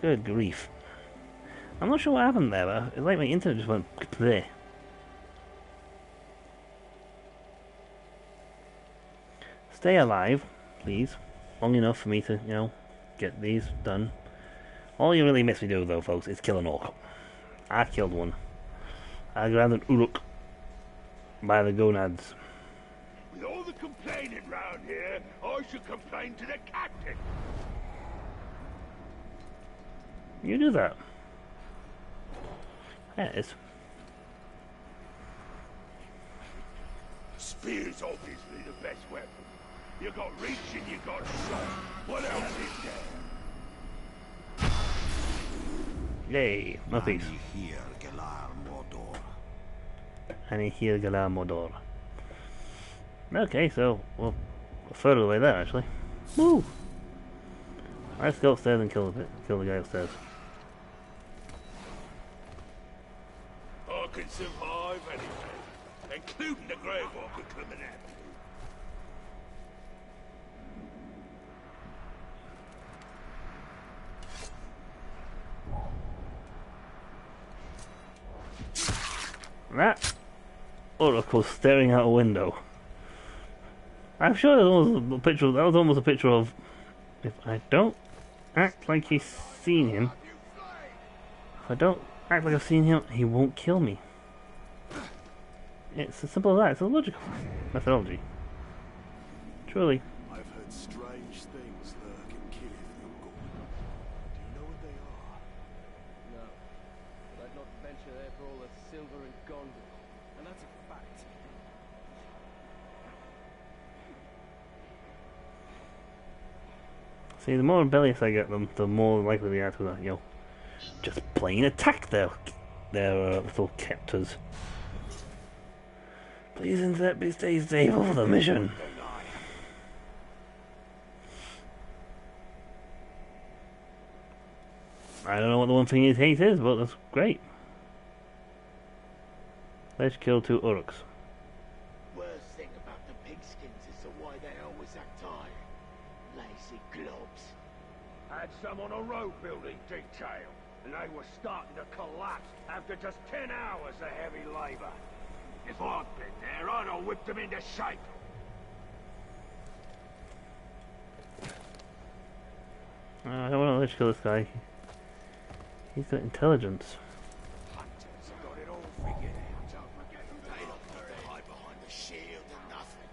Good grief. I'm not sure what happened there, but it's like my internet just went there. Stay alive, please. Long enough for me to, you know, get these done. All you really miss me do, though, folks, is kill an orc. I killed one. I grabbed an uruk by the gonads. With all the complaining round here, I should complain to the captain. You do that. There it is. Spear's obviously the best weapon. You got reach and you got shot. What else is there? Yay, no peace. And here Galar Modor. Okay, so well, further away there actually. Woo! Let's go upstairs and kill the guy upstairs. I can survive anything, including the Grey Walker coming after me. That Oracle staring out a window. I'm sure that was a picture. That was almost a picture of. If I don't act like he's seen him, if I don't act like I've seen him, he won't kill me. It's as simple as that. It's a logical methodology. Truly. I've heard strange things lurk and kill Thungor. Do you know what they are? No, but I'd not venture there for all the silver and Gondor, and that's a fact. See, the more rebellious I get them, the more likely they are to, you know, just plain attack their little captors. Please insert me stay stable for the mission. I don't know what the one thing he hates is, but that's great. Let's kill 2 Uruks. Worst thing about the pigskins is the way they always act tired. Lazy globs. Had some on a road building detail, and they were starting to collapse after just 10 hours of heavy labor. If I'd been there, I'd have whipped them into shape. I don't want to let's kill this guy. He's got intelligence. Hunters have got it all figured out. They don't have to hide behind the shield and nothing.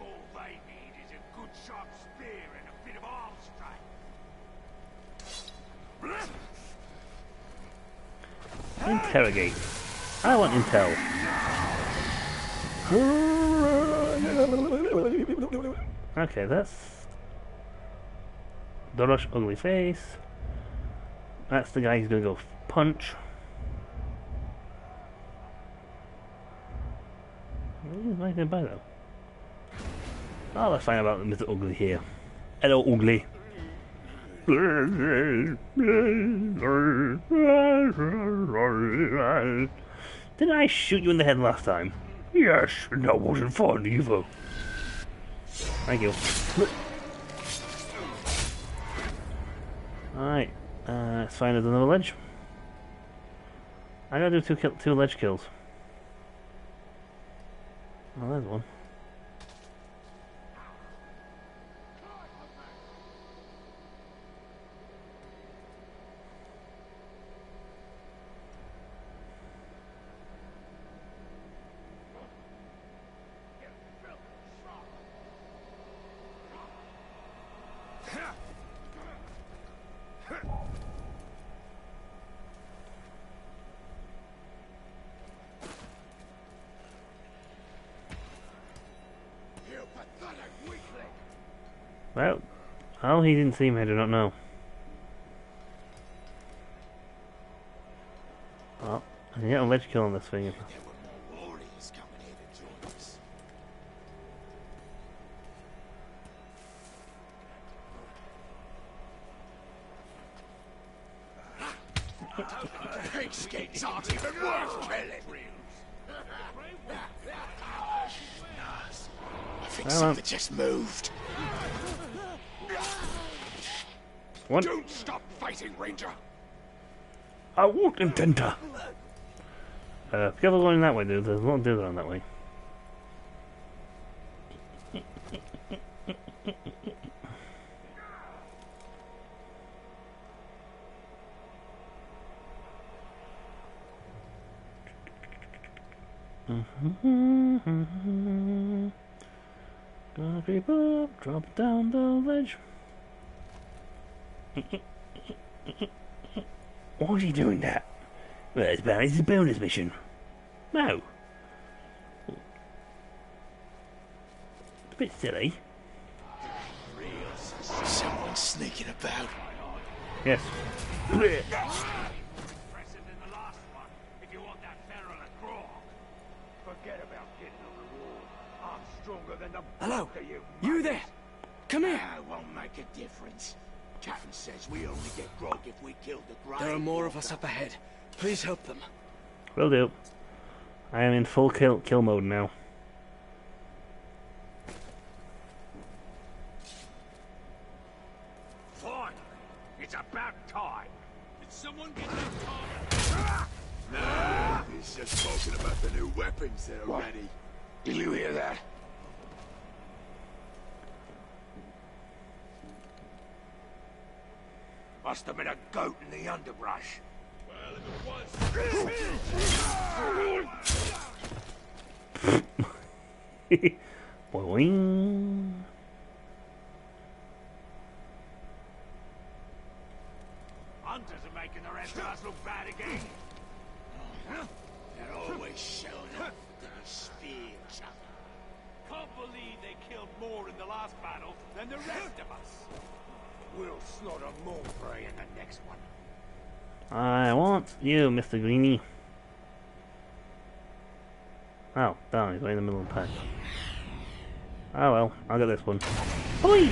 All they need is a good sharp spear and a bit of arm strength. Interrogate. I want intel. Okay, that's Dorosh ugly face. That's the guy who's gonna go punch. What is anything by though? Oh, let's find out Mr. Ugly here. Hello, Ugly. Didn't I shoot you in the head last time? Yes, and that wasn't fun either. Thank you. Alright, let's find us another ledge. I gotta do two ledge kills. Oh, there's one. Well, how he didn't see me, I do not know. Oh, I can get a ledge kill on this thing. There were more warriors coming here to join us. Pigskins aren't even worth killing. I think something just moved. What? Don't stop fighting, Ranger. I won't intend to. Be careful going that way, dude. There's a lot of dudes on that way. Gonna creep up, drop down the ledge. Why is he doing that? Well, it's a bonus mission. No. It's a bit silly. Someone's sneaking about. Yes. Impressive in the last one, if you want that barrel of grog. Forget about getting on the wall. I'm stronger than the Hello? both of you. You there? Come here. That won't make a difference. Captain says we only get grog if we kill the Grey. There are more of us up ahead. Please help them. Will do. I am in full kill mode now. Fine. It's about time. Did someone get that car? He's just talking about the new weapons that are ready. Did you hear that? Must have been a goat in the underbrush. Well, if it was... Boing. Hunters are making the rest of us look bad again. They're always showing up. They spear each other. Can't believe they killed more in the last battle than the rest of us. We'll slaughter more prey in the next one. I want you, Mr. Greenie. Oh, damn, he's right in the middle of the pack. Oh well, I'll get this one. Oi!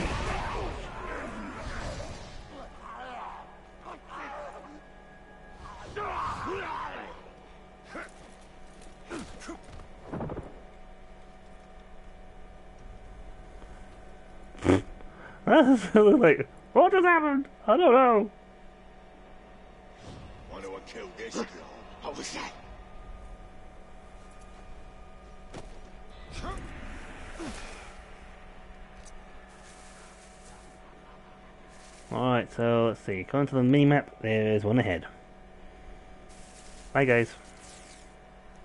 That's like, what just happened? I don't know. Want to kill this girl? How was that? Alright, so let's see. According to the mini-map, there is one ahead. Hi guys.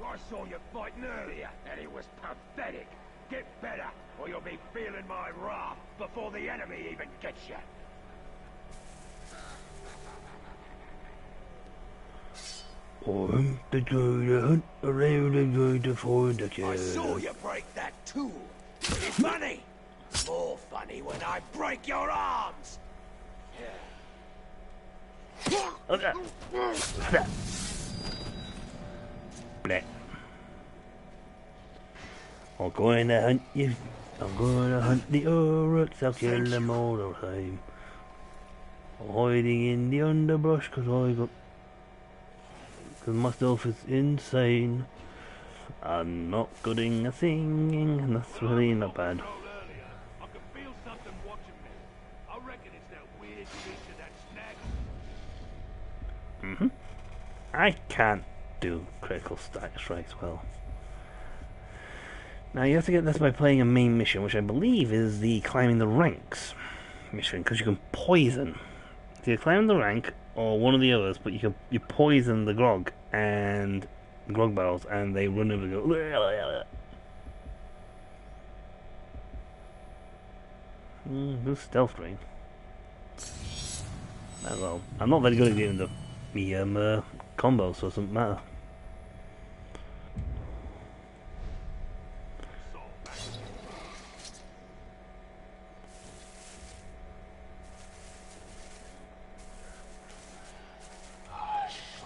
I saw you fighting earlier, and it was pathetic. Get better, or you'll be feeling my wrath before the enemy even gets you. I'm the guy to hunt around and going to find the kid. I saw you break that tool. It's funny. More funny when I break your arms. Okay. Bleh. I'm going to hunt you. I'm going to hunt the Uruks. I'll kill them all the time. I'm hiding in the underbrush because my stuff is insane. I'm not good at singing, and that's really not bad. I can feel something watching me. I reckon it's that weird creature that snagged. I can't do critical strikes well. Now you have to get this by playing a main mission, which I believe is the climbing the ranks mission, because you can poison. So you climb the rank, or one of the others, but you poison the grog and grog barrels, and they run over and go. Who's stealth drain? Well, I'm not very good at getting the combos, so it doesn't matter.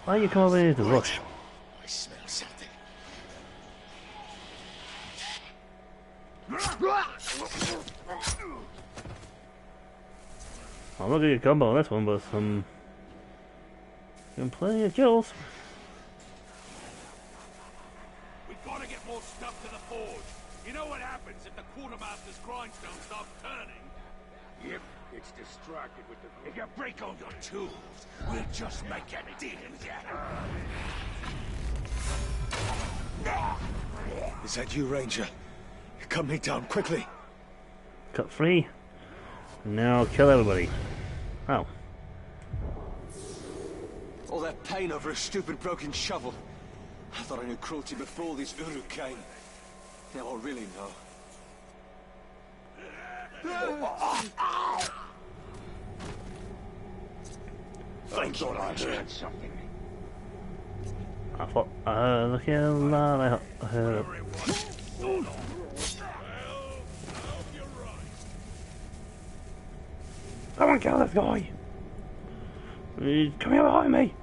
Why you come over here to rush? I smell something. I'm not gonna get a combo on this one, but been plenty of kills. We gotta get more stuff to the forge. You know what happens if the quartermaster's grindstone starts turning? Yep, it's distracted with the... If you break all your tools, we'll just make a deal with you. Is that you, Ranger? Cut me down quickly. Cut free. And now kill everybody. Oh. All that pain over a stupid broken shovel. I thought I knew cruelty before these Uruk came. Now I really know. Thank you, Ranger. Something. I thought, look here, lad, I heard. Come on, kill this guy! Come here behind me!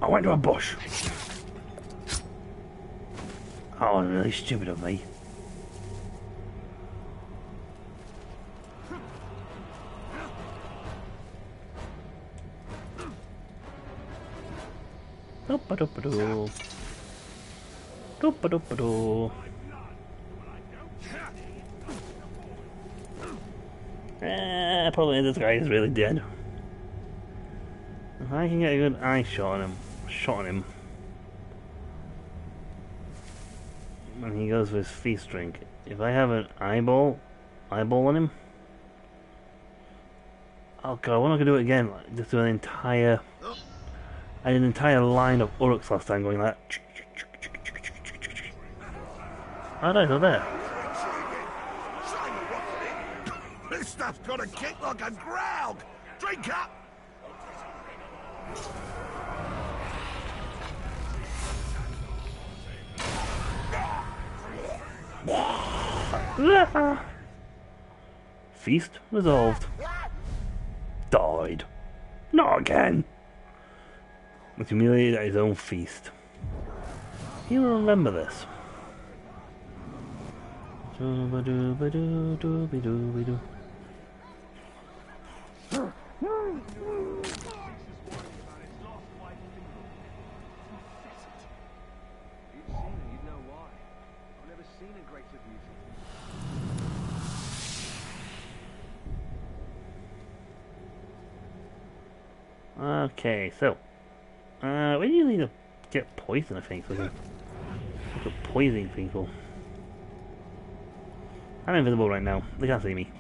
I went to a bush. Oh, really stupid of me. Doop-a-doop-a-doo. Doop-a-doop-a-doo. Probably this guy is really dead. If I can get a good eye shot on him, and he goes for his feast drink. If I have an eyeball on him, oh god, why not gonna do it again? Like, just do an entire line of Uruks last time, going like. Oh no, it's not there. This stuff's got a kick like a ground. Drink up. Feast resolved. Died. Not again. Was humiliated at his own feast. He will remember this. Doo-ba-doo-ba-doo-doo-be-doo-be-doo. Okay, so we do need to get poison, I think, so we can look at poisoning people. I'm invisible right now, they can't see me.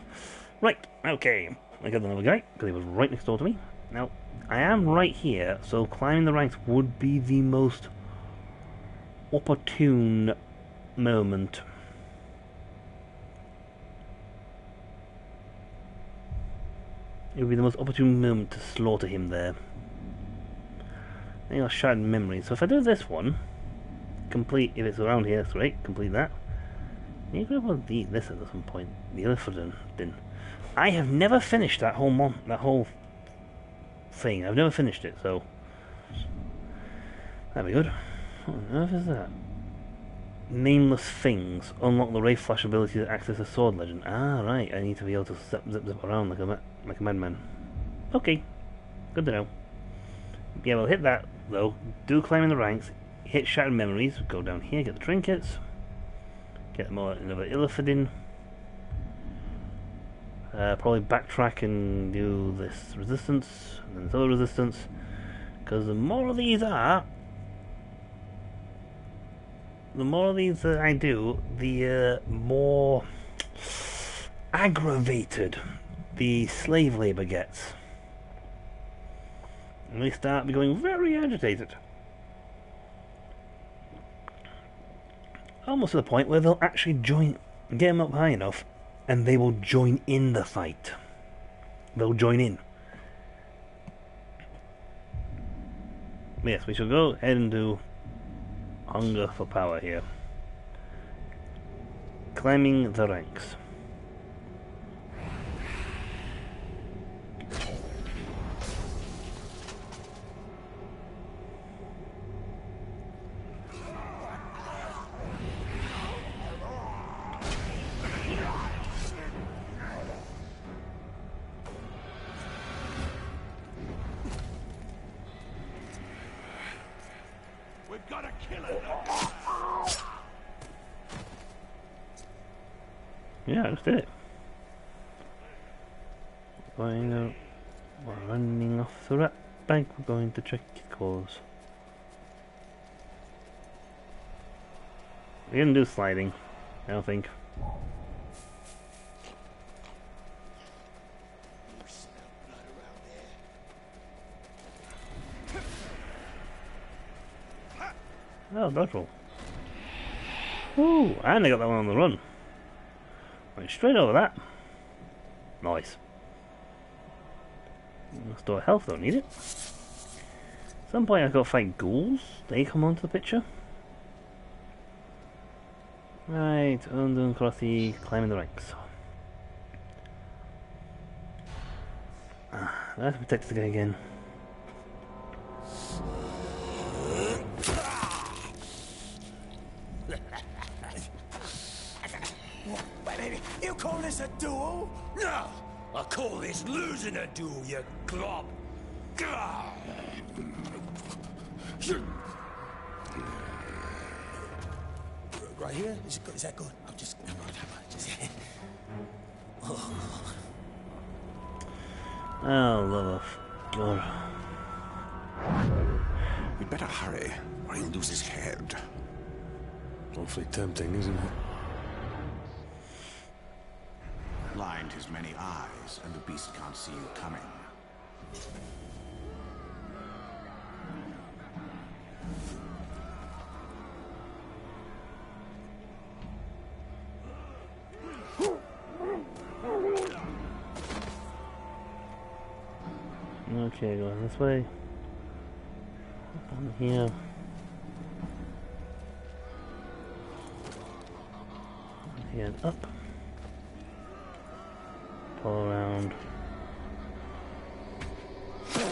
Right, okay, I got another guy, because he was right next door to me. Now, I am right here, so climbing the ranks would be the most opportune moment. It would be the most opportune moment to slaughter him there. Then you'll shattered memories. So if I do this one, complete, if it's around here, that's great, complete that. You could have eat this at some point. The elephant didn't. I have never finished that whole thing. I've never finished it, so that'd be good. What on earth is that? Nameless things unlock the Ray Flash ability to access a sword legend. Ah, right. I need to be able to zip around like a madman. Okay, good to know. Yeah, we'll hit that though. Do climb in the ranks. Hit shattered memories. Go down here. Get the trinkets. Get more another Illithidin. Probably backtrack and do this resistance and then this other resistance. Because the more of these I do, the more aggravated the slave labour gets. And they start becoming very agitated. Almost to the point where they'll actually get them up high enough, and they will join in the fight. They'll join in. Yes, we shall go ahead and do hunger for power here. Climbing the ranks. We've got to kill it. Yeah, I just did it. going out. We're running off the rat bank. We're going to check cause. We didn't do sliding, I don't think. You smell blood around there. Oh, dodge roll. Ooh, and I got that one on the run. Went straight over that. Nice. Restore health, don't need it. At some point I've got to fight ghouls. They come onto the picture. Right, undone Crothy, climbing the ranks. Let's protect the guy again. You call this a duel? No! I call this losing a duel, you glob! Right here? Is that good? I'm just... Oh, love of God. We'd better hurry, or he'll lose his head. Awfully tempting, isn't it? Blind his many eyes, and the beast can't see you coming. Okay, going this way. Up on here. And up. Pull around. See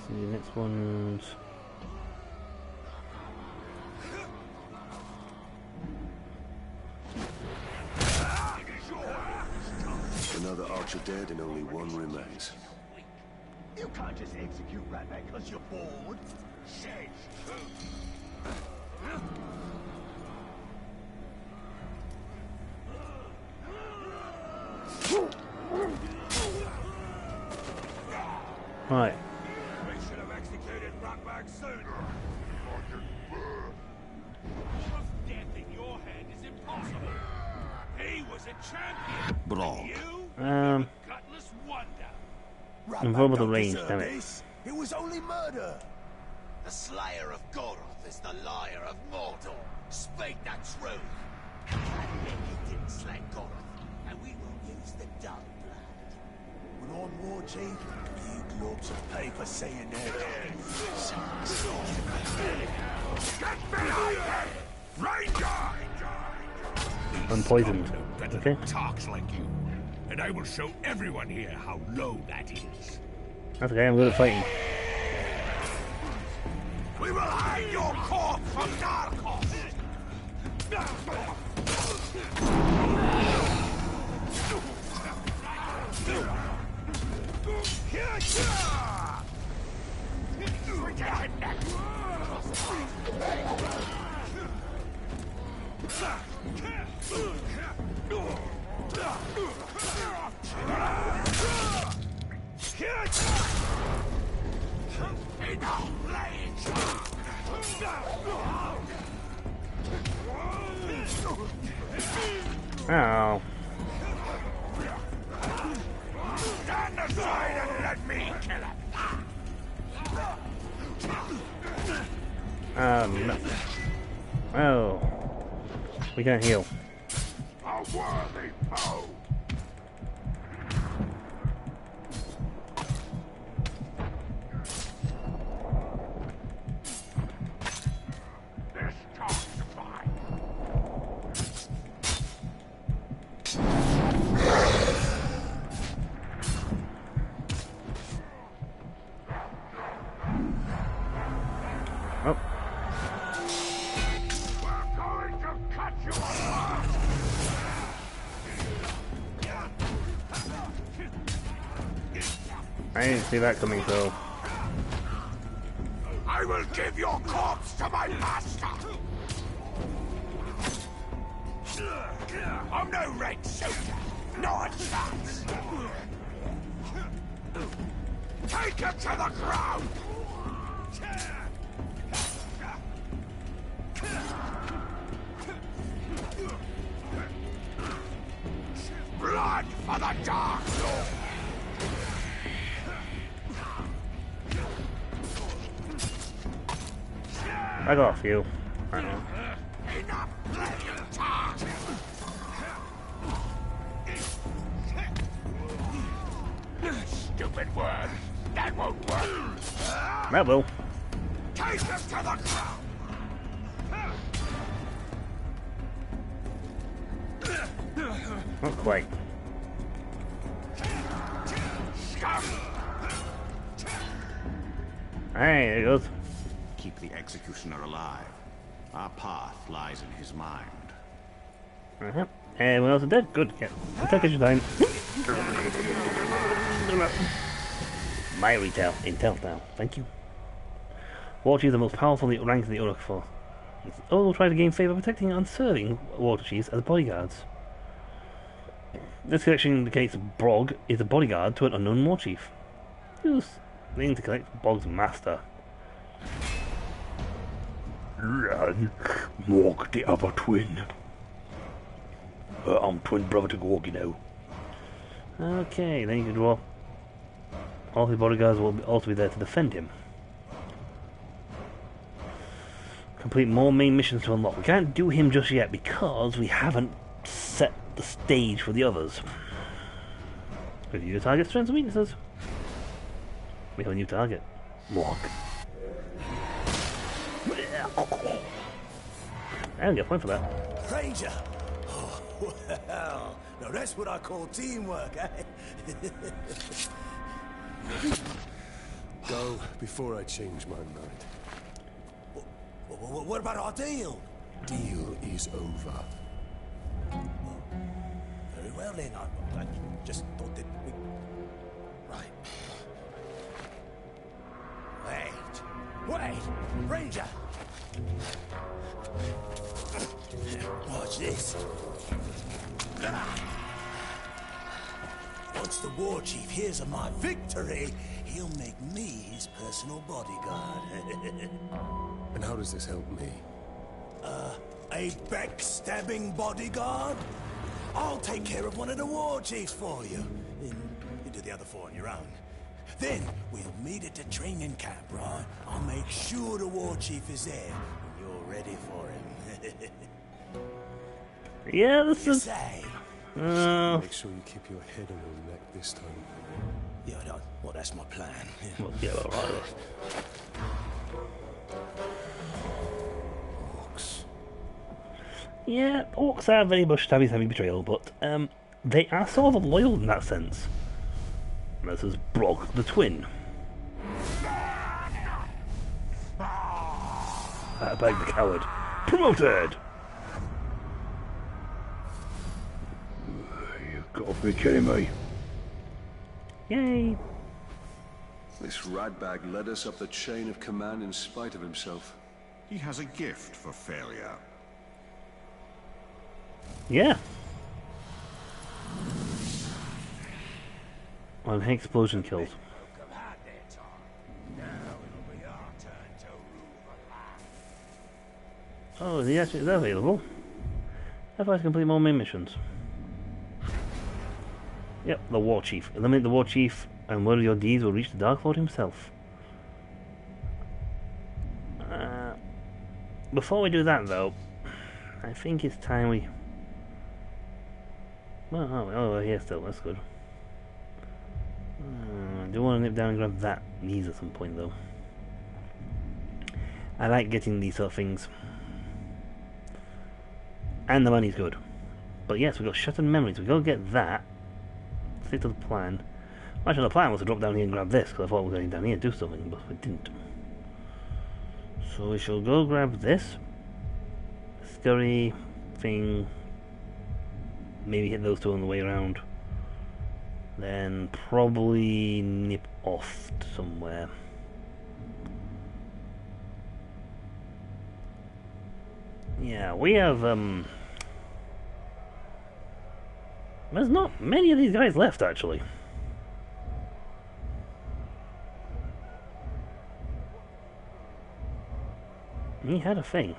the next one's. Another archer dead and only one remains. You can't just execute Ratback because you're bored. Says who? Right. We should have executed Ratbag sooner. Just death in your hand is impossible. He was a champion. Brawl. You, gutless wonder. I'm over the range, damn it. It was only murder. The slayer of Goroth is the liar of Mordor. Speak the truth. He didn't slay Goroth, and we will use the dumb blood. When on war, Chief, you globs of paper saying that. Get behind me! Ranger! I'm poisoned. Okay. Talks like you, and I will show everyone here how low that is. That's okay, I'm good at fighting. We will hide your corpse from Darkos! Oh. Stand aside and let me kill him! No. Oh. We can't heal. A worthy foe! This talks fine. Oh. We're going to cut you apart! I didn't see that coming, so. I will give your corpse to my master! I'm no red soldier! nonsense! Take him to the ground! Blood for the Dark Lord! Back off, you. Enough playing talk! Stupid word! That won't work! That will. Take him to the ground! Not quite. Hey, there he goes. Keep the executioner alive. Our path lies in his mind. Uh-huh. Everyone else is dead? Good. Yeah. Take your time. My intel now. Thank you. Water Chiefs are the most powerful ranks in the Uruk force. All try to gain favour protecting and serving Water Chiefs as bodyguards. This connection indicates Brog is a bodyguard to an unknown War Chief. Use the thing to collect Brog's master. Run, Morg the other twin. I'm twin brother to Gorg, you know. Okay, then you can draw. All his bodyguards will also be there to defend him. Complete more main missions to unlock. We can't do him just yet because we haven't set the stage for the others. Review the target strengths and weaknesses. We have a new target. Morg. I don't get a point for that. Ranger! Oh, well, now that's what I call teamwork, eh? Go before I change my mind. What about our deal? Deal is over. Very well then, I just thought that we... Right. Wait! Ranger! Watch this. Once the War Chief hears of my victory, he'll make me his personal bodyguard. And how does this help me? A backstabbing bodyguard? I'll take care of one of the War Chiefs for you. And you do the other four on your own. Then we'll meet at the training camp, right? I'll make sure the War Chief is there when you're ready for him. Yeah, this You is. say? Make sure you keep your head on your neck this time. Yeah, well, that's my plan. Yeah. Well, yeah, alright. Orcs. Yeah, orcs are very much stabby betrayal, but they are sort of loyal in that sense. This is Brog the Twin. Bag the Coward. Promoted! You've got to be kidding me. Yay! This ratbag led us up the chain of command in spite of himself. He has a gift for failure. Yeah. One high explosion kills. Welcome out there, Tom. Now it'll be our turn to rule the land. Oh, is he actually available? How far to complete more main missions? Yep, the War Chief. Eliminate the War Chief, and word of your deeds will reach the Dark Lord himself. Before we do that, though, I think it's time we... Well, oh, we're here still. That's good. I do want to nip down and grab these at some point, though. I like getting these sort of things. And the money's good. But yes, we've got Shattered Memories. We've got to get that. Stick to the plan. Actually, the plan was to drop down here and grab this, because I thought we were going down here to do something, but we didn't. So we shall go grab this. Scurry thing. Maybe hit those two on the way around. Then probably nip off to somewhere. Yeah, we have There's not many of these guys left, actually. He had a thing.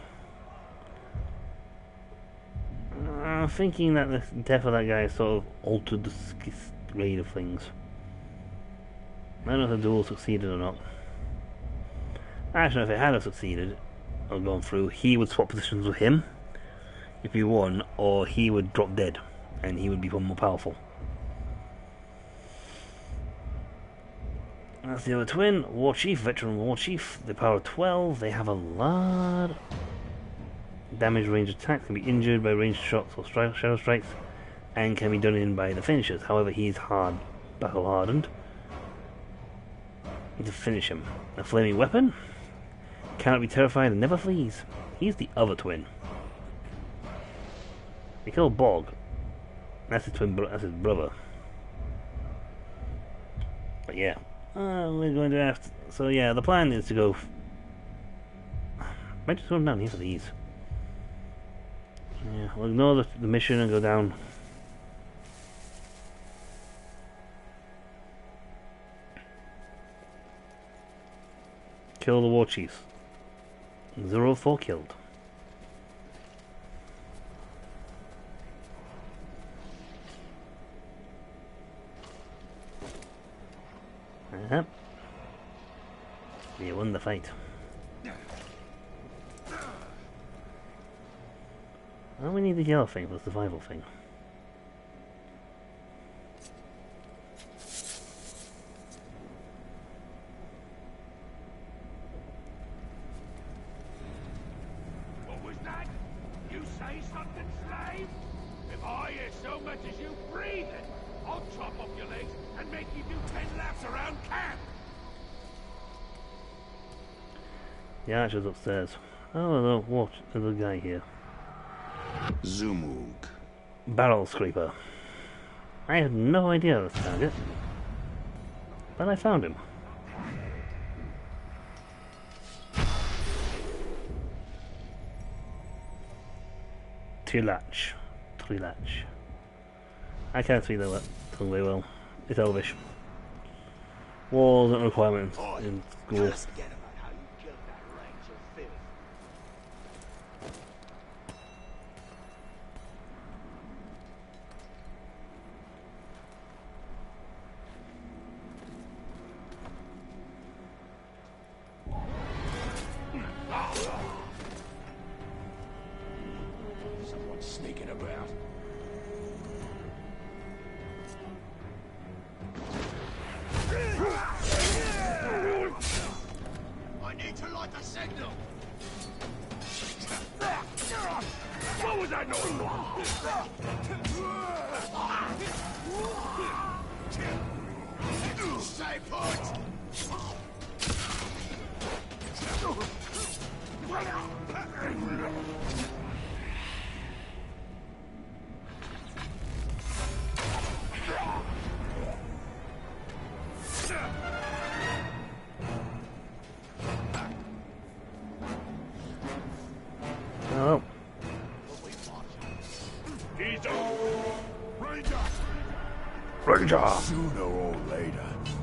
I'm thinking that the death of that guy sort of altered the grade of things. I don't know if the duel succeeded or not. Actually, if it had succeeded or gone through, he would swap positions with him if he won, or he would drop dead and he would become more powerful. That's the other twin, War Chief, veteran War Chief. The power of 12. They have a lot. Damage range attacks, can be injured by ranged shots or shadow strikes, and can be done in by the finishers. However, he's battle hardened. Need to finish him. A flaming weapon. Cannot be terrified and never flees. He's the other twin. They killed Bog. That's his twin. That's his brother. But yeah, we're going to have to. So yeah, the plan is to go. Might just run down here for these. Yeah, we'll ignore the mission and go down. Kill the War Chiefs. 0-4 killed. You won the fight. Oh, we need the yellow thing for the survival thing. What was that? You say something, slave? If I hear so much as you breathing, I'll chop off your legs and make you do 10 laps around camp. The archer's upstairs. Oh no, what? There's a guy here. Zumug. Barrel Scraper. I had no idea this target, but I found him. Trilach. I can't speak that tongue very well. It's Elvish. Walls and requirements in school. Someone's sneaking about. I need to light the signal. What was that noise? Stay put. Oh. He's over. Ranger! Sooner or later,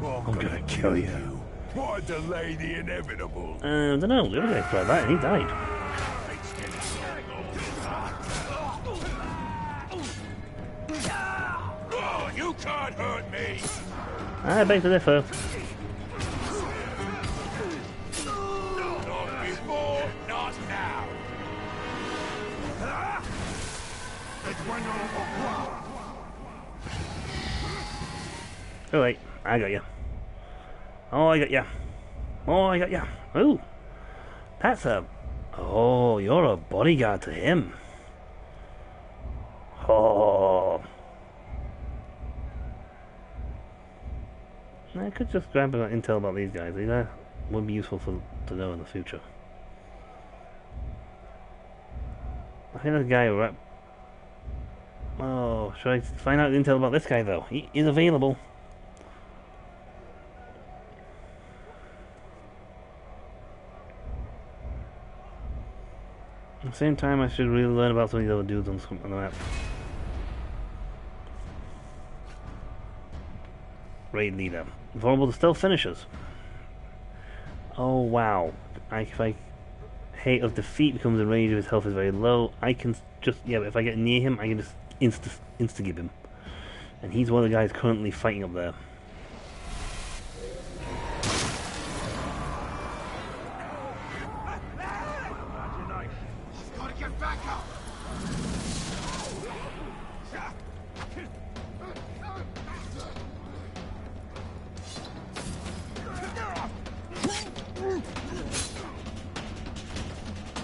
I'm gonna kill you. Why delay the inevitable? I don't know, the other guy tried that and he died. Oh, you can't hurt me. I beg to differ. Not before, not now. Oh wait, I got you. Oh, I got you. Oh, I got you. Ooh, that's a. Oh, you're a bodyguard to him. Oh. I could just grab an intel about these guys. That would be useful to know in the future. I think there's a guy right. Oh, should I find out the intel about this guy though? He is available. At the same time, I should really learn about some of these other dudes on the map. Raid leader. Vulnerable to stealth finishers. Oh wow. If I hate of defeat becomes enraged if his health is very low, I can just, yeah, but if I get near him, I can just insta-give him. And he's one of the guys currently fighting up there.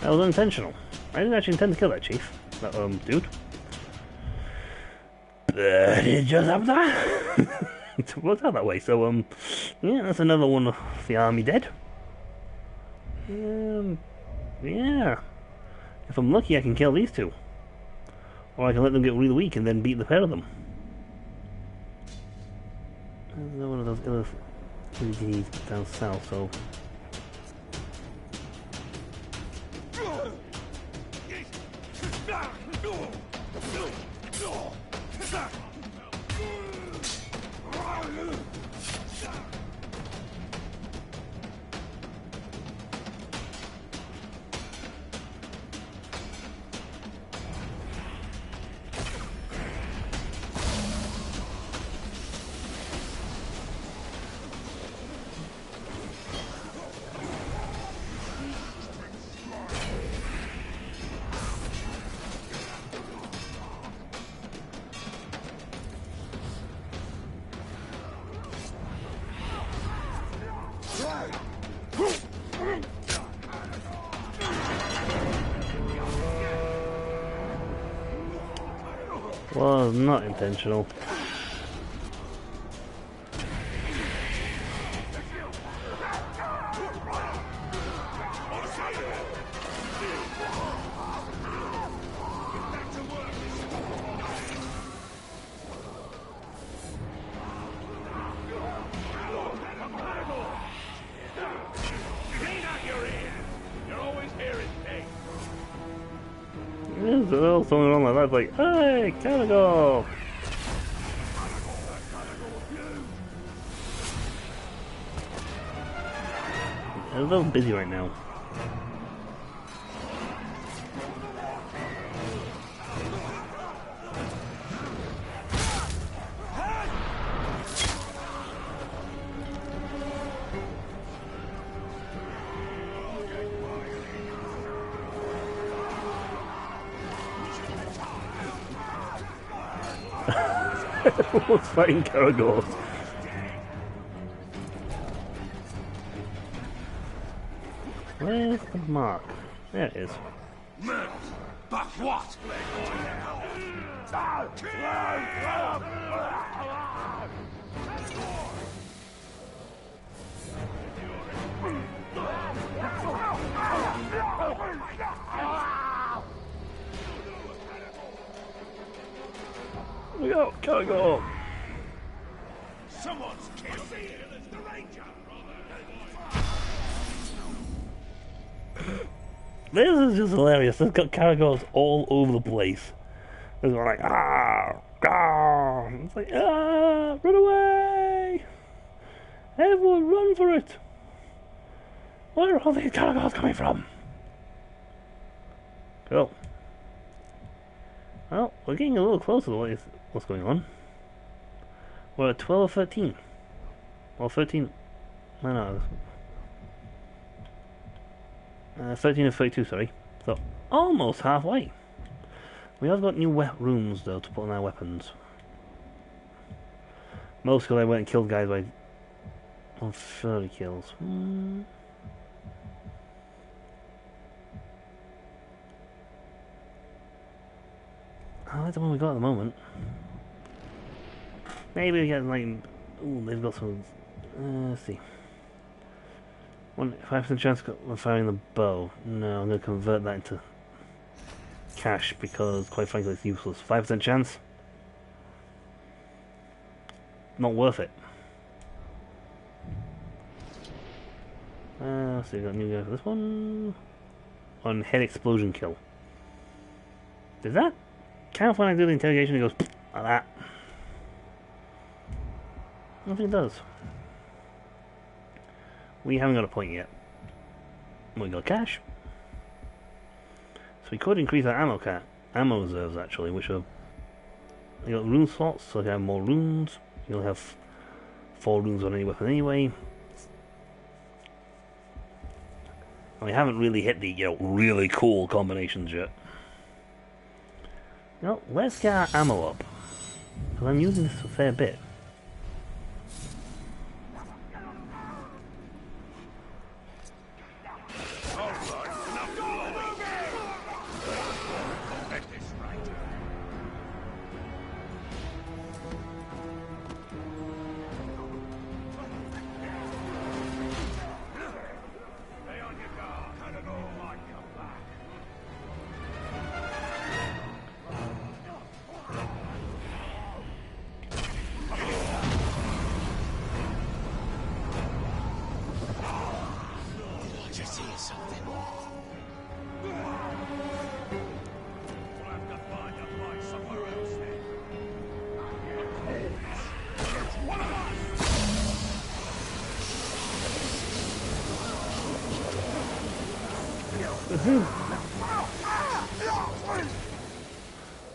That was unintentional. I didn't actually intend to kill that chief. That, dude. But it just happened that. It worked out that way, so, yeah, that's another one of the army dead. Yeah. If I'm lucky, I can kill these two. Or I can let them get really weak and then beat the pair of them. There's one of those other LEDs down south, so... Was not intentional. There's something wrong like that, like, hey, Caragor! I'm a little busy right now. Everyone's fighting Caragors. Where's the mark? There it is. But what? We go, Caragor! Someone's killed me. It's the ranger. This is just hilarious. They've got Caragors all over the place. There's one like, ah, ah. It's like, ah, run away! Everyone run for it! Where are all these Caragors coming from? Cool. Well, we're getting a little closer to what's going on. We're at 12 or 13. Well, 13. No. 13 and 32, sorry. So, almost halfway. We have got new rooms, though, to put on our weapons. Most because I went and killed guys by 30 kills. I like the one we got at the moment. Maybe we get like... Ooh, they've got some... let's see. 5% chance of firing the bow. No, I'm going to convert that into cash because, quite frankly, it's useless. 5% chance? Not worth it. Let's see, we got a new guy for this one. On head explosion kill. Does that count when I do the interrogation? It goes like that. Nothing does. We haven't got a point yet. We got cash. So we could increase our ammo reserves actually, which are... You got rune slots, so you have more runes. You'll have 4 runes on any weapon anyway. And we haven't really hit the really cool combinations yet. Well, let's get our ammo up. Because I'm using this a fair bit.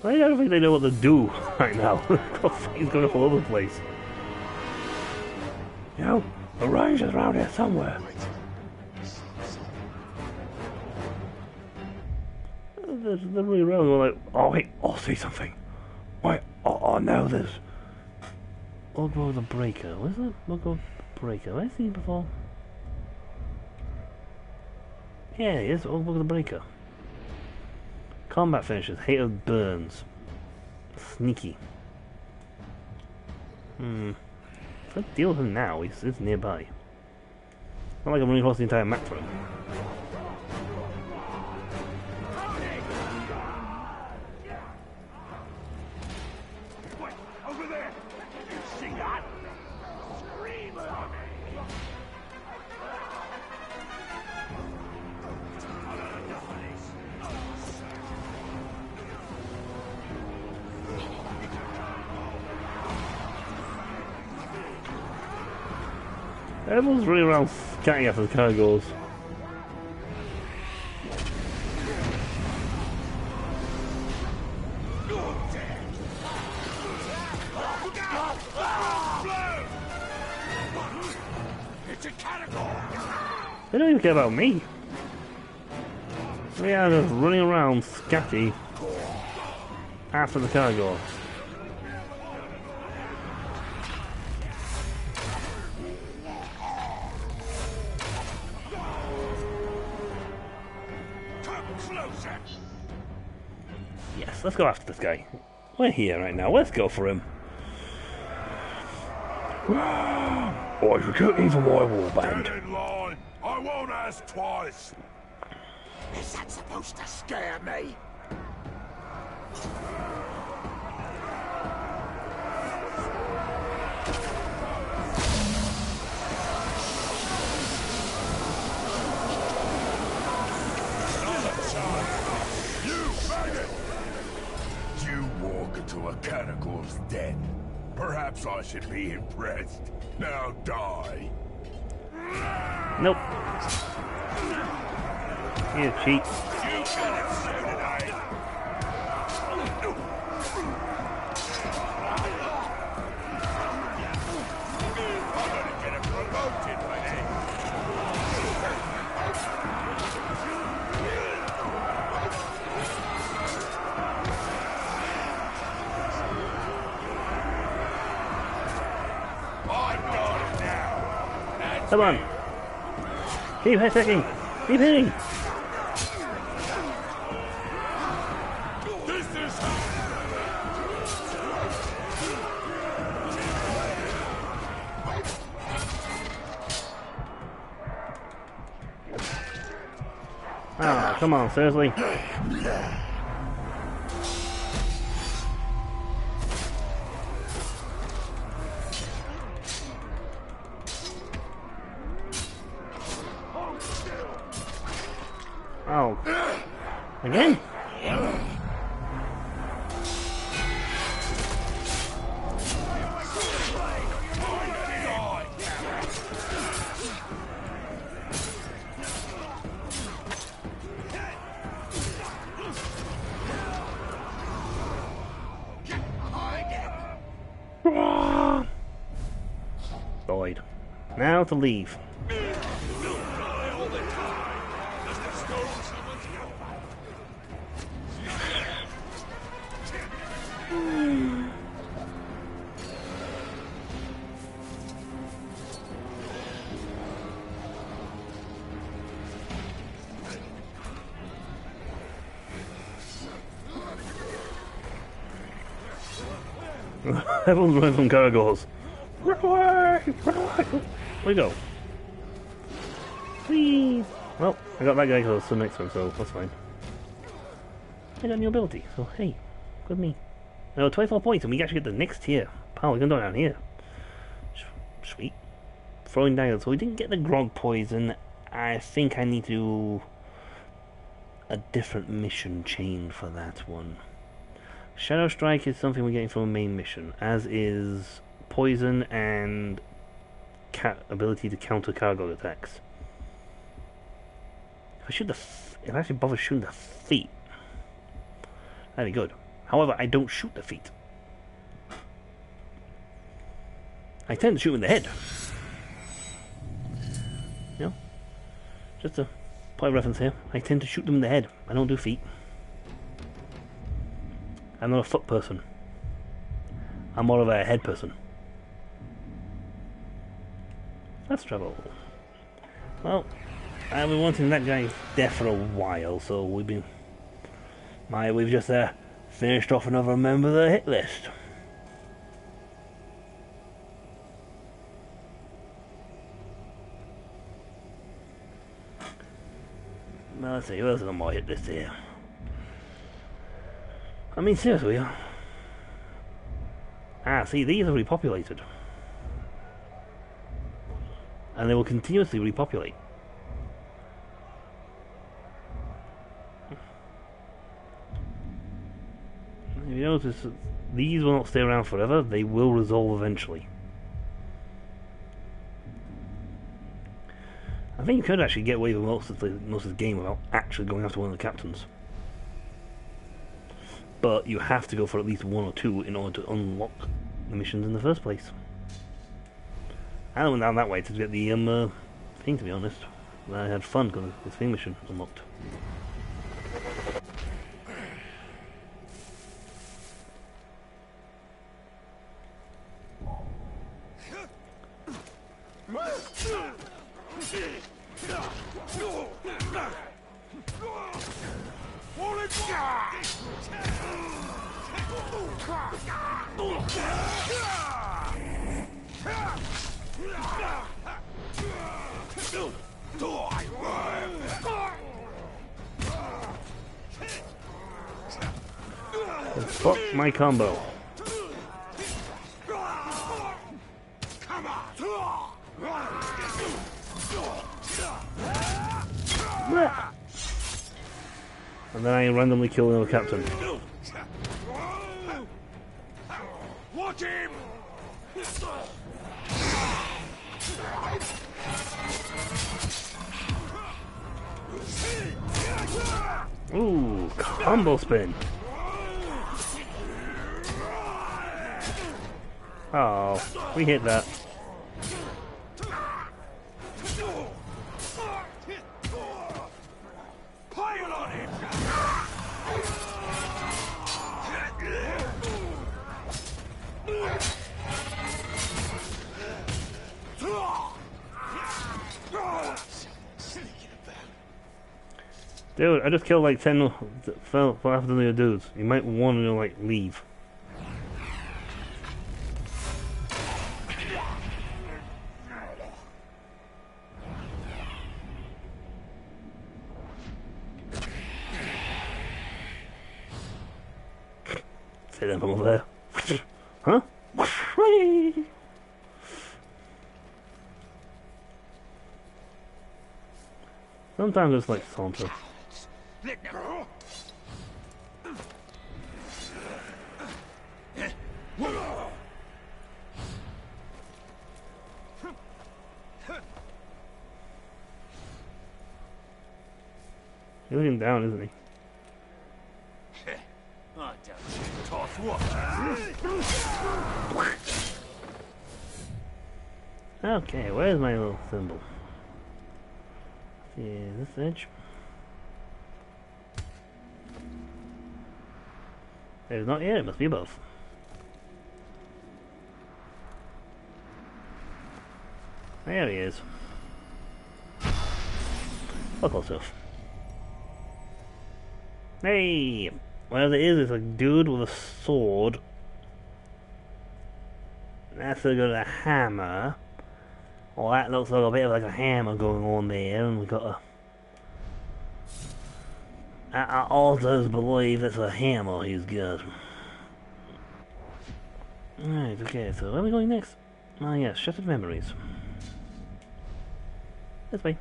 I don't think they know what to do right now. He's going all over the place. You know, the ranger's around here somewhere. They're really around. They're like, oh wait, I'll see something. Wait, oh no, there's Ogro the Breaker. Where's the Ogro the Breaker? Have I seen him before? Yeah, he is Ogro the Breaker. Combat finishes. Hater burns. Sneaky. Let's deal with him now. He's nearby. Not like I'm running across the entire map for him. Wait, over there! You see that? Scream at me! Everyone's running around scatting after the cargoes. They don't even care about me. They are just running around scatty after the cargo. Yes, let's go after this guy. We're here right now. Let's go for him. I recruiting for my warband. Get in line. I won't ask twice. Is that supposed to scare me? To a Canagore's den. Perhaps I should be impressed. Now die. Nope. You cheat. You should have said it, eh? I'm gonna get him promoted by then. Come on. Keep attacking. Keep hitting. Ah, come on, seriously. Oh. Again? died. Now to leave. Everyone's running from Caragors. Run away! Run away! Where'd we go? Please! Well, I got that guy close to the next one, so that's fine. I got a new ability, so hey, good me. I got 24 points and we actually get the next tier. Pal, we can do it down here. Sweet. Throwing daggers. So we didn't get the grog poison. I think I need to do a different mission chain for that one. Shadow Strike is something we're getting from a main mission, as is poison and ability to counter cargo attacks. If I shoot if I actually bother shooting the feet, that'd be good. However, I don't shoot the feet. I tend to shoot in the head. You know, just a point of reference here. I tend to shoot them in the head. I don't do feet. I'm not a foot person. I'm more of a head person. Let's travel. Well, I've been wanting that guy's death for a while, so we've just finished off another member of the hit list. Well, let's see, who else is on my hit list here? I mean, seriously. See, these are repopulated. And they will continuously repopulate. If you notice, these will not stay around forever, they will resolve eventually. I think you could actually get away with most of the game without actually going after one of the captains. But you have to go for at least one or two in order to unlock the missions in the first place. I went down that way to get the thing, to be honest. I had fun because the thing mission unlocked. Fuck my combo. And then I randomly kill another captain. Watch him! Ooh, combo spin. Oh, we hit that. Pile on him! Dude, I just killed like 10 fell after the dudes. You might want to like leave. Say them from over there. Huh? Sometimes it's like saunter. He's looking down, isn't he? Okay, where's my little symbol? See, this edge. There's not here, it must be above. There he is. Look close enough. Hey! Whatever it is a dude with a sword. That's got a hammer. Well, that looks like a bit of like a hammer going on there, and we've got a... authors believe it's a hammer he's got. Right, okay, so where are we going next? Ah yes, Shattered Memories. This way.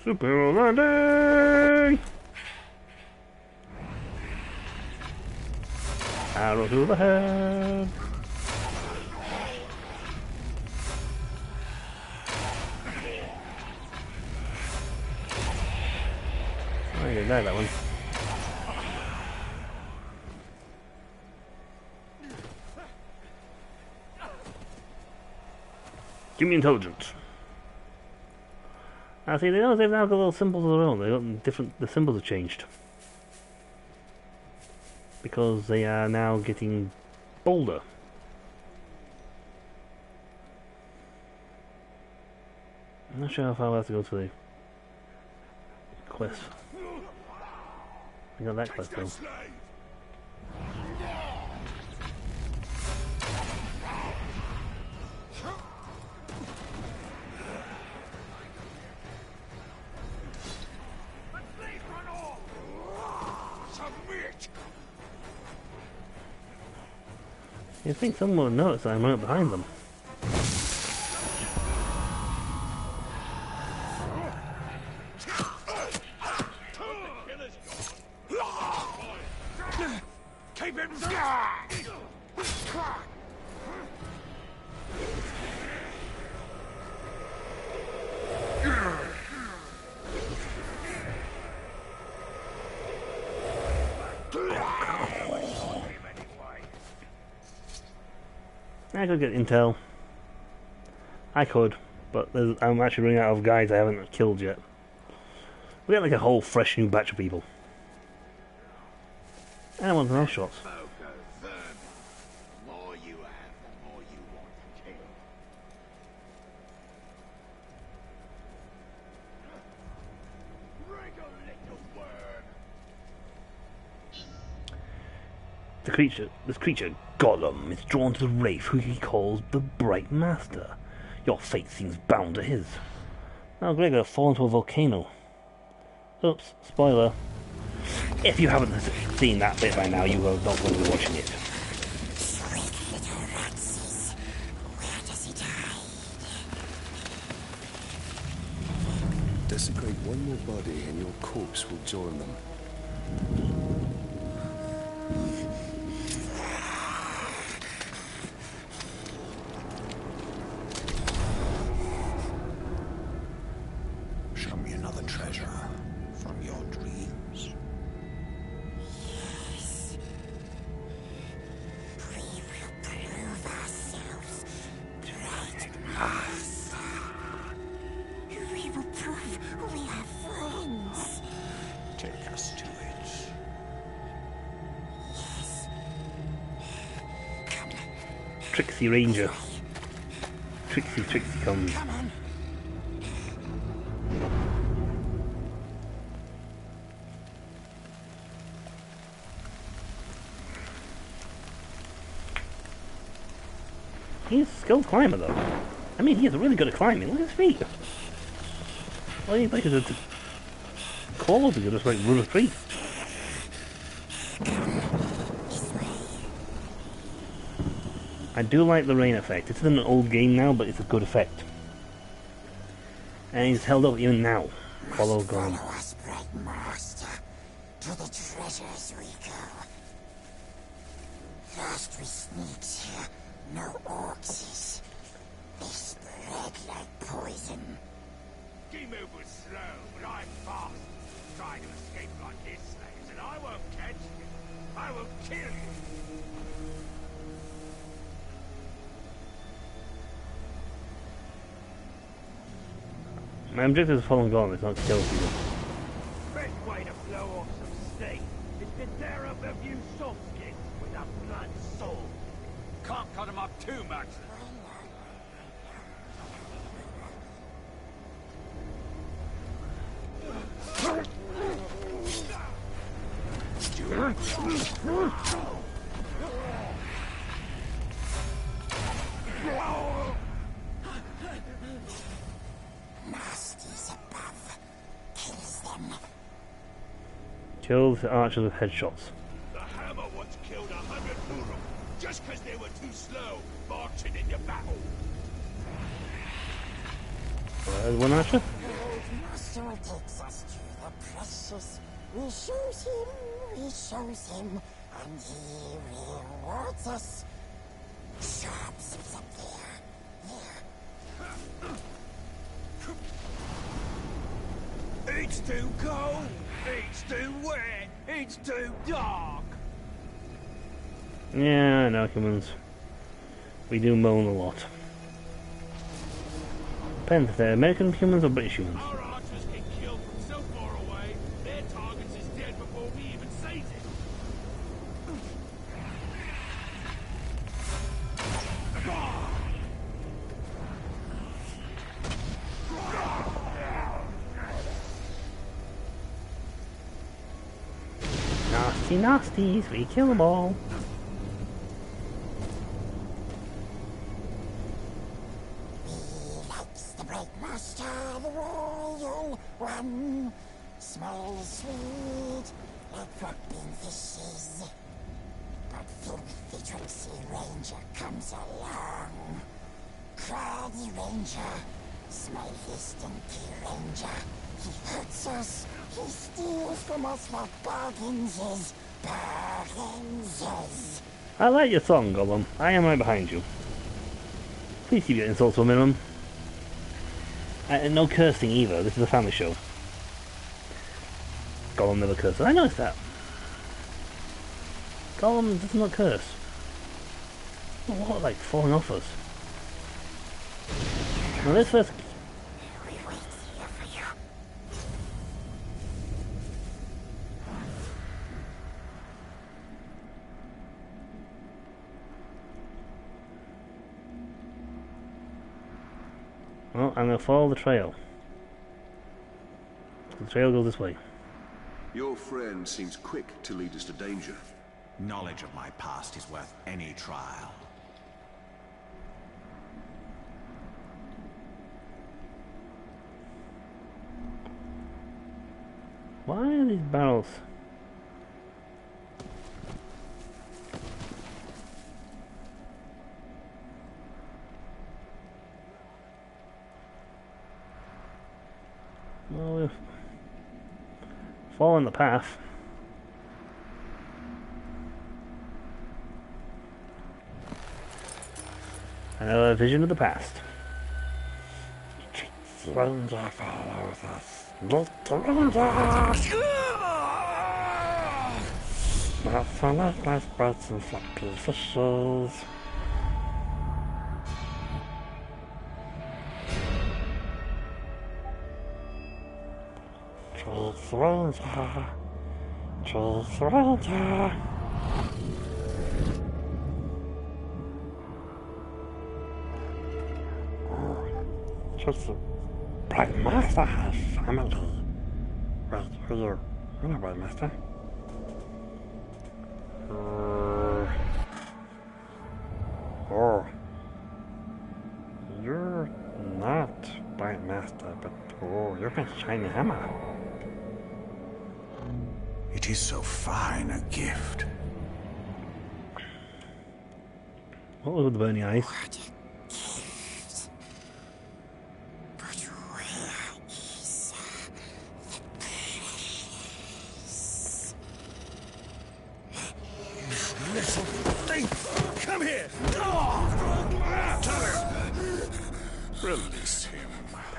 Super landing! Arrow to the head! I didn't know that one. Give me intelligence. See, they've now got little symbols of their own. They've got different. The symbols have changed because they are now getting bolder. I'm not sure how far we have to go to the quest. We got that quest though. You think someone would notice I'm right behind them? Keep him I could get intel. I could, but I'm actually running out of guys I haven't killed yet. We got like a whole fresh new batch of people. And I want no shots. More you have, the more you want to kill. Rig a little worm. This creature, Gollum, is drawn to the wraith who he calls the Bright Master. Your fate seems bound to his. Now Gregor fall into a volcano. Oops, spoiler. If you haven't seen that bit by now, you are not going to be watching it. Desecrate one more body and your corpse will join them. Show me another treasure from your dreams. Yes. We will prove ourselves, Bright Master. We will prove we are friends. Take us to it. Yes. Come. Trixie Ranger. Trixie comes. Come on. He's a skilled climber though. I mean, he's really good at climbing. Look at his feet. All you think is to claws are just like run a tree. I do like the rain effect. It's in an old game now, but it's a good effect. And he's held up even now. Follow gone. Follow us, Bright Master, to the treasures we go. Last we sneaked here, no orcs. They spread like poison. You move was slow, but I'm fast. Trying to escape like his slaves, and I won't catch you. I will kill you. My objective is to follow Gollum, it's not to kill people. Best way to blow off some steam is to tear up a few soft skins with a blunt sword. Can't cut him up too much. Nasties above. Kills them. Kill the archers with headshots. The hammer once killed 100 Uruk just because they were too slow marching into battle. There's one archer. Master takes us to the precious. We shows him, and he rewards us. Sharps is up there. It's too cold, it's too wet, it's too dark. Yeah, I know, humans. We do moan a lot. Depends if they're American humans or British humans. Our archers get killed from so far away, their targets is dead before we even seize it. Nasty nasties, we kill them all. He likes the bright master, the royal one. Smells sweet, like dropping fishes. But filthy tricksy ranger comes along. Craggy ranger, smelly stinky ranger. He hurts us, he steals from us what bargains is. Bargains is. I like your song, Gollum. I am right behind you. Please keep your insults to a minimum. And no cursing either. This is a family show. Gollum never curses. I noticed that. Gollum does not curse. What, like falling off us? Now let's first. Well, I'm going to follow the trail. The trail goes this way. Your friend seems quick to lead us to danger. Knowledge of my past is worth any trial. Why are these barrels? Well, we've fallen the path. Another vision of the past. Ranger follows us. Look to Ranger! Not so nice birds and floppy fishes. Trees Ranger. Trees Ranger. Just Bright Master has family. Wait, who are you? You're not Bright Master. Oh. You're not Bright Master, but oh, you're a shiny hammer. It is so fine a gift. What was with the burning eyes? Come here! Release him.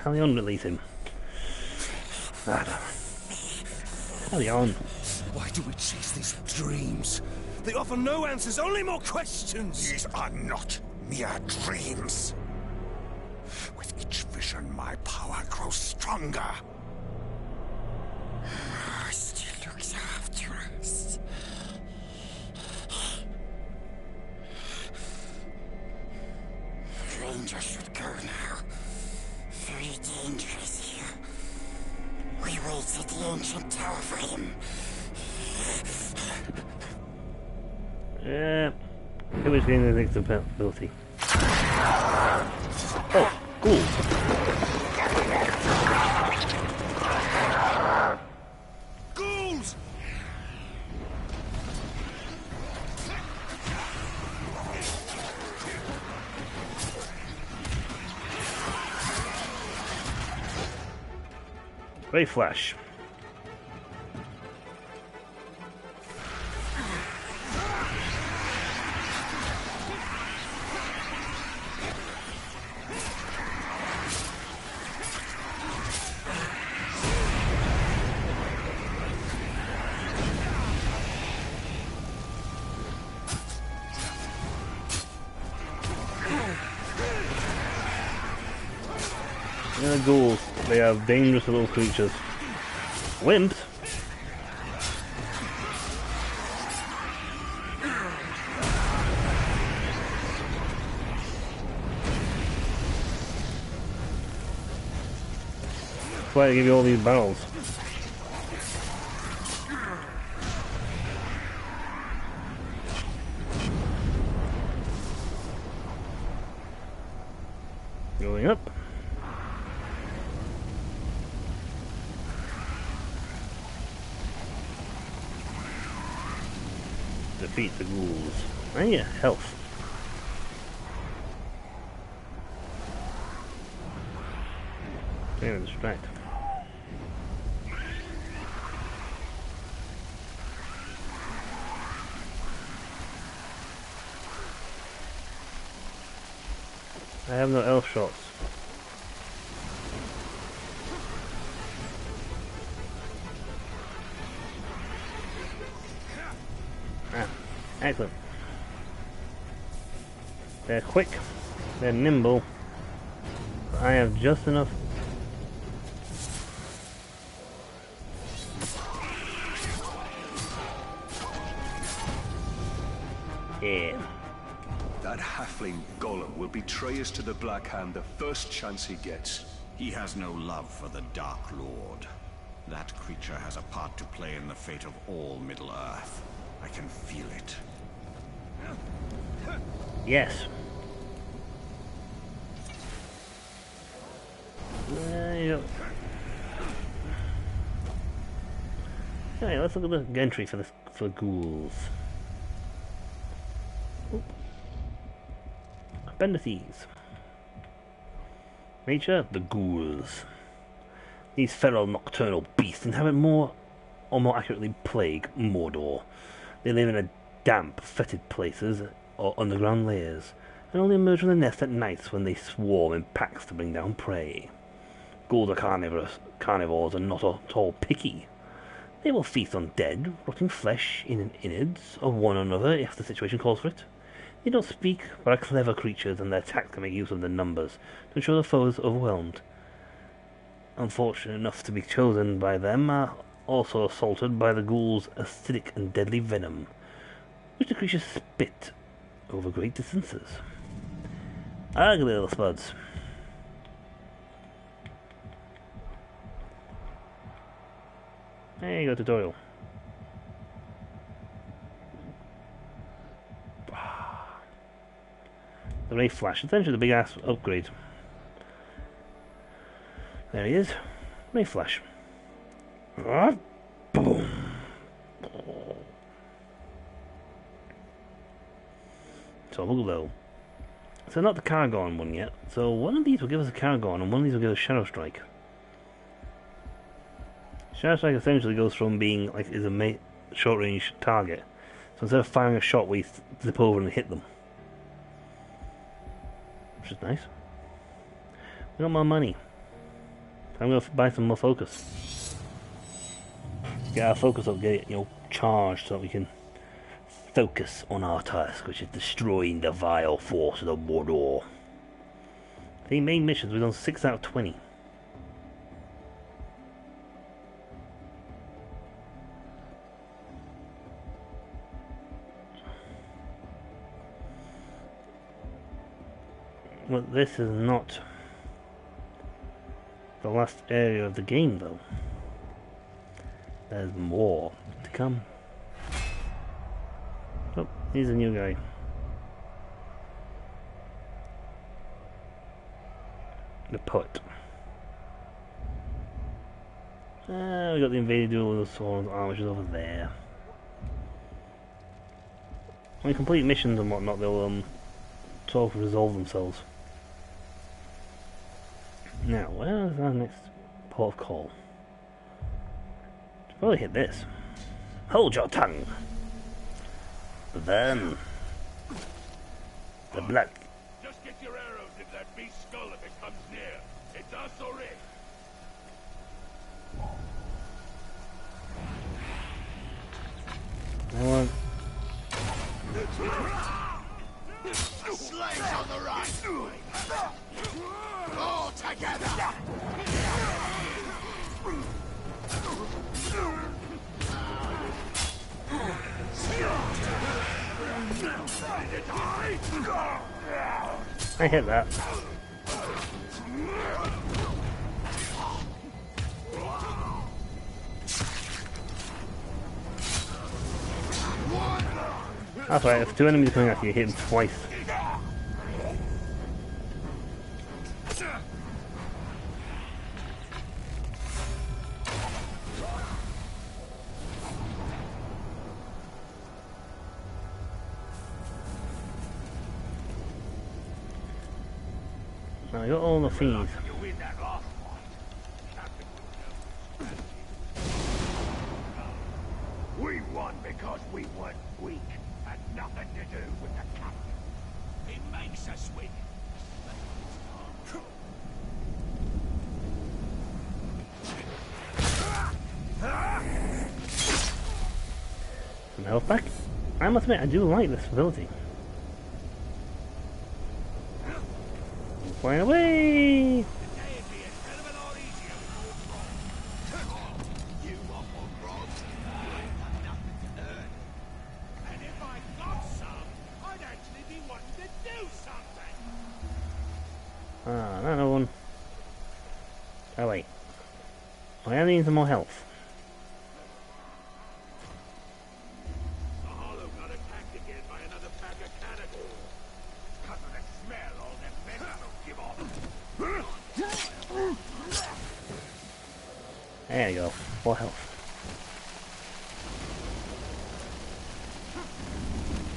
Carry on, release him. Carry on. Why do we chase these dreams? They offer no answers, only more questions! These are not mere dreams. With each vision destruction, my power grows stronger. Still looks after us. Ranger should go now. Very dangerous here. We wait at the ancient tower for him. Yeah. Who is getting the next ability? Oh, cool. Ghouls! Ray Flash. The ghouls, they are dangerous little creatures. Wimps? That's why I give you all these barrels. Going up. Defeat the ghouls. And yeah, health. And distract. I have no elf shots. Excellent. They're quick, they're nimble. I have just enough. Yeah. That halfling Golem will betray us to the Black Hand the first chance he gets. He has no love for the Dark Lord. That creature has a part to play in the fate of all Middle-earth. I can feel it. Yes. Yep. Okay, let's look at the gantry for ghouls. Oop. Appendices. Nature, the ghouls. These feral nocturnal beasts inhabit more accurately plague Mordor. They live in a damp, fetid places or underground layers, and only emerge from the nest at nights when they swarm in packs to bring down prey. Ghouls are carnivores and not at all picky. They will feast on dead, rotting flesh in innards of one another if the situation calls for it. They don't speak, but are clever creatures, and their attacks can make use of the numbers to ensure the foe is overwhelmed. Unfortunate enough to be chosen by them are also assaulted by the ghouls' acidic and deadly venom, which the creatures spit over great distances. Ugly little spuds. There you go, tutorial. The Ray Flash, essentially the big ass upgrade. There he is. Ray Flash. Boom. So we'll go. So not the Kargon one yet. So one of these will give us a Kargon and one of these will give us Shadow Strike. Shadow Strike essentially goes from being like is a short range target. So instead of firing a shot, we zip over and hit them. Which is nice. We got more money. I'm going to buy some more focus. Get our focus up, get it, charged so that we can focus on our task, which is destroying the vile forces of Mordor. The main missions, we've done 6 out of 20. Well, this is not the last area of the game, though. There's more to come. Oh, he's a new guy. The poet. We got the invaded duel with the swords arm, which is over there. When you complete missions and whatnot, they'll sort of resolve themselves. Now, where's our next port of call? Should probably hit this. Hold your tongue! Then the blood. Just get your arrows in that beast's skull if it comes near. It's us or it. I want. Slaves on the right! All together! I hit that. That's right, if 2 enemies are coming at you, hit them twice. Now I got all the fees. We won because we weren't weak. Had nothing to do with the captain. He makes us weak. Some health back. I must admit, I do like this ability. Flying away! Another one. Oh wait. I only need some more health. The Hollow got attacked again by another pack of cannibals. Because of the smell, all them men don't give off. There you go. Full health.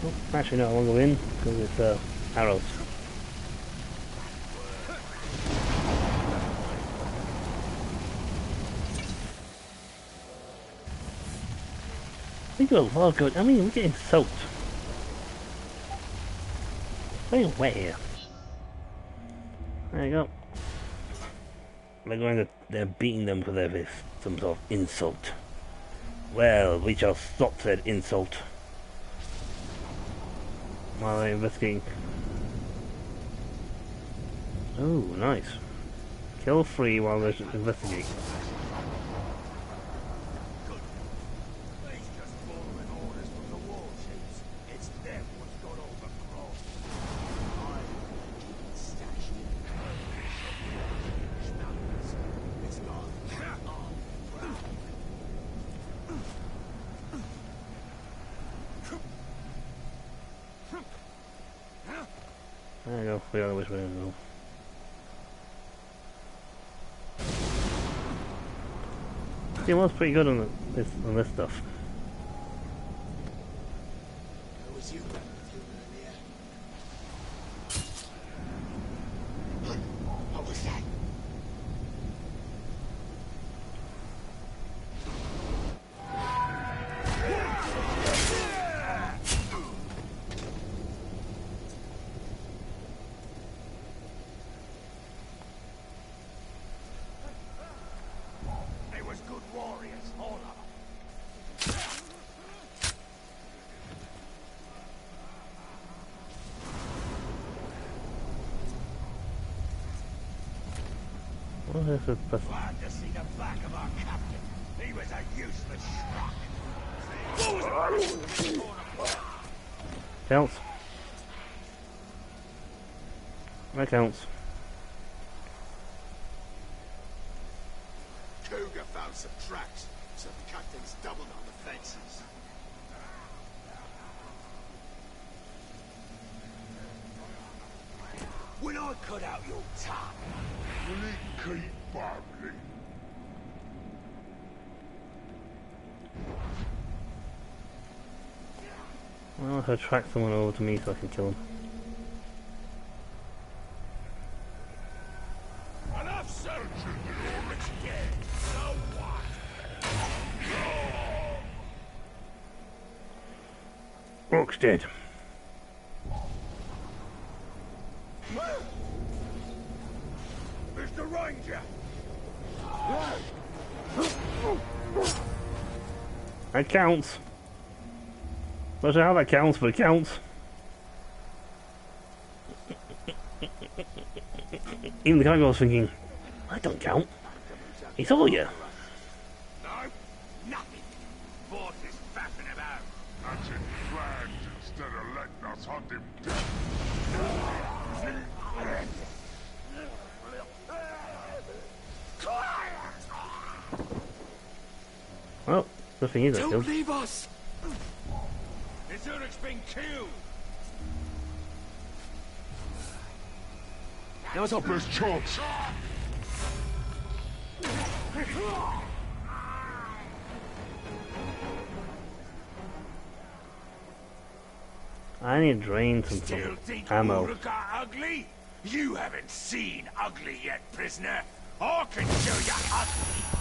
Oh, actually no, I won't go in because it's arrows. We do a lot of good. I mean, we're getting soaked. It's very wet here. There you go. They're going to. They're beating them because of some sort of insult. Well, we shall stop said insult. While they're investigating. Oh, nice. Kill free while they're investigating. There you go, we don't know which way to go. It was pretty good on this stuff. It was you running through earlier. What was that? What is this? Glad to see the back of our captain. He was a useless schmuck. Counts. That counts. Cougar found some tracks, so the captain's doubled on the fences. When I cut out your tongue, will it keep babbling? Well, if I track someone over to me so I can kill him. Enough searching, it's dead. So what? Rock's dead. Mr. Ranger! That counts. Not sure how that counts, but it counts. Even the guy was thinking, I don't count. It's all you. No, nothing. Boss is faffing about. Hatching plans instead of letting us hunt him down. Well, the thing is, I Don't killed. leave us! His Uruk's been killed! Now's our best chance. I need to drain some Still think ammo. Uruk are ugly? You haven't seen ugly yet, prisoner. I can show you ugly.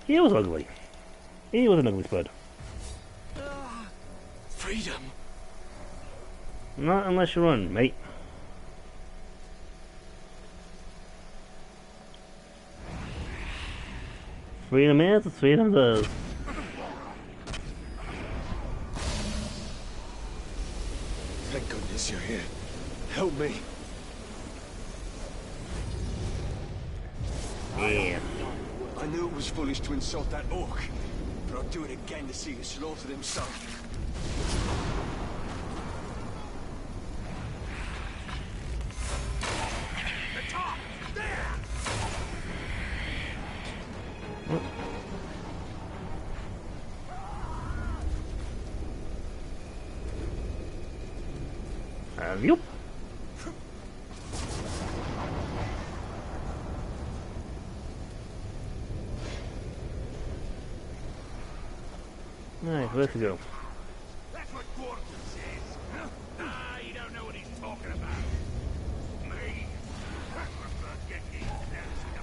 He was ugly. He was an ugly spud. Freedom. Not unless you run, mate. Freedom is, freedom does. Thank goodness you're here. Help me. Yeah. I knew it was foolish to insult that orc, but I'd do it again to see you slaughter them son. The top! There! Yup. Alright, where to go? That's what Gordon says. Ah, you don't know what he's talking about. Me? I prefer getting close to the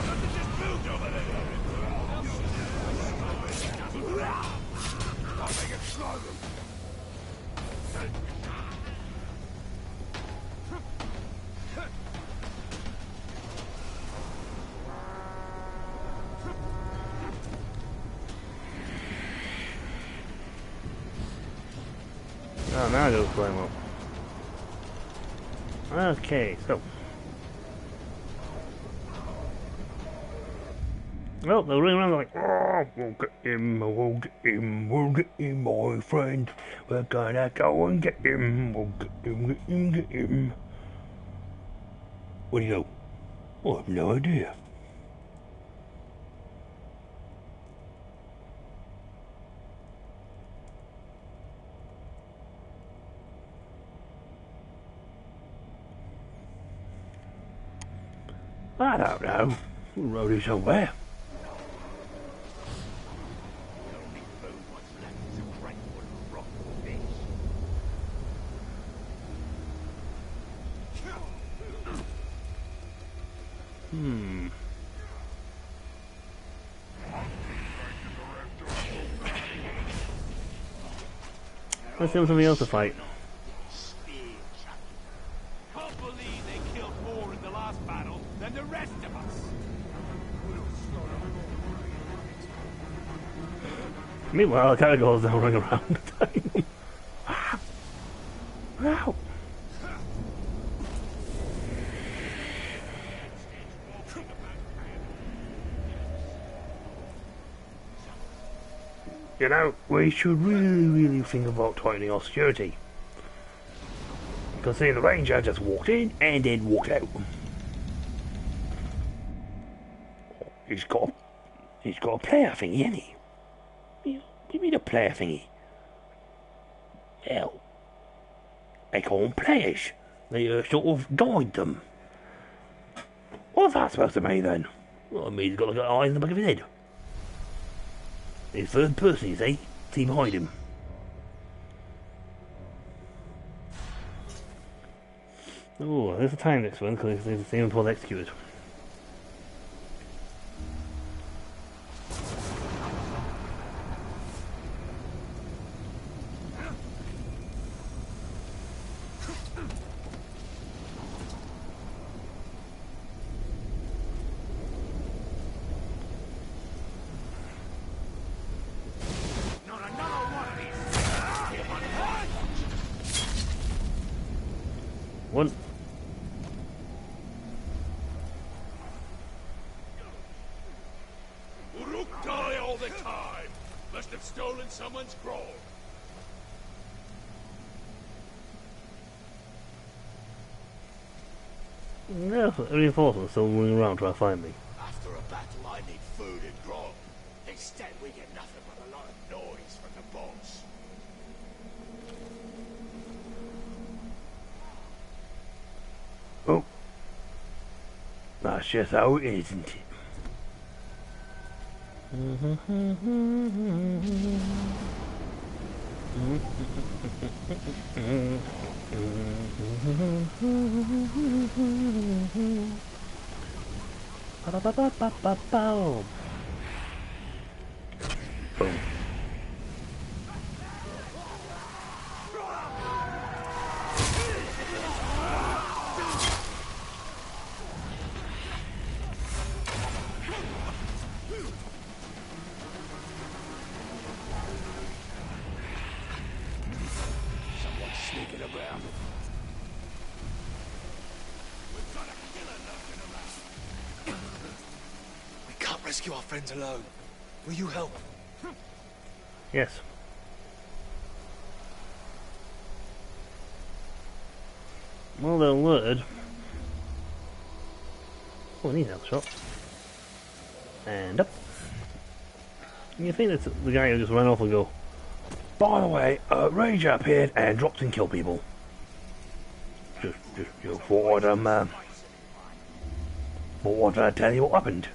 Something just moved over there. I'll make it slow. Oh, now I go climb up. Okay, so. Well, they're running around like, Oh, we'll get him, we'll get him, we'll get him, my friend. We're gonna go and get him, we'll get him, get him, get him. Where do you go? I have no idea. I don't know. The road is somewhere. The only food what's left is a great one of rotten fish. let's give them something else to fight. Can't believe they killed more in the last battle than the rest of us. Meanwhile, the Caragor's now running around. Wow. You know, we should really think about tightening our security. Because see, the ranger just walked in and then walked out. He's got a player thingy, hasn't he? What do you mean a player thingy? Well, they call them players. They sort of guide them. What's that supposed to mean then? Well, it means he's got like eyes in the back of his head. He's third person, you see? See behind him. Oh, there's a time next one because there's the same before they executed. One. Uruk die all the time. Must have stolen someone's scroll. No, reinforcements still running around trying to find me. After a battle, I need food and grog. Instead, we get nothing but a lot of noise from the boss. Oh. That's just how it is, isn't it? Boom. Rescue our friends alone. Will you help? Yes. Well, they're alerted. Oh, I need health shot. And up. You think that's the guy who just ran off and go, By the way, Ranger appeared and dropped and killed people. Just thought I'd tell you what happened.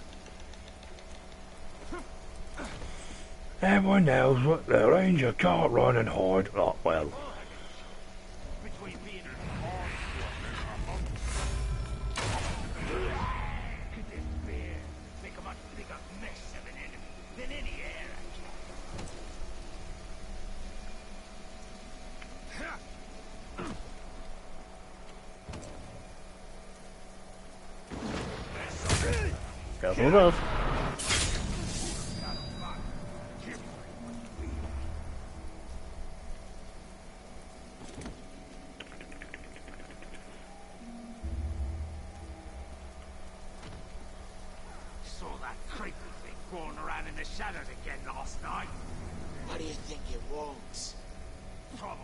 Everyone knows what the Ranger can't run and hide. Oh, well. Careful of those. Saw that creepy thing crawling around in the shadows again last night. What do you think it wants? Probably.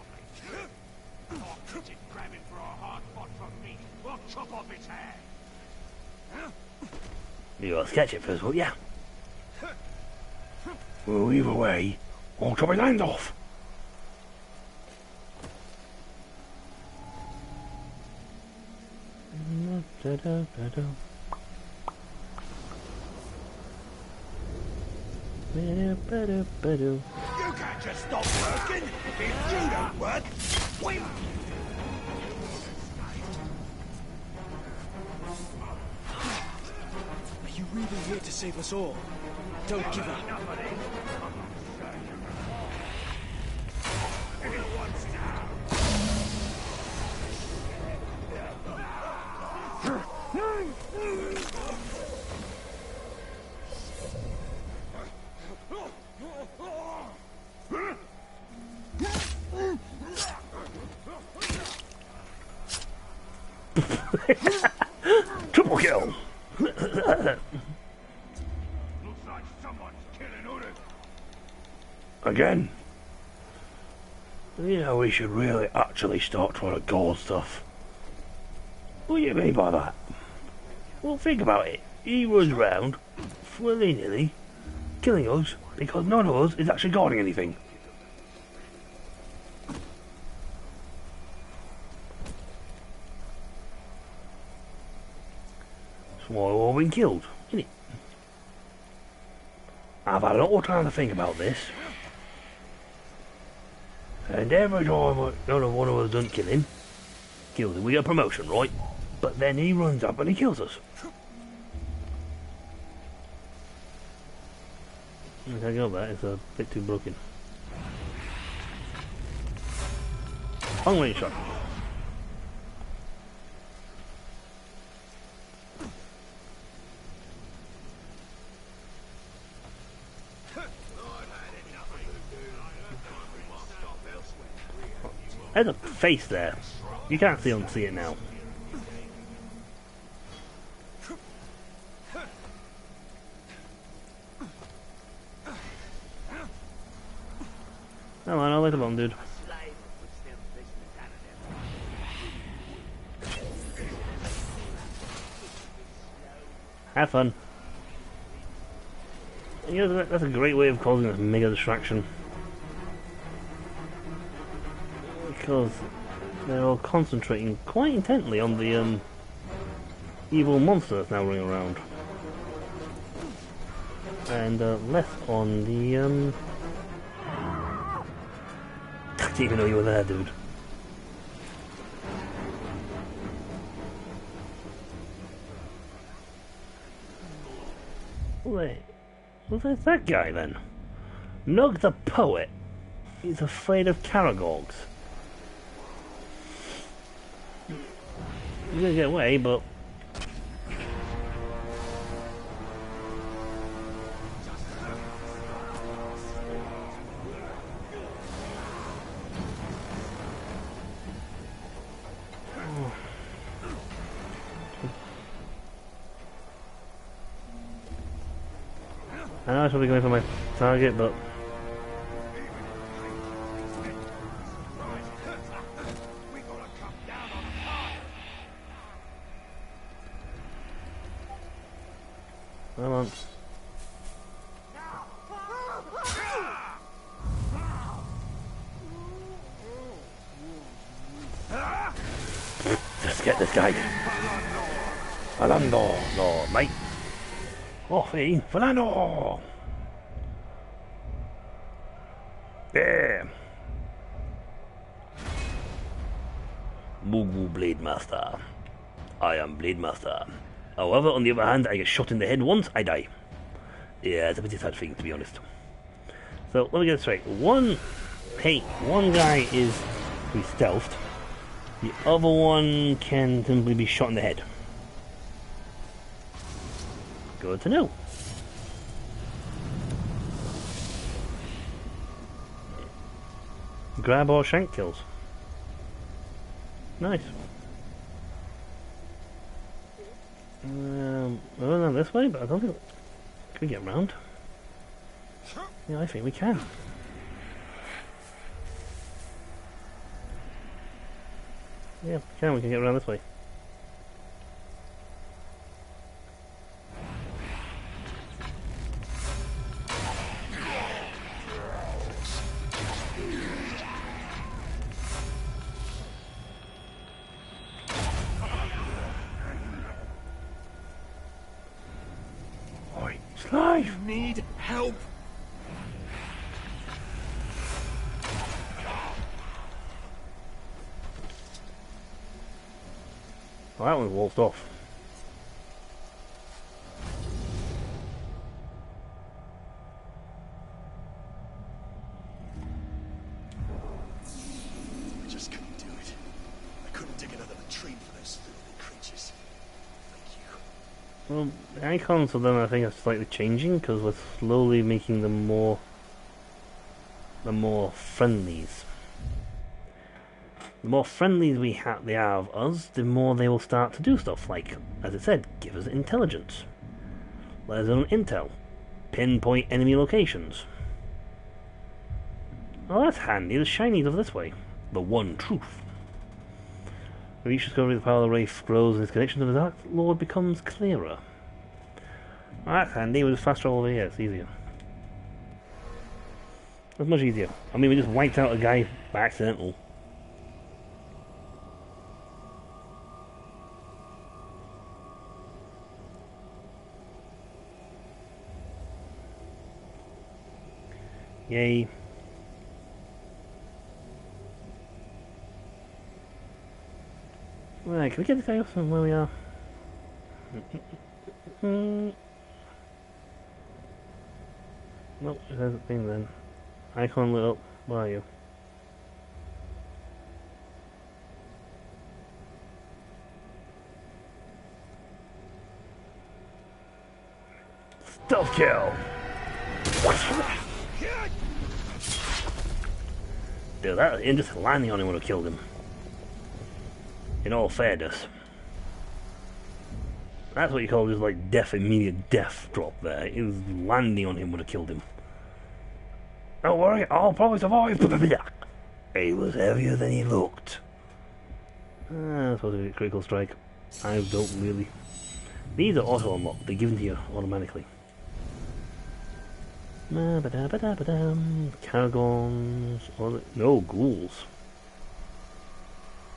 Or pigeon grabbing for a hard pot from me. We'll chop off its head. You gotta sketch it first, won't ya? Well, either way, I'll chop his hand off. You can't just stop working. If you don't work, we... Are you really here to save us all? Don't give up. like someone's killing Uruk. Again? You know, we should really actually start trying to guard stuff. What do you mean by that? Well, think about it. He runs round, willy-nilly, killing us because none of us is actually guarding anything. That's why we've all been killed, isn't it? I've had a lot of time to think about this. And every time none of one of us doesn't kill him, we get a promotion, right? But then he runs up and he kills us. I can't get that, it's a bit too broken. Long range shot. There's a face there. You can't see it now. Come on, I'll let him on, dude. Have fun. You know, that's a great way of causing a mega distraction. Because they're all concentrating quite intently on the evil monster that's now running around. And less on the I didn't even know you were there, dude. Wait, well, there's that guy then. Nug the poet. He's afraid of Karagogs. He's gonna get away, but I know I should be going for my target, but come on. Just get this guy. Fernando, no, mate. Off in, Fernando. Yeah. Mugu Blade Master. I am Blade Master. However, on the other hand, I get shot in the head once, I die. Yeah, it's a pretty sad thing, to be honest. So, let me get it straight. One guy is stealthed. The other one can simply be shot in the head. Good to know. Grab or shank kills. Nice. We're going this way, but I don't think... Can we get round? Yeah, I think we can. Yeah, we can get around this way. I need help. Well, that one's waltzed off. I just couldn't do it. I couldn't dig another latrine for those filthy creatures. Thank you. Well, the icons of them I think are slightly changing because we're slowly making them more friendlies. The more friendly they are of us, the more they will start to do stuff like, as it said, give us intelligence. Let us know intel. Pinpoint enemy locations. Oh, that's handy. The shinies over this way. The one truth. With each discovery, the power of the Wraith grows and its connection to the Dark Lord becomes clearer. Oh, that's handy. We'll just fast travel over here. It's easier. That's much easier. I mean, we just wiped out a guy by accidental. Yay. Right, can we get this guy off from where we are? Nope, it hasn't been then. Icon lit up. Where are you? Stealth kill! Dude, that and just landing on him would have killed him. In all fairness. That's what you call just like death, immediate death drop there. It was landing on him would have killed him. Don't worry, I'll probably survive. He was heavier than he looked. That's supposed to be a critical strike. I don't really. These are auto unlocked, they're given to you automatically. Caragons. No, ghouls.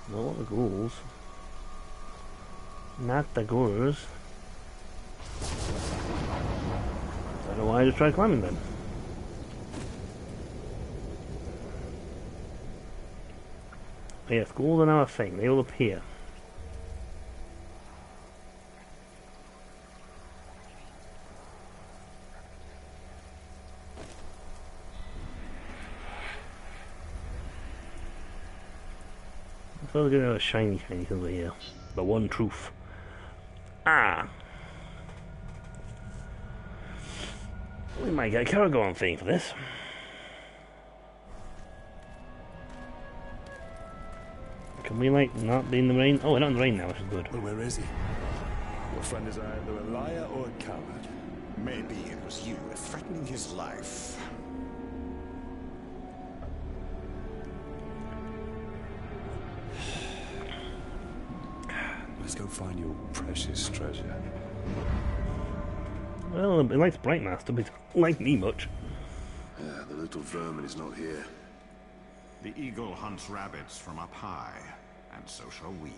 Not the ghouls. Not the ghouls. I don't know why I just tried climbing them. Yes, ghouls are now a thing. They will appear. So we're gonna have a shiny over here. The one truth. Ah! We might get a Karagon thing for this. Can we, like, not be in the rain? Oh, we're not in the rain now, which is good. Well, where is he? Your friend is either a liar or a coward. Maybe it was you threatening his life. Let's go find your precious treasure. Well, it likes Bright Master, but it doesn't like me much. Yeah, the little vermin is not here. The eagle hunts rabbits from up high, and so shall we.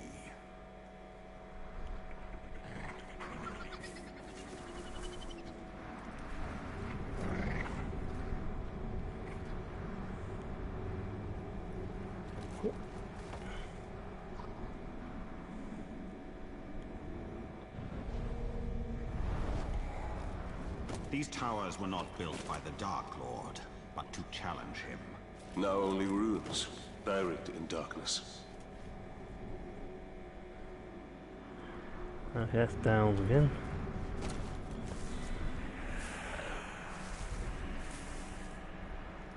These towers were not built by the Dark Lord, but to challenge him. Now only ruins, buried in darkness. Okay, that's down again.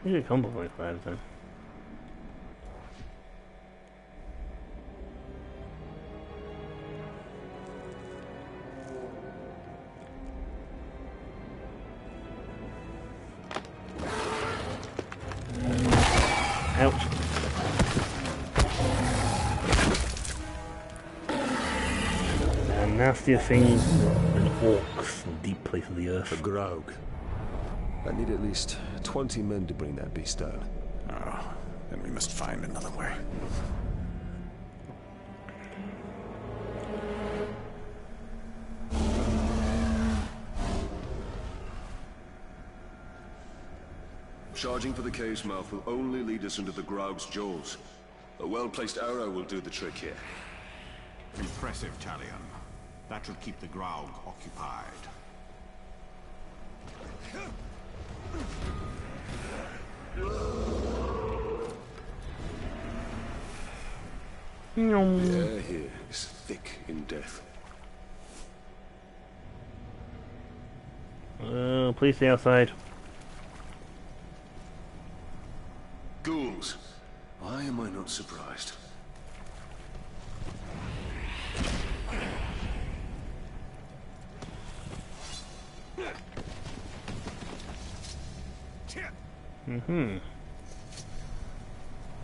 You should come by 5 then. Ouch. And nastier things than orcs in deep place of the earth. The Grog. I need at least 20 men to bring that beast down. Oh, then we must find another way. Charging for the cave's mouth will only lead us into the Graug's jaws. A well-placed arrow will do the trick here. Impressive, Talion. That should keep the Graug occupied. The air here is thick in death. Please stay outside. Ghouls. Why am I not surprised?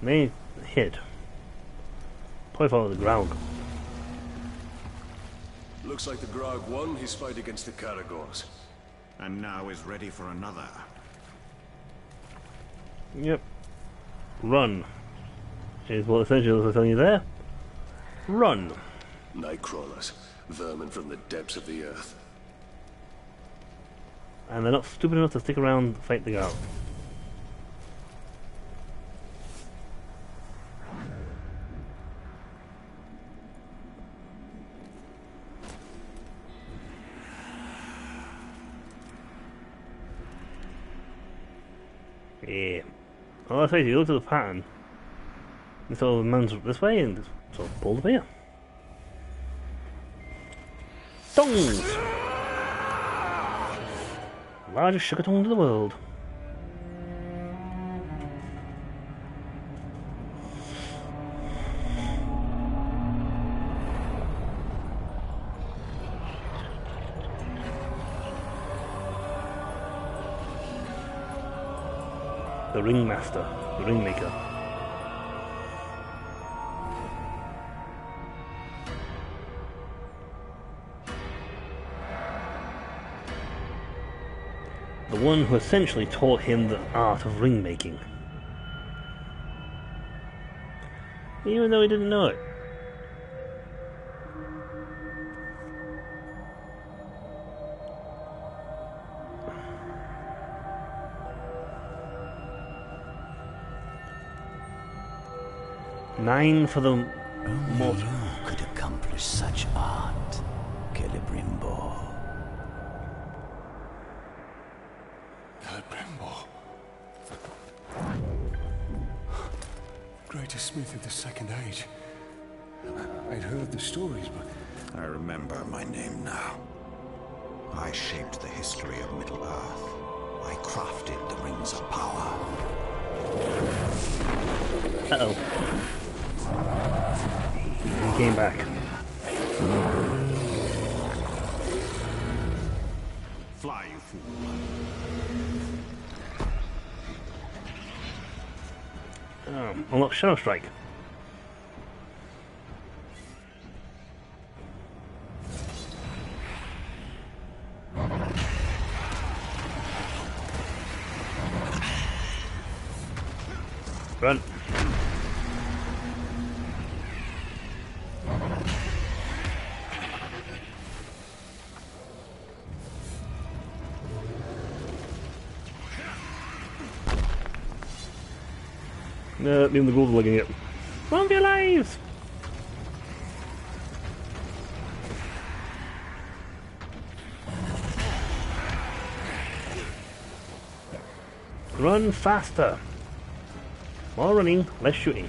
They hit. Probably follow the ground. Looks like the Grog won his fight against the Caragors. And now is ready for another. Yep. Run. Is what essentially was telling you there. Run. Nightcrawlers, vermin from the depths of the earth. And they're not stupid enough to stick around to fight the guard. Yeah. Well, let's face it, you look at the pattern. And so the man's this way and just sort of pulled up here. Tongues! Largest sugar tongues in the world. The ringmaster, the ringmaker. The one who essentially taught him the art of ring making. Even though he didn't know it. Nine for the mortar. You could accomplish such art, Celebrimbor. Celebrimbor. Greatest smith of the Second Age. I'd heard the stories, but I remember my name now. I shaped the history of Middle-earth. I crafted the Rings of Power. Uh-oh. He came back. Fly, you fool. Unlock Shadow Strike. Run. No, even the ghouls are looking at it. Run for your lives! Run faster! More running, less shooting.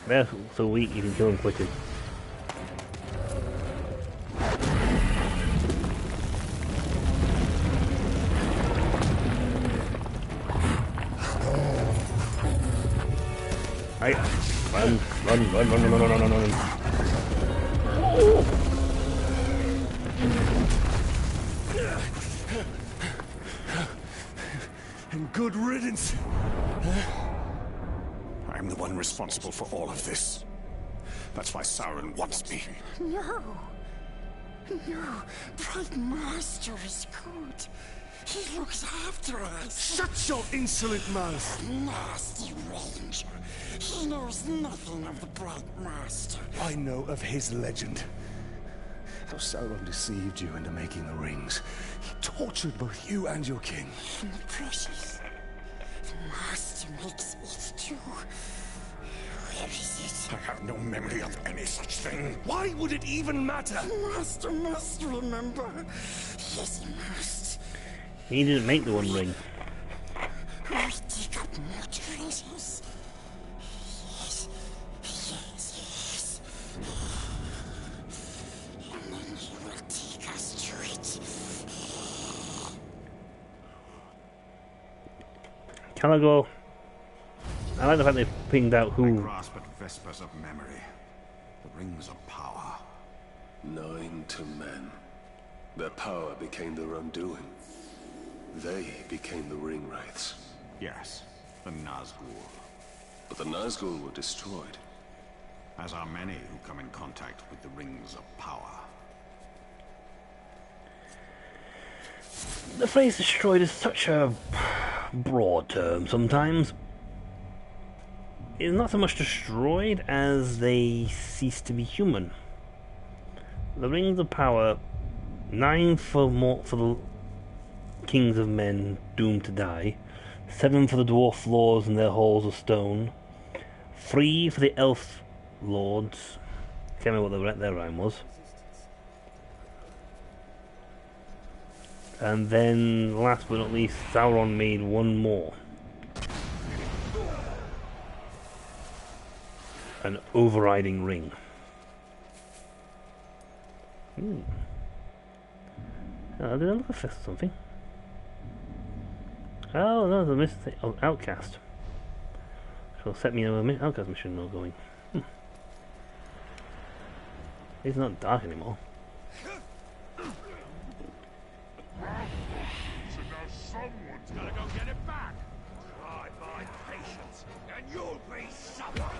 They're so weak you can kill them quickly. Right. Run, run, run, run, run, run, run, run, run. and good riddance. I'm the one responsible for all of this. That's why Sauron wants me. No. No. Bright Master is good. He looks after us. Shut your insolent mouth! Nasty Ranger. He knows nothing of the Bright Master. I know of his legend. How Sauron deceived you into making the rings. He tortured both you and your king. And the precious. The Master makes it too. Where is it? I have no memory of any such thing. Why would it even matter? The Master must remember. Yes, he must. He didn't make the One Ring. We dig up more treasures. Yes, yes, yes. And then he will take us to it. Can I go? I like the fact they pinged out I who. grasp at vespers of memory. The Rings of Power. 9 to men. Their power became their undoing. They became the Ring Wraiths. Yes, the Nazgul. But the Nazgul were destroyed. As are many who come in contact with the Rings of Power. The phrase destroyed is such a broad term sometimes. It's not so much destroyed as they cease to be human. The Rings of Power, 9 for the Kings of Men doomed to die, 7 for the Dwarf Lords and their halls of stone, 3 for the Elf Lords. Can't remember what their rhyme was. And then, last but not least, Sauron made 1 more. An overriding ring. Oh, did I look for something? Oh, no, the mistake. Oh, Outcast. She'll set me on an Outcast mission now going. It's not dark anymore. So now someone's gotta go get it back. Try my patience, and you'll be someone.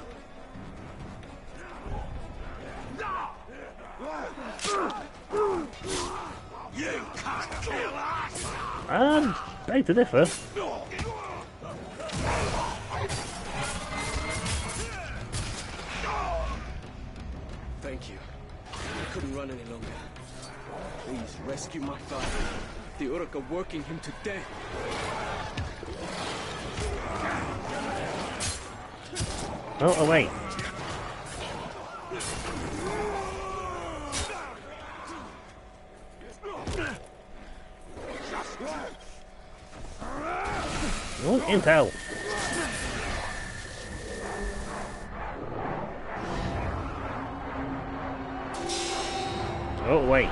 You can't kill us! Beg to differ. Thank you. I couldn't run any longer. Please rescue my father. The Uruk are working him to death. Oh, wait. Oh, intel. Oh, wait.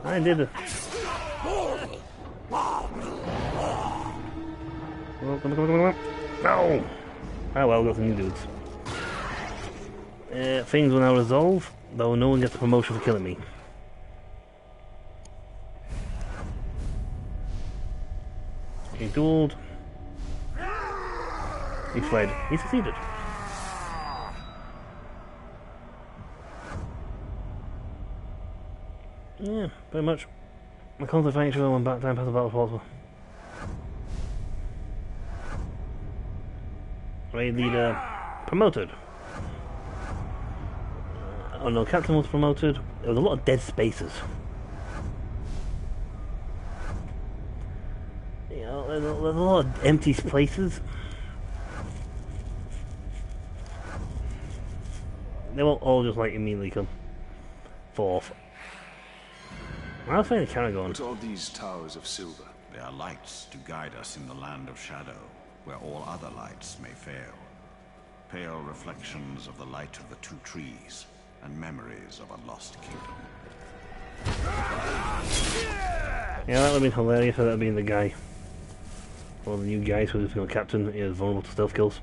I did it. Come on. No! Oh well, got some new dudes. Things will now resolve, though no one gets a promotion for killing me. He dueled. He fled. He succeeded. Yeah, pretty much. I constantly fighting each other when time past the battle possible. Raid leader promoted. Oh no, captain was promoted. There was a lot of dead spaces. You know, there's a lot of empty places. They won't all just like immediately come forth. I was saying Caragorn. What are these towers of silver? They are lights to guide us in the land of shadow, where all other lights may fail. Pale reflections of the light of the 2 trees, and memories of a lost kingdom. Yeah, that would have been hilarious if that had been the guy. Or the new guy who was become captain, he was vulnerable to stealth kills.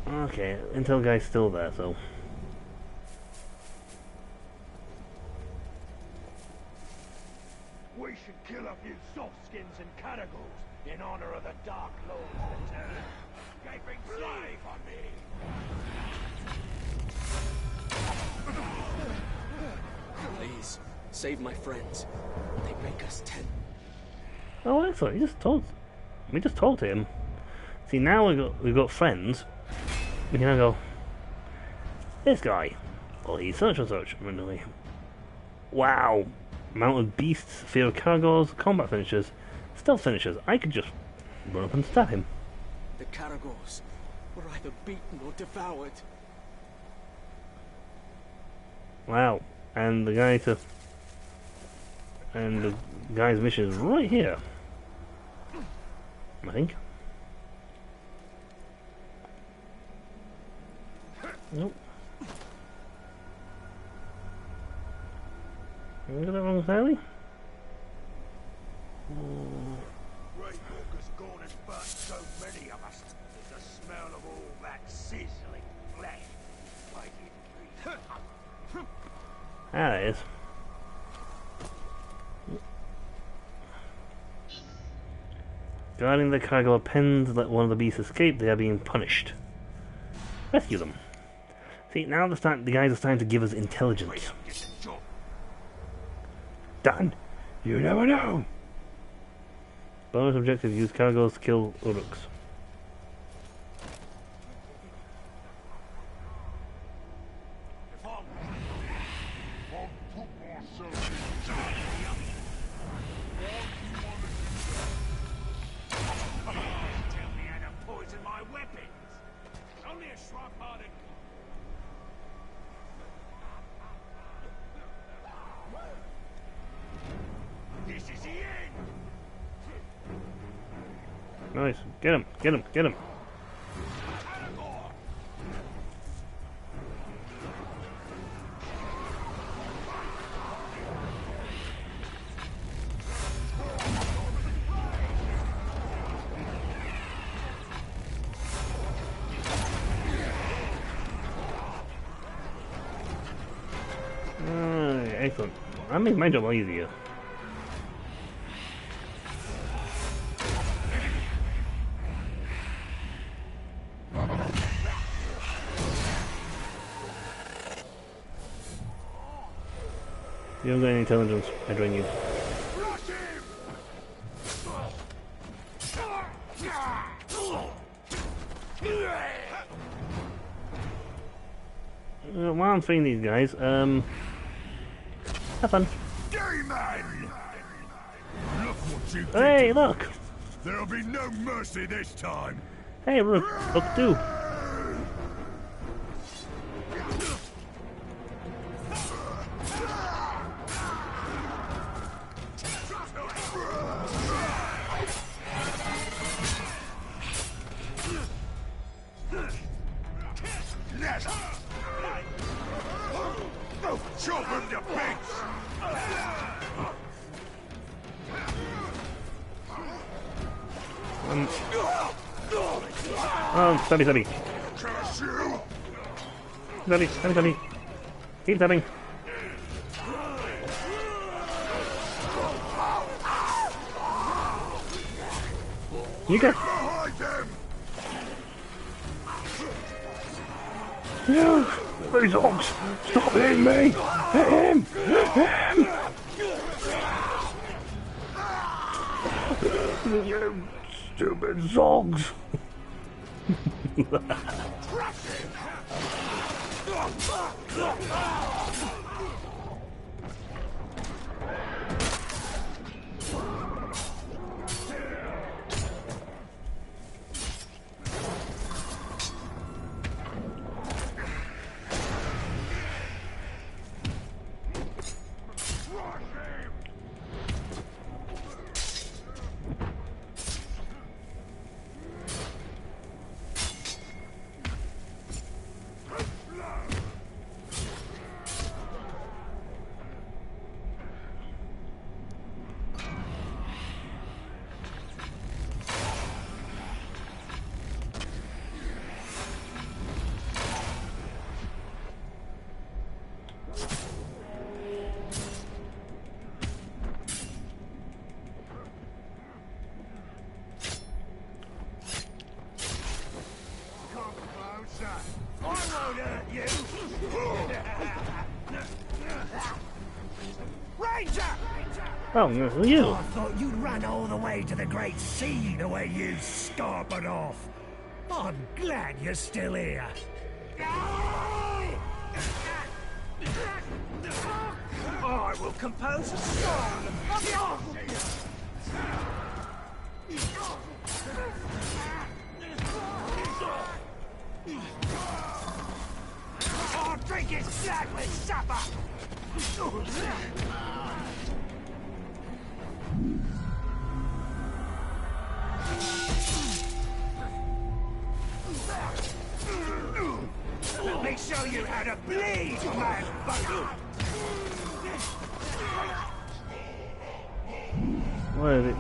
Okay, Intel guy's still there, so... We should kill a few softskins and Caragors in honor of the Dark Lord's return. Gaping slave on me! Please, save my friends. They make us 10. Oh, excellent! We just told him. See, now we've got friends. We can now go. This guy. Well, he's such and such. Run away. Wow. Mounted beasts, fear of Caragors, combat finishers, stealth finishers. I could just run up and stab him. The Caragors were either beaten or devoured. Wow. And the guy's mission is right here. I think. Nope. I got that wrong entirely? Great Walker's gone and burnt so many of us. There's the smell of all that sizzling flesh. Ah, there it is. Guarding the cargo of pens let one of the beasts escape, they are being punished. Rescue them. See, now the guys are starting to give us intelligence. Done. You never know. Bonus objective, use cargoes to kill Uruks. Nice. Get him, get him, get him. Excellent. That makes my job a lot easier. You don't got any intelligence, I join you. While I'm fighting these guys, have fun. Hey, look! There'll be no mercy this time. Hey, look too. Stabby, stabby. Stabby, stabby, stabby. Keep stabbing. You go. No! These dogs! Stop hitting me! Hit him! Hit him! You stupid zogs! Oh, no, you! I thought you'd run all the way to the Great Sea the way you scarpered off. I'm glad you're still here. I will compose a song of your... I'll drink his blood with supper! Let me show you how to bleed, man! What is it?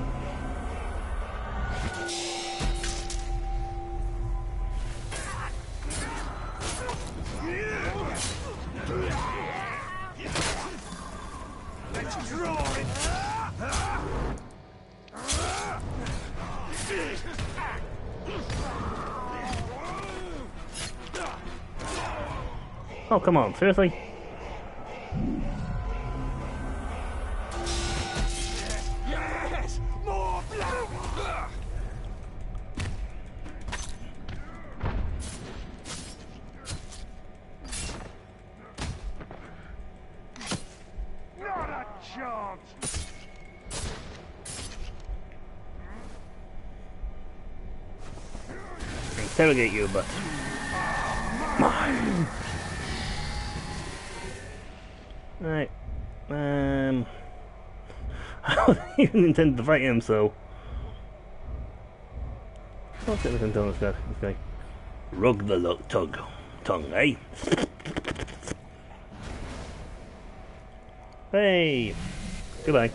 Oh, come on, seriously? Yes! More blood! Not a chance! Interrogate you, but mine. Right. I don't even intend to fight him, so I'll see if I can tell this guy. Rug the tongue, eh? Hey! Goodbye.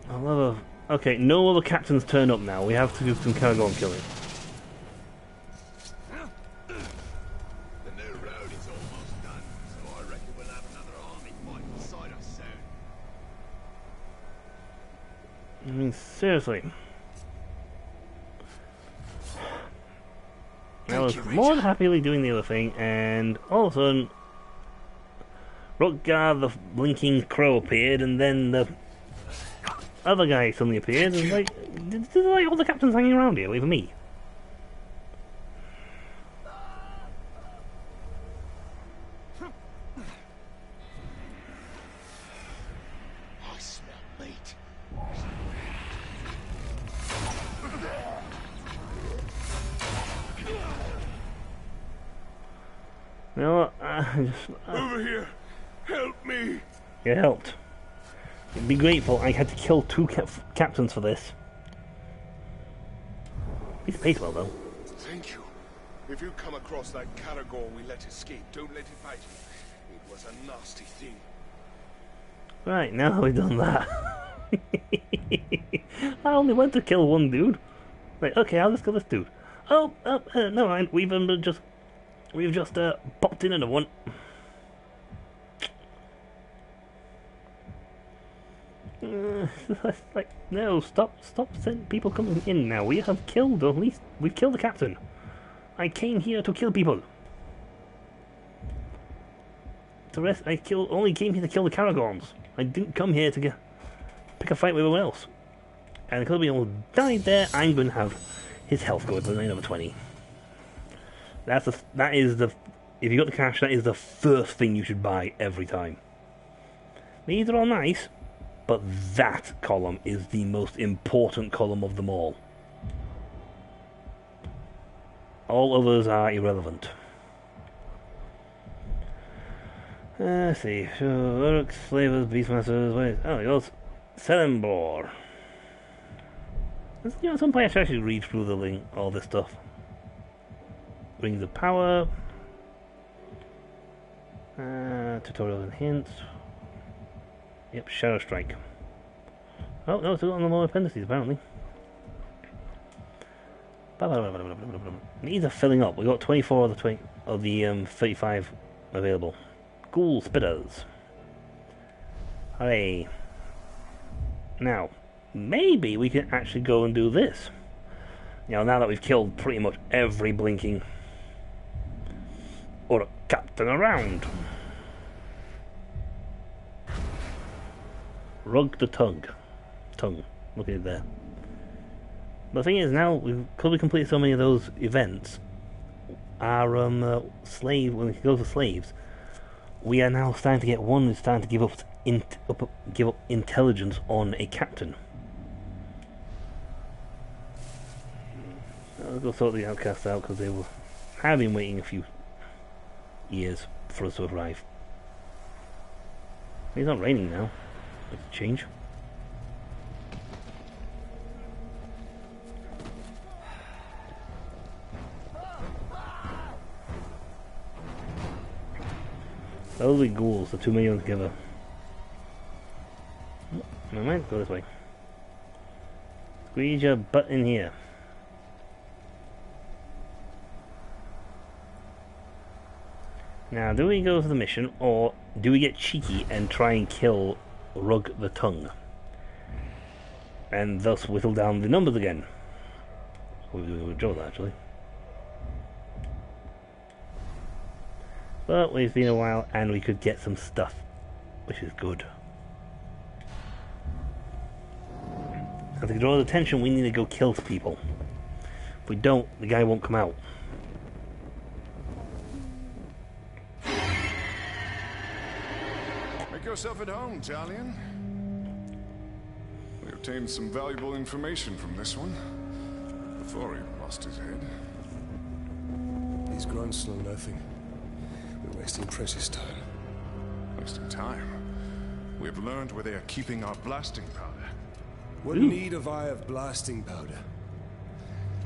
I love a... Okay, no other captains turn up now. We have to do some Caragorn killing. The new road is almost done, so I reckon we'll have another army fighting beside us soon. I mean, seriously. I was more than happily doing the other thing, and all of a sudden, Rutgar the blinking crow appeared, and then the other guy suddenly appeared, and like, like all the captains hanging around here, even me. I smell meat. You know what? Over here! Help me! You helped. Be grateful. I had to kill two captains for this. He's paid well, though. Thank you. If you come across that Caragor we let escape, don't let it bite you. It was a nasty thing. Right, now that we've done that. I only went to kill one dude. Right, okay, I'll just kill this dude. Oh, never mind. We've just popped in another one. Like, no, stop sending people coming in now. We have killed, at least, we've killed the captain. I came here to kill people. The rest, only came here to kill the Caragorns. I didn't come here to pick a fight with everyone else. And because we almost died there, I'm going to have his health go to 9 over 20. That is the, if you got the cash, that is the first thing you should buy every time. These are all nice, but that column is the most important column of them all. All others are irrelevant. Let's see. Orcs, Slavers, Beastmasters, wait. Oh, yours. Celeborn. You know, at some point I should actually read through the link, all this stuff. Rings of Power. Tutorials and hints. Yep, Shadow Strike. Oh, no, it's got more appendices, apparently. These are filling up. We've got 24 of the 35 available. Ghoul Spitters. Hooray. Now, maybe we can actually go and do this. You know, now that we've killed pretty much every blinking or captain around. Rug the tongue. Look at it there. But the thing is, now, because we completed so many of those events, our slave, when we go for slaves, we are now starting to get one who's starting to give up intelligence on a captain. I'll go sort the outcasts out because they have been waiting a few years for us to arrive. It's not raining now. Let's change. Those are ghouls, the 2 million together. Never mind, go this way. Squeeze your butt in here. Now, do we go for the mission, or do we get cheeky and try and kill Rug the Tongue? And thus whittle down the numbers again. We're doing with Joel, actually. But we've been a while, and we could get some stuff, which is good. And to draw the attention, we need to go kill people. If we don't, the guy won't come out. Make yourself at home, Talion. We obtained some valuable information from this one before he lost his head. These grunts know nothing. We're wasting precious time. Wasting time? We have learned where they are keeping our blasting powder. What need have I of blasting powder?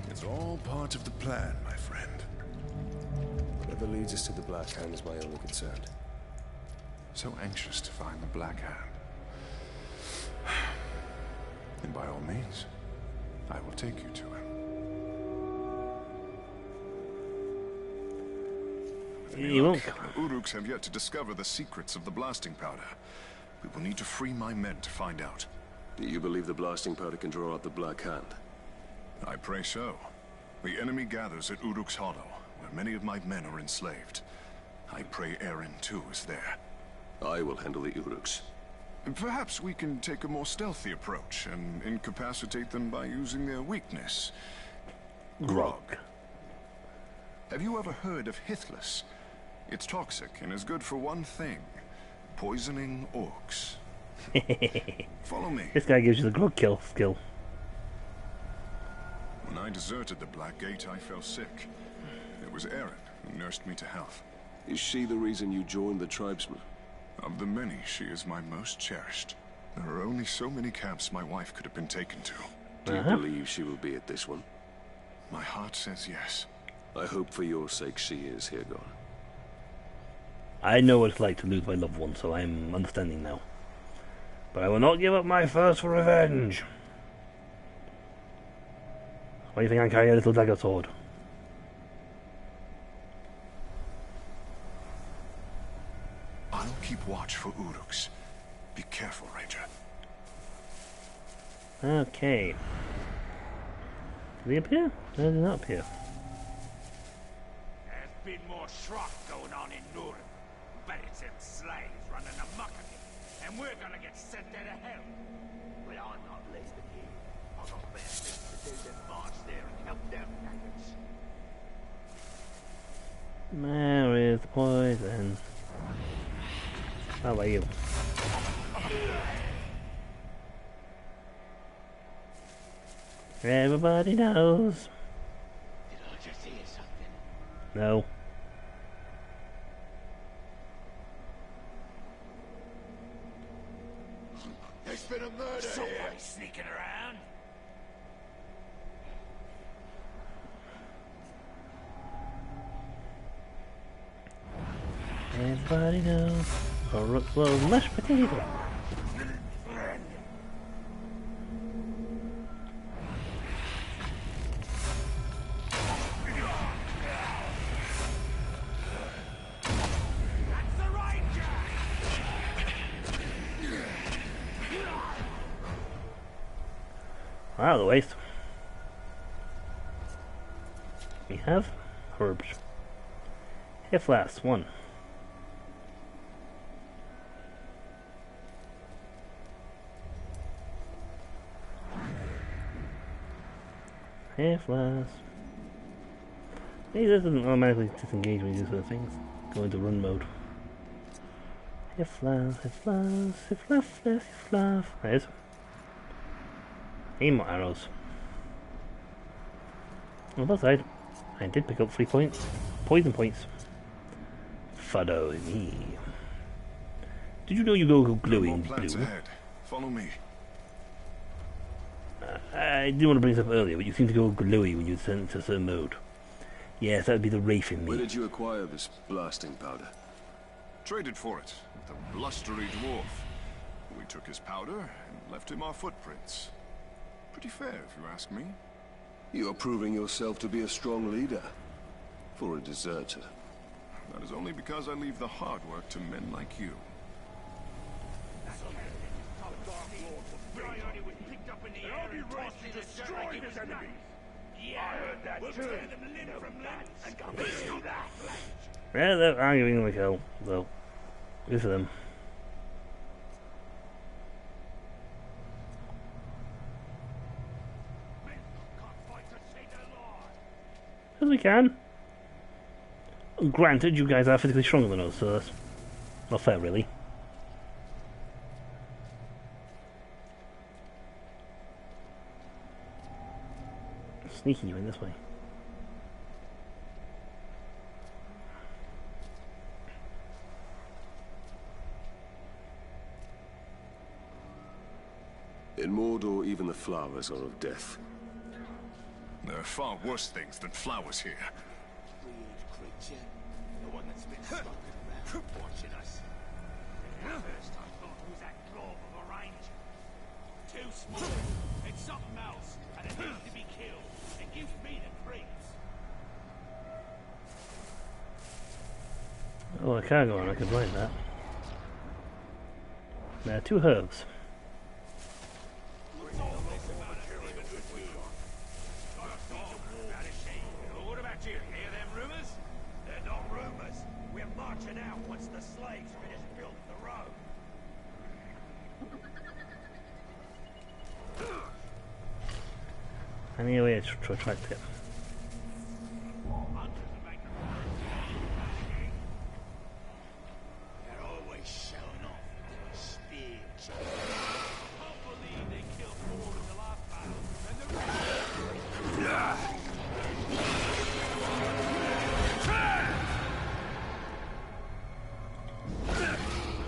It's all part of the plan, my friend. Whatever leads us to the Black Hand is my only concern. So anxious to find the Black Hand. And by all means, I will take you to him. You won't. The Uruks have yet to discover the secrets of the blasting powder. We will need to free my men to find out. Do you believe the blasting powder can draw out the Black Hand? I pray so. The enemy gathers at Uruk's Hollow, where many of my men are enslaved. I pray Eren, too, is there. I will handle the Uruks. Perhaps we can take a more stealthy approach and incapacitate them by using their weakness. Grog. Have you ever heard of Hithless? It's toxic and is good for one thing. Poisoning orcs. Follow me. This guy gives you the grog kill skill. When I deserted the Black Gate, I fell sick. It was Eren who nursed me to health. Is she the reason you joined the tribesmen? Of the many, she is my most cherished. There are only so many camps my wife could have been taken to. Do you believe she will be at this one? My heart says yes. I hope for your sake she is, Hirgon. I know what it's like to lose my loved one, so I'm understanding now. But I will not give up my thirst for revenge. Why do you think I carry a little dagger sword? I'll keep watch for Uruks. Be careful, Ranger. Okay. Did he appear? No, he did not appear. There's been more Shrock going on in Nurem, but it's them slaves running amok of it, and we're gonna get sent there to hell. But I'm not listening here. I've got better things to do than march there and help them maggots. Where is the poison? How about you? Everybody knows. Did I just hear something? No. There's been a murder Somebody here. sneaking around. Everybody knows. A rook blows mashed potato. Out of the waste. We have herbs. Hit flask 1. Hit flask. Maybe this doesn't automatically disengage when you do sort of things. Go into run mode. Hit flask, hit flask, hit flask, hit flask. There it is. Need more arrows. On the other side, I did pick up 3 points. Poison points. Follow me. Did you know you go glowing blue? Ahead. Follow me. I didn't want to bring this up earlier, but you seem to go glowy when you turn into a certain mode. Yes, that would be the Wraith in me. Where did you acquire this blasting powder? Traded for it with a blustery dwarf. We took his powder and left him our footprints. Pretty fair, if you ask me. You're proving yourself to be a strong leader. For a deserter. That is only because I leave the hard work to men like you. Yeah, they're arguing like hell, though. Good for them. As we can. Granted, you guys are physically stronger than us, so that's not fair, really. Sneaking you in this way. In Mordor, even the flowers are of death. There are far worse things than flowers here. Weird creature. The one that's been stalking around, watching us. First I thought it was that glob of a ranger. Too small. It's something else, and it needs to be killed. It gives me the creeps. Oh, a cargo on, I could write that. There are 2 herbs. What about you? Hear them rumors? They're not rumors. We're marching out once the slaves finish building the road. Any way to attract it. They're always showing off with spears. Can't believe they killed more in the last battle than the rest.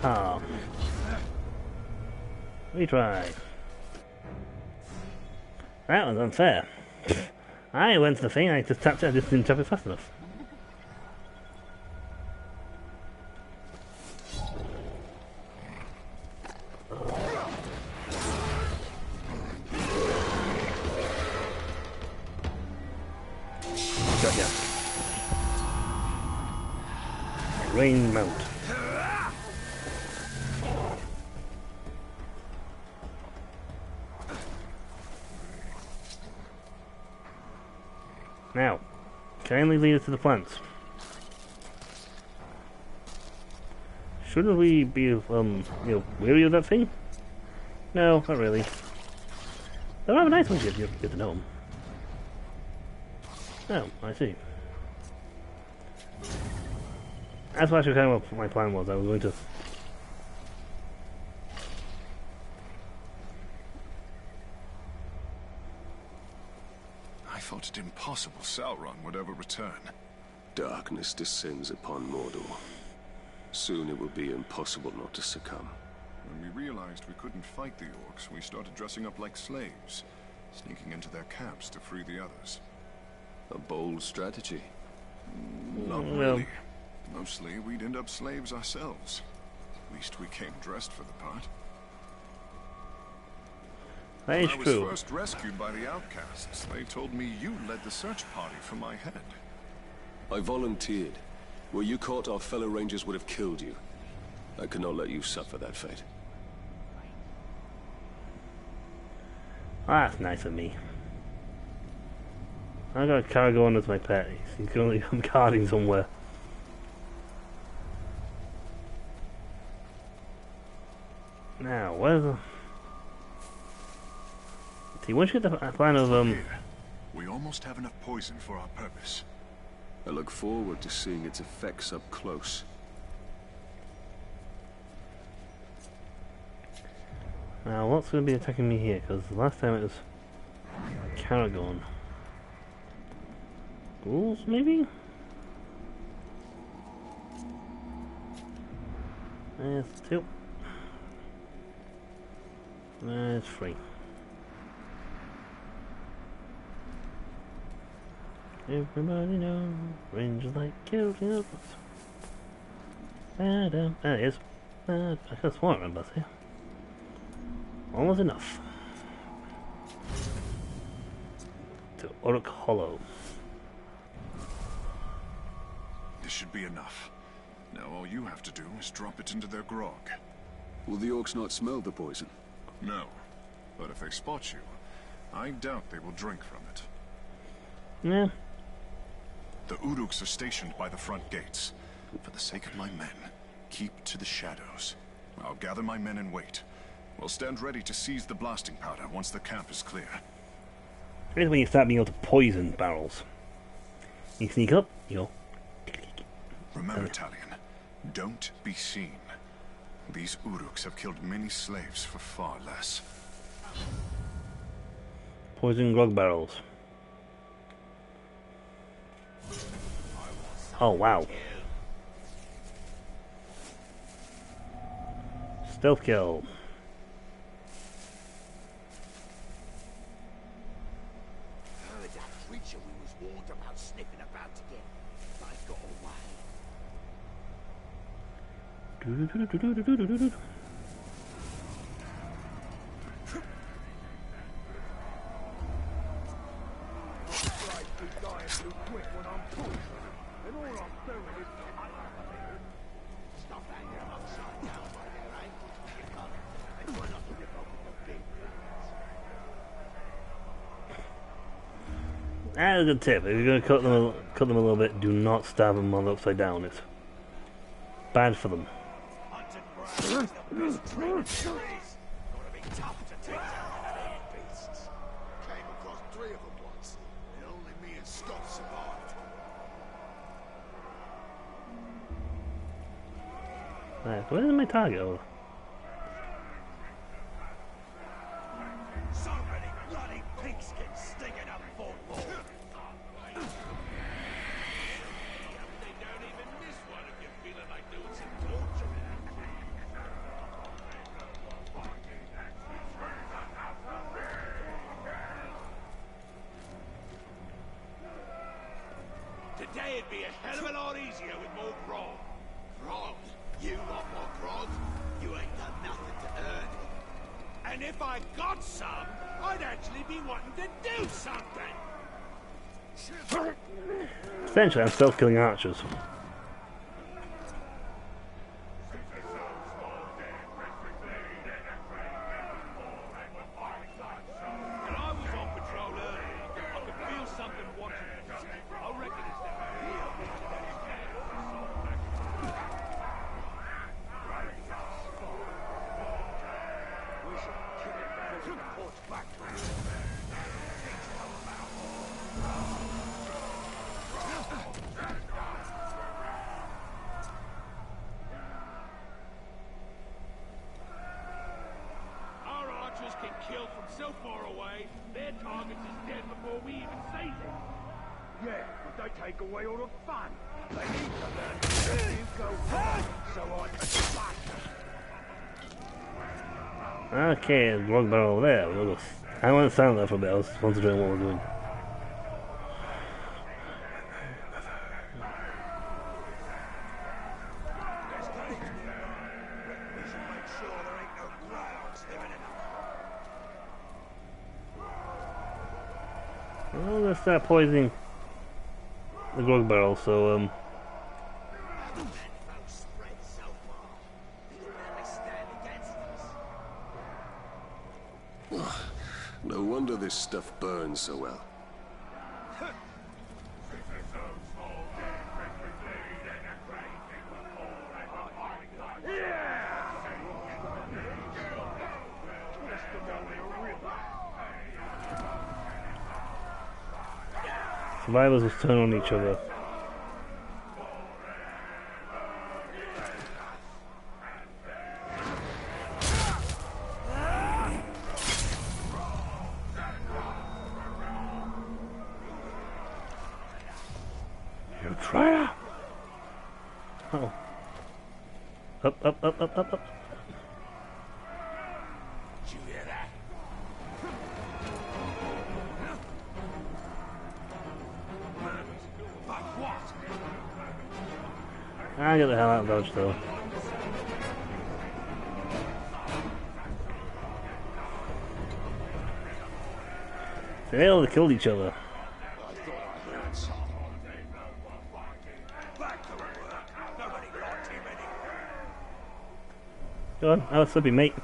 Ah. Retry. That was unfair. I went to the thing, I just tapped it, I just didn't tap it fast enough. Got ya. Rain Mount. Now, kindly lead us to the plants. Shouldn't we be, weary of that thing? No, not really. They're rather nice ones if you get to know them. Oh, I see. That's actually kind of what my plan was. I was going to... I thought it impossible Sauron would ever return. Darkness descends upon Mordor. Soon it will be impossible not to succumb. When we realized we couldn't fight the orcs, we started dressing up like slaves, sneaking into their camps to free the others. A bold strategy. Not Well. really. Mostly, we'd end up slaves ourselves. At least we came dressed for the part. That is When I was true. first rescued by the outcasts, they told me you led the search party for my head. I volunteered. Were you caught, our fellow rangers would have killed you. I could not let you suffer that fate. That's nice of me. I got a cargo on as my pet. He's going to come guarding somewhere. Now, where's the... See, once you get the plan of, Here, we almost have enough poison for our purpose. I look forward to seeing its effects up close. Now, what's going to be attacking me here? Because the last time it was Caragorn. Ghouls, maybe? There's 2. There's 3. Everybody knows Rangers like killing us. There it is. I could have sworn I remember here. One was enough. To Uruk Hollow. This should be enough. Now all you have to do is drop it into their grog. Will the orcs not smell the poison? No. But if they spot you, I doubt they will drink from it. Yeah. The Uruks are stationed by the front gates. For the sake of my men, keep to the shadows. I'll gather my men and wait. We'll stand ready to seize the blasting powder once the camp is clear. Here's when you start being able to poison barrels. You sneak up, you go. Remember, Talion, don't be seen. These Uruks have killed many slaves for far less. Poison grog barrels. Oh wow. Stealth kill. Heard that creature we was warned about sniffing about again. But I got away. That's a good tip. If you're going to cut them a little bit, do not stab them on the upside down. It's bad for them. Right, where's my target? Oh. So many bloody pigskins sticking up Fort Wall. They don't even miss one if you're feeling like doing some torture. Today'd be a hell of a lot easier with more grog. Grog? You want more grog? You ain't done nothing to earn it. And if I got some, I'd actually be wanting to do something. Essentially, I'm self-killing archers. When I was on patrol earlier, I could feel something watching me. I reckon it's that real. We should kill it before we report back to it. Our archers can kill from so far away, their target is dead before we even see them. Yeah, but they take away all the fun. They need to learn where you go wrong, so I can fight. Okay, grog barrel over there. We'll go. I want to stand there for a bit. I was concentrating on what we're doing. We should make sure there ain't no grounds living in them. Well, let's start poisoning the grog barrel. So How the menfolk spread so far. They don't really stand against us. No wonder this stuff burns so well. survivors will turn on each other. You traitor! Oh. Up, up, up, up, up, up. Did you hear that? But what? I get the hell out of Dodge though. They all killed each other. Go on, I'll slip you, mate.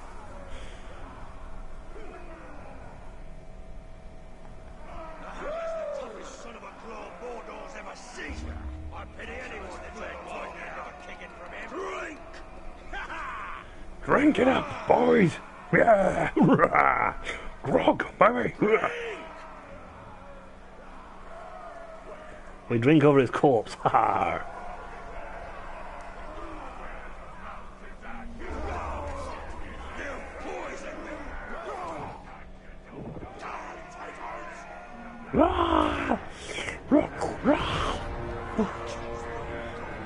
Drink it up, boys! Yeah! Grog, baby! We drink over his corpse. Ha!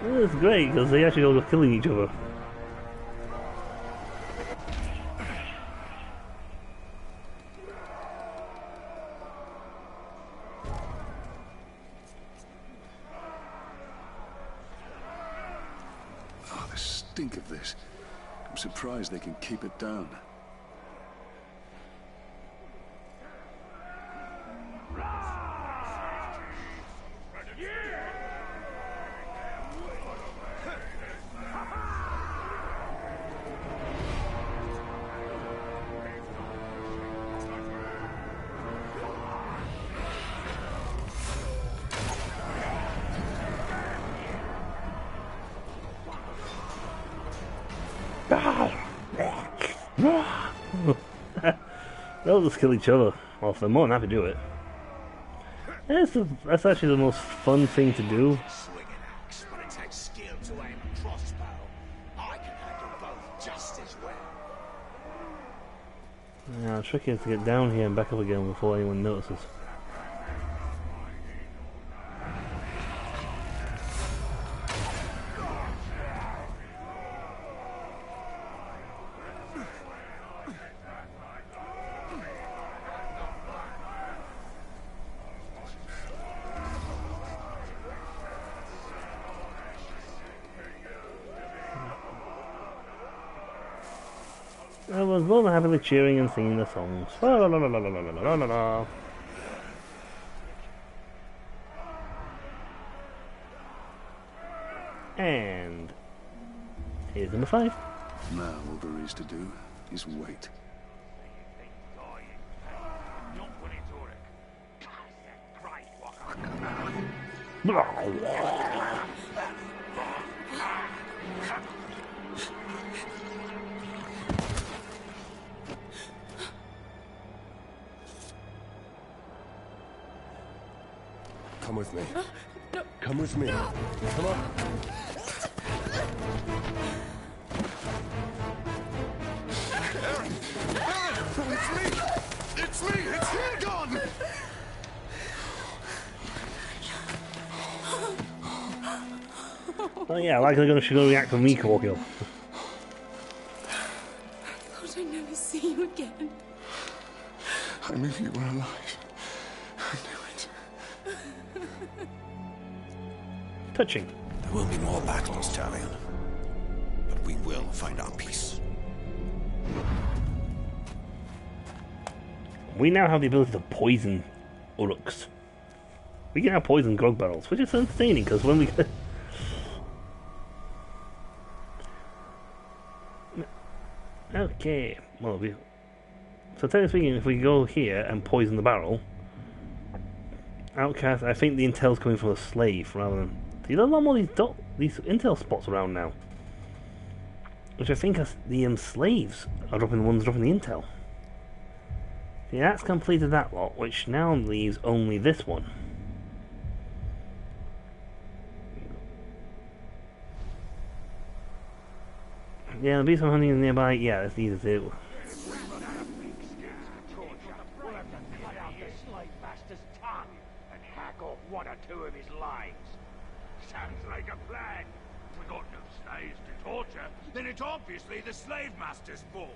It's great because they actually all go killing each other. Oh, the stink of this. I'm surprised they can keep it down. They'll just kill each other. Well, if they're more than happy to do it. That's actually the most fun thing to do. Swing an axe, but it takes skill to aim a crossbow. I can handle both just as well. Yeah, the trick is to get down here and back up again before anyone notices. Everyone's more than happily cheering and singing the songs. La la la la la la la la la la. And here's number 5. Now all there is to do is wait. Come with me. No. Come with me. No. Come on. It's me! It's Hilgon! Oh yeah, like they're gonna react when we walk up. I thought I'd never see you again. I knew you were alive. I knew it. Touching. There will be more battles, Talion. But we will find our peace. We now have the ability to poison Uruks. We can now poison grog barrels, which is entertaining because when we get... Okay, well, so technically speaking, if we go here and poison the barrel, Outcast, I think the intel's coming from a slave rather than... There's a lot more of these intel spots around now. Which I think the slaves are dropping the ones dropping the intel. See, that's completed that lot, which now leaves only this one. Yeah, there'll be some hunting nearby. Yeah, that's easy to do. One or two of his lives. Sounds like a plan. We got no slaves to torture, then it's obviously the slave master's fault.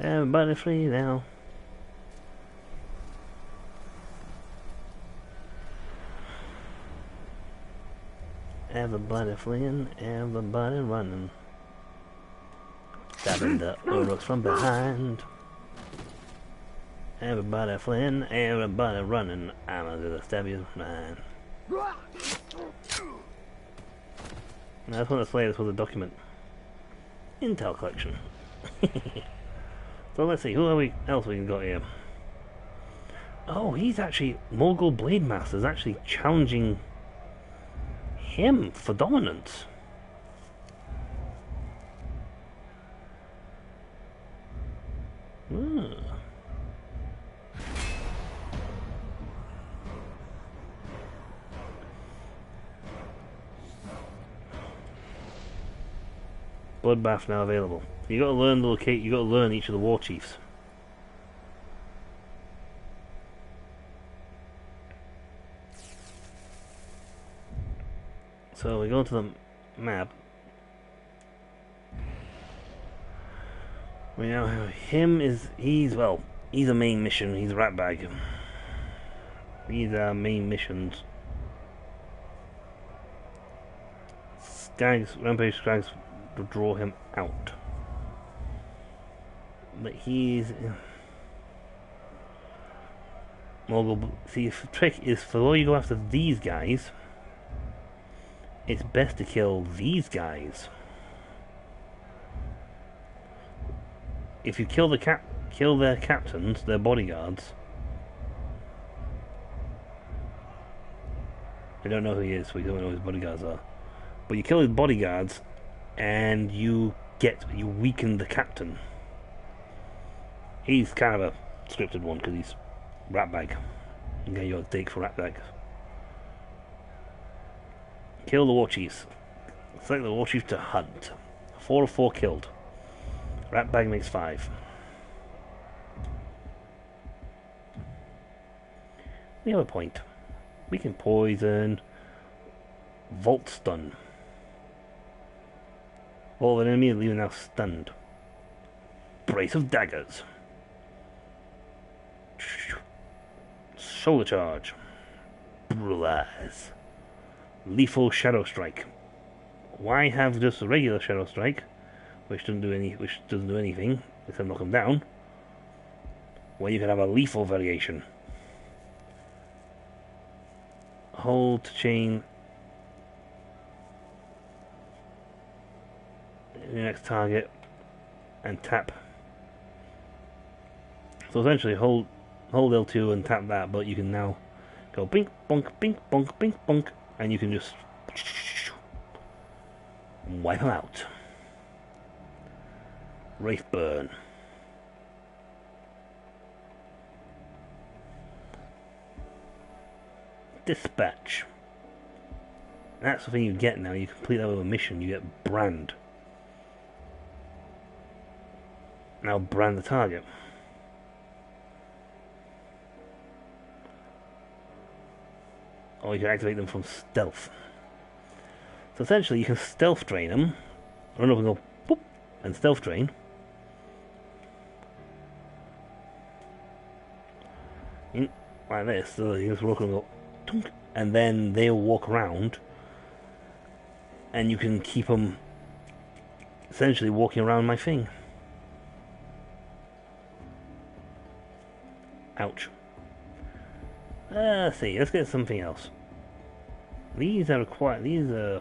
Everybody free now. Everybody fleeing, everybody running. Stabbing the Uruks from behind. Everybody fleeing, everybody running. I'm gonna stab you from behind. I just want to say this was a document. Intel collection. So let's see, who else we got here? Oh, he's actually, Morgul Blade Master's actually challenging him for dominance. Bloodbath now available. You got to learn the locate. You got to learn each of the war chiefs. So we go to the map. We now have him. He's a main mission. He's a ratbag. These are main missions. Rampage Skags to draw him out. But he's Morgul. See, the trick is for all you go after these guys, it's best to kill these guys. If you kill their captains, their bodyguards. We don't know who he is, we don't know who his bodyguards are. But you kill his bodyguards, and you weaken the captain. He's kind of a scripted one because he's ratbag. You get your dick for ratbag. Kill the war chiefs. Select the war chief to hunt. 4 of 4 killed. Ratbag makes 5. We have a point. We can poison. Volt stun. All of an enemy are now stunned. Brace of daggers. Shoulder charge. Brutal eyes. Lethal shadow strike. Why have just a regular shadow strike, which doesn't do anything except knock them down, when you can have a lethal variation? Hold to chain your next target and tap. So essentially hold L2 and tap that, but you can now go bink bonk bink bonk bink bonk, and you can just wipe them out. Wraith burn. Dispatch. That's the thing you get now. You complete that with a mission, you get brand. Now brand the target. Or you can activate them from stealth. So essentially you can stealth drain them, run up and go boop, and stealth drain. Like this, so you just walk and go tunk, and then they'll walk around and you can keep them essentially walking around my thing. Ouch. Let's see, let's get something else. These are required, these are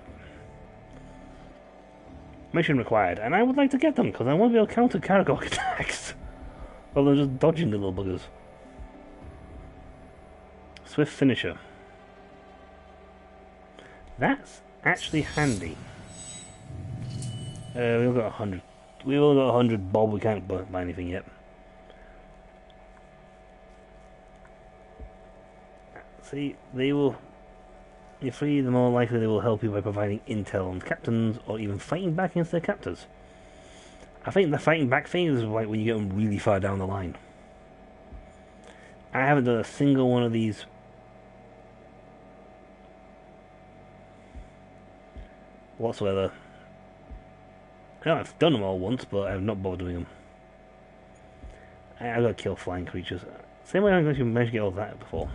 mission required, and I would like to get them because I want to be able to counter Karagok attacks. Well, they're just dodging the little buggers. Swift finisher. That's actually handy. We've only got 100. We've only got 100 bob. We can't buy anything yet. See, they will. You're free. The more likely they will help you by providing intel on captains or even fighting back against their captors. I think the fighting back thing is like when you get them really far down the line. I haven't done a single one of these whatsoever. I know I've done them all once, but I have not bothered doing them. I gotta kill flying creatures. Same way I'm going to manage to get all that before.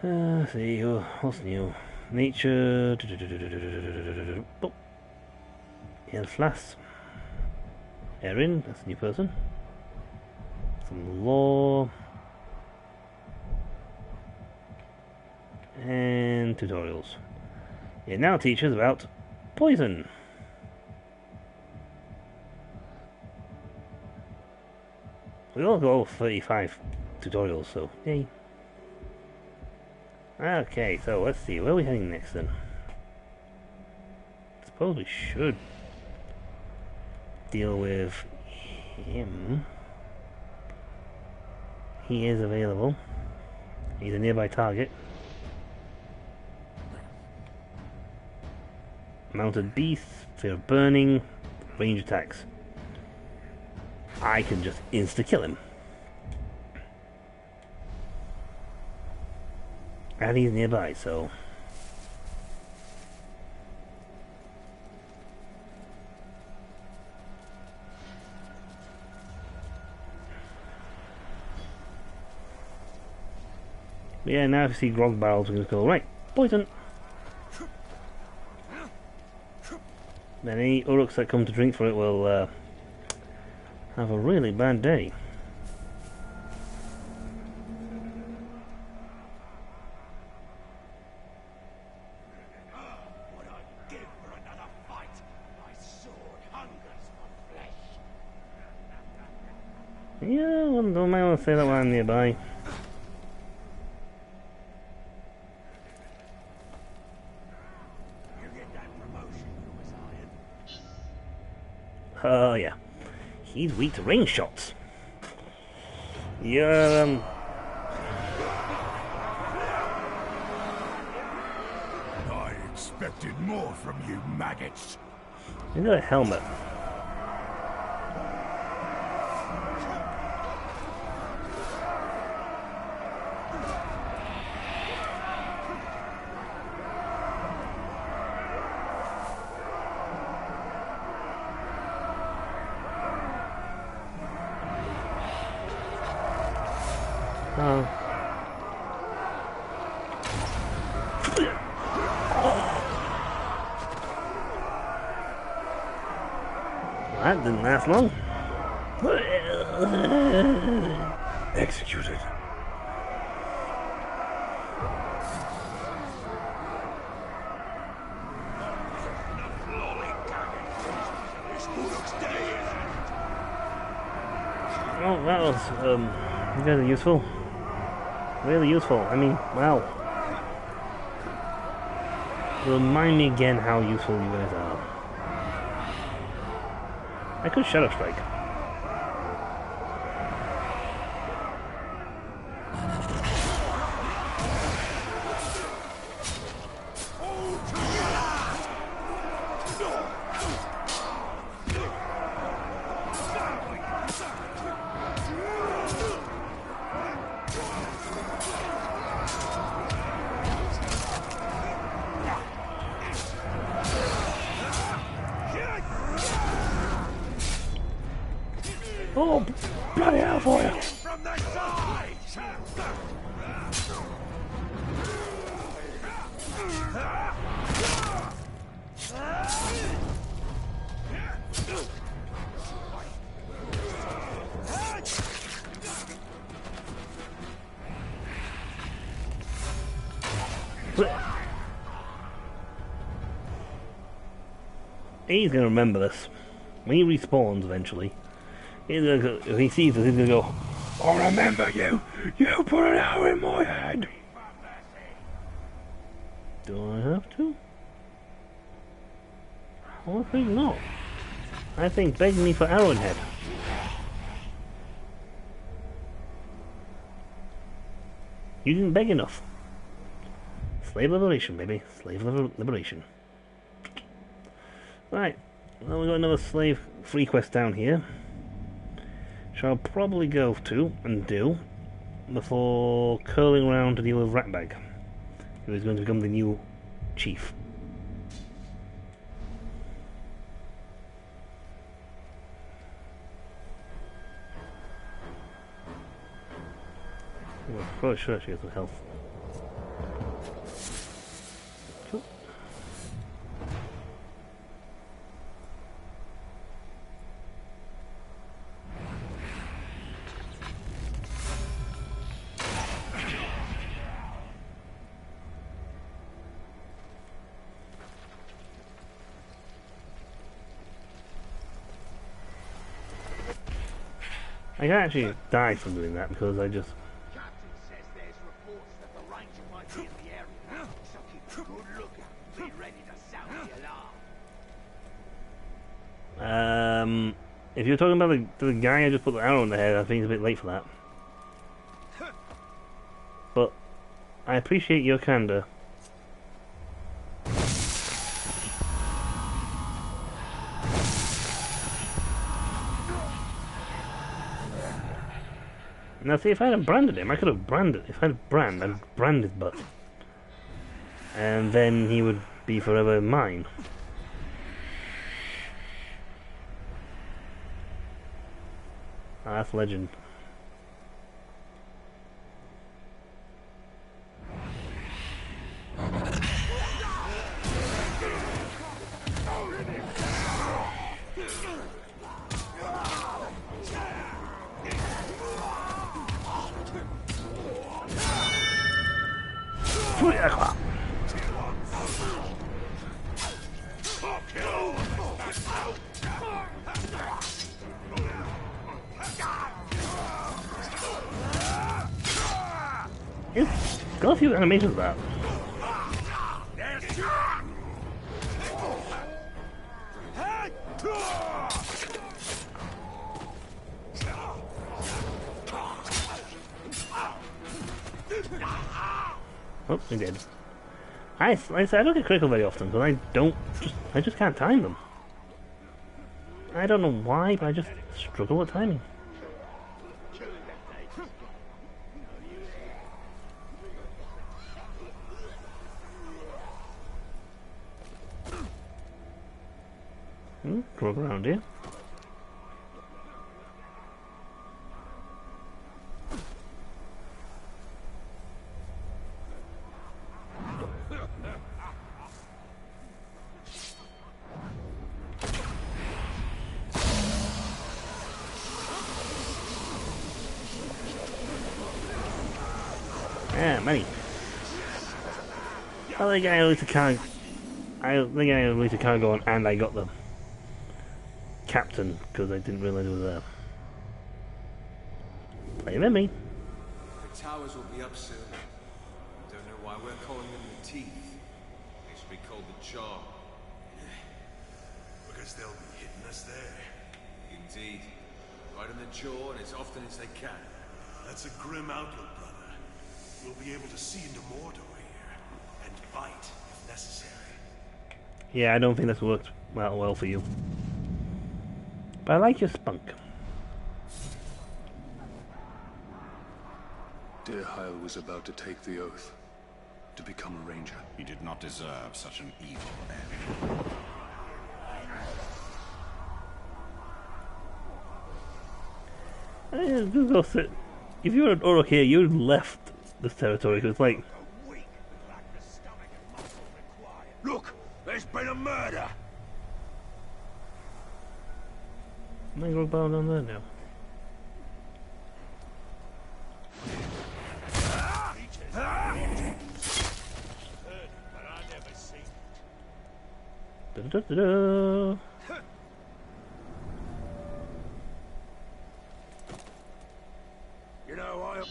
Let's see, what's new? Nature. Oh. Flass. Erin, that's a new person. Some law. And tutorials. It now teaches about poison. We all got all 35 tutorials, so yay. Okay, so let's see, where are we heading next then? Suppose we should deal with him. He is available. He's a nearby target. Mounted beast, fear of burning, range attacks. I can just insta-kill him. And he's nearby, so... yeah, now if you see grog barrels, we're going to go, right, poison! Then any Uruks that come to drink for it will have a really bad day. What I'd give for another fight. My sword hungers for flesh. Yeah, well, don't mind want to say that while I'm nearby. Oh yeah, he's weak to range shots. Yeah, I expected more from you maggots. he's got a helmet. That didn't last long. Executed. Oh, that was, you guys are useful. Really useful. I mean, wow. Remind me again how useful you guys are. I could Shadow Strike. Oh, bloody hell for you! From the side! He's gonna remember this. When he respawns eventually, he's gonna go, if he sees this, he's gonna go, I remember you! You put an arrow in my head! do I have to? I think not. I think beg me for Arrowhead. You didn't beg enough. Slave liberation, baby. Slave liberation. Right. Well, we've got another slave free quest down here. Which I'll probably go to and do before curling around to deal with Ratbag, who is going to become the new chief. Well, probably sure she has some health. Cool. I can actually die from doing that because I just... Captain says there's reports that the Ranger might be in the area, so keep a good lookout. Be ready to sound the alarm. If you're talking about the guy I just put the arrow in the head, I think it's a bit late for that. But I appreciate your candor. Now see, if I hadn't branded him, I could have branded... If I had brand, I'd brand his butt. And then he would be forever mine. Ah, that's legend. It's got a few animations of that. Oh, he did. I don't get critical very often because I just can't time them. I don't know why, but I just struggle with timing. Walk around here. Yeah, money. I think I released a cargo. I think I released a cargo on, and I got the captain because I didn't realize it was there. Play with me. The towers will be up soon. Don't know why we're calling them the Teeth. They should be called the Jaw. Because they'll be hitting us there. Indeed. Right in the jaw, and as often as they can. That's a grim outlook, brother. We'll be able to see into Mordor here, and fight if necessary. Yeah, I don't think that's worked well for you. But I like your spunk. Dirhael was about to take the oath, to become a ranger. He did not deserve such an evil end. If you were an Uruk here, you'd have left this territory because it's like... Look, there's been a murder. I'm gonna go down there now. Da-da-da-da. You know,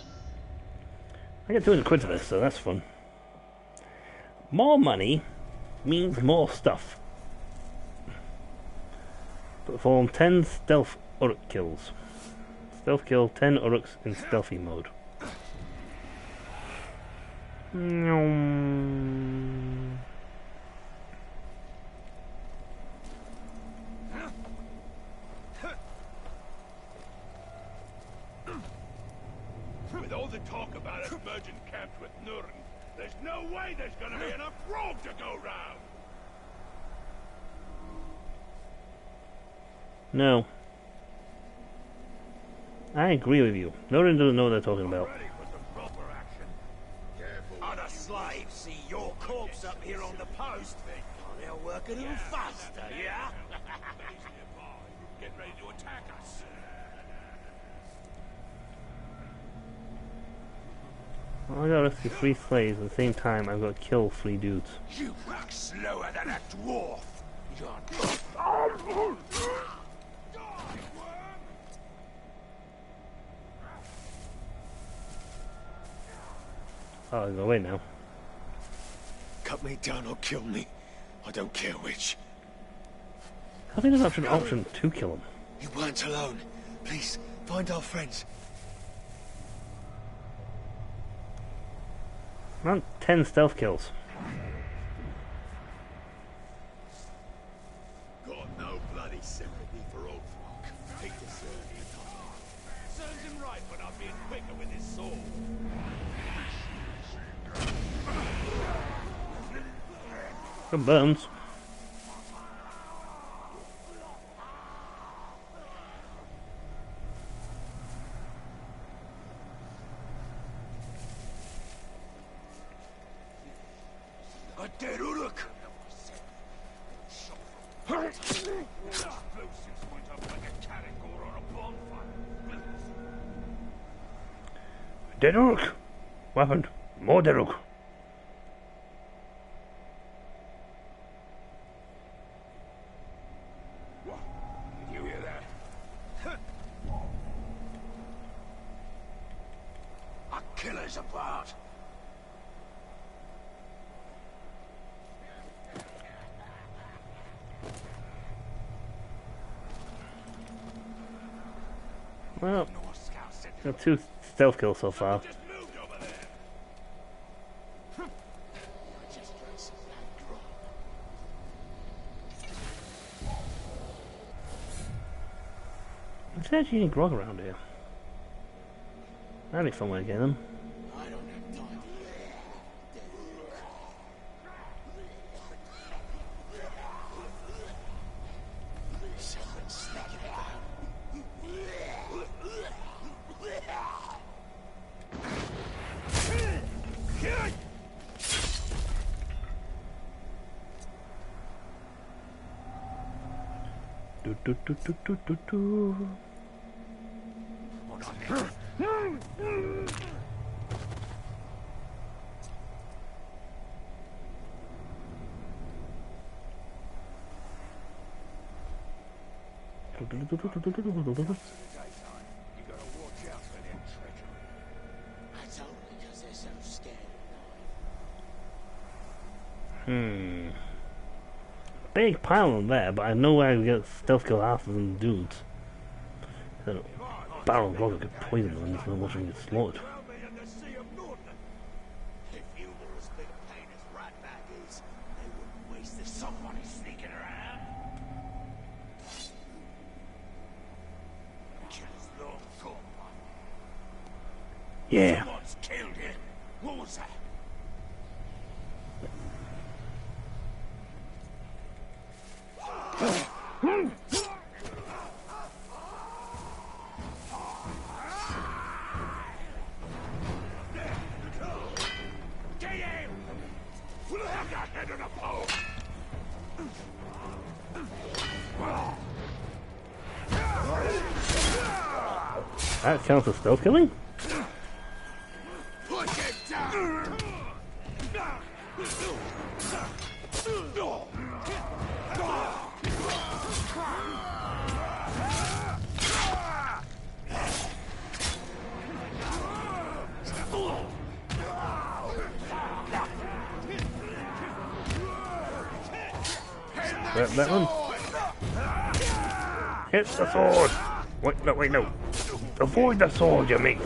I get 200 quid for this, so that's fun. More money means more stuff. Perform 10 stealth Uruk kills. Stealth kill 10 Uruks in stealthy mode. with all the talk about us merging camps with Nurn, there's no way there's gonna be enough grog to go round. No. I agree with you. Nurn doesn't know what they're talking about. see your corpse up here on the post, they'll work a little faster, yeah? Get ready to attack us. I gotta rescue 3 slaves at the same time. I've got to kill 3 dudes. You work slower than a dwarf. Oh, I'll go away now. Cut me down or kill me. I don't care which. I think there's an option to kill him. You weren't alone. Please, find our friends. Not 10 stealth kills. Got no bloody sympathy for old folk. Hate to serve you. Serves him right when I'm being quicker with his sword. Good burns. A dead Uruk! Dead Uruk! What happened? More Dead Uruk. Did you hear that? Our killer's apart. Well, got 2 stealth kills so far. There's actually any grog around here. That'd be fun way to get them. Do, do, do, do, do, do. Big pile on there, but I know where I can get stealth kill half of them dudes. So, barrel grog could poison them instead of watching them get slaughtered. Yeah. Someone's killed him. What was that? Get him! Put that head on a pole! That counts as stealth killing? Put him down! That one? Hit the sword! Wait, no. Avoid the sword, you mean.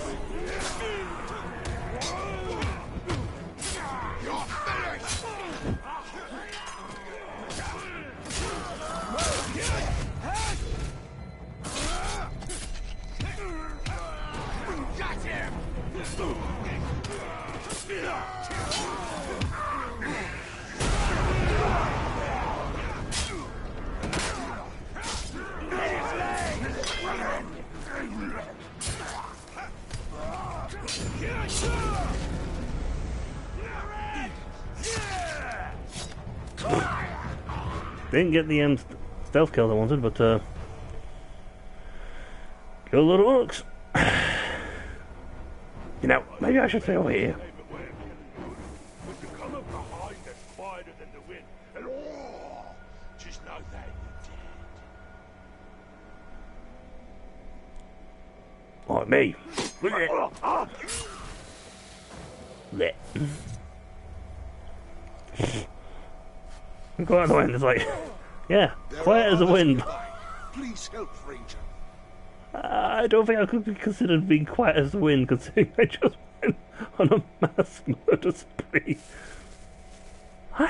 Didn't get the stealth kills I wanted, but kill a lot of orcs. You know, maybe I should stay over here. Like me. Blech. Go out the wind, it's like, yeah, quiet as the wind. Please help, Ranger. I don't think I could be considered being quiet as the wind, considering I just went on a mass murder spree. Them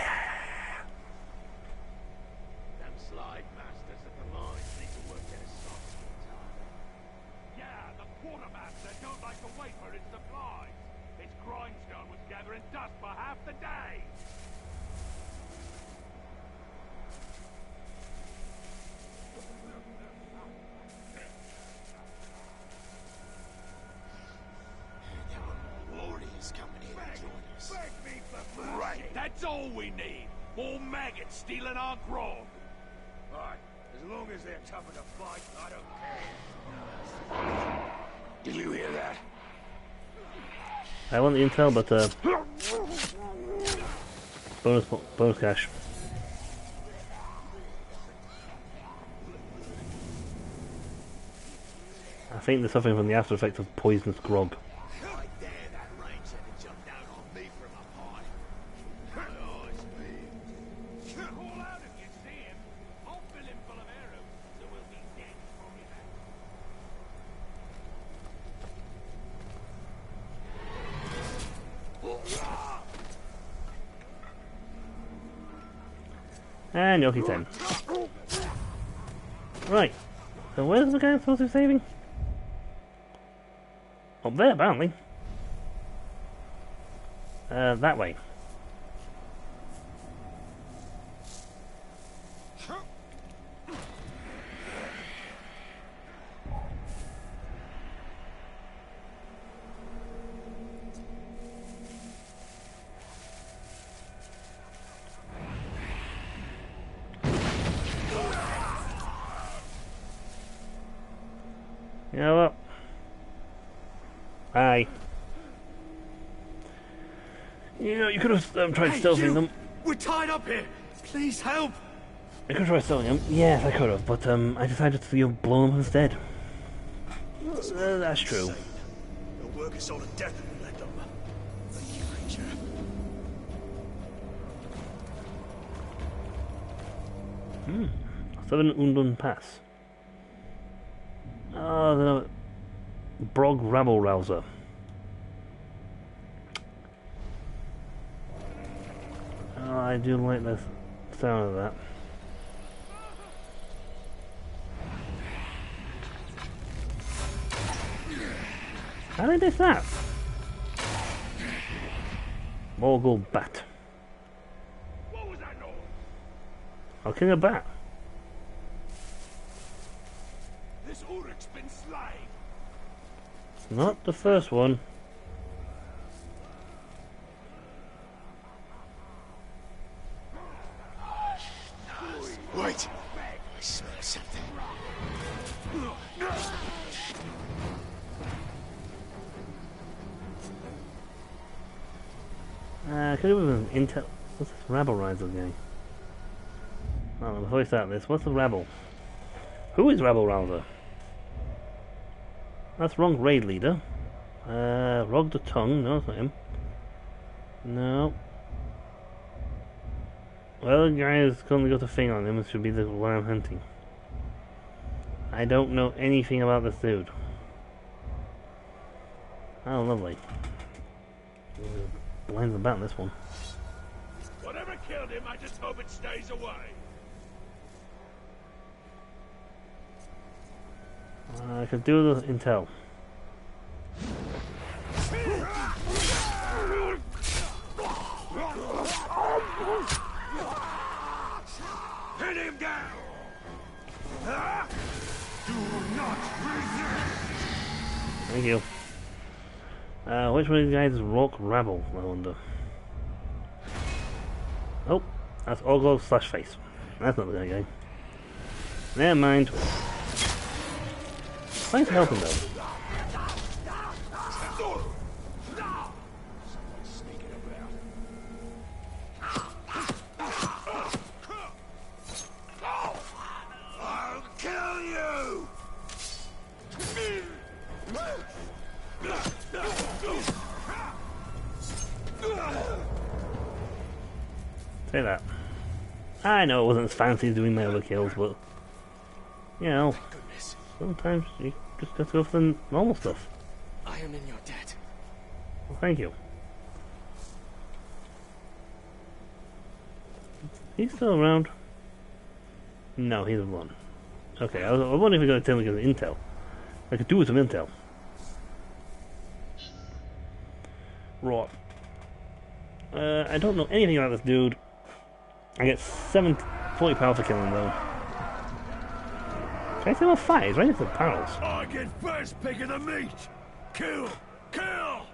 slide masters at the mines need to work their socks. Yeah, the quartermaster don't like to wait for its supplies. Its grindstone was gathering dust for half the day. Right, that's all we need. More maggots stealing our grog. Right, as long as they're tough to fight, I don't care. Did you hear that? I want the intel, but bonus cash. I think they're suffering from the after effects of poisonous grog. And Yoki 10. Right. So where's the guy I'm supposed to be saving? Up there, apparently. That way. You know what? Aye. You know, you could have tried stealthing them. We're tied up here. Please help. I could have tried stealthing them. Yes, I could have, but I decided to blow them instead. That's true. They'll work us all to death if we let them. Thank you, Ranger. 7 Undun Pass. Oh, the Brog Rabble Rouser. Oh, I do like the sound of that. How did they do that? Morgul Bat. What was that noise? I'll kill a bat. This Uruk's been slain. Not the first one. Wait. I smell something. Could have been an intel. What's this rabble riser guy? Oh, before we start this, what's the rabble? Who is Rabble Rouser? That's wrong raid leader. Rog the Tongue, no, that's not him. No. Well, the guy has currently got a thing on him, it should be the one I'm hunting. I don't know anything about this dude. Oh, lovely. Blinds the bat, this one. Whatever killed him, I just hope it stays away. I could do the intel. Hit him down! Do not resist! Thank you. Which one of these guys is Rock Rabble, I wonder? Oh, that's Orgo /Face. That's not the guy. Never mind. Thanks for helping though. I'll kill you! Say that. I know it wasn't as fancy as doing my other kills, but you know, sometimes you just have to go for the normal stuff. I am in your debt. Well, thank you. He's still around. No, he's gone. Okay, I was wondering if we got to tell him because of intel. I could do with some intel. Right. I don't know anything about this dude. I get 40 power for killing him though. Can I say him on fire? He's right next to the barrels. I get first pick of the meat! Kill! Kill!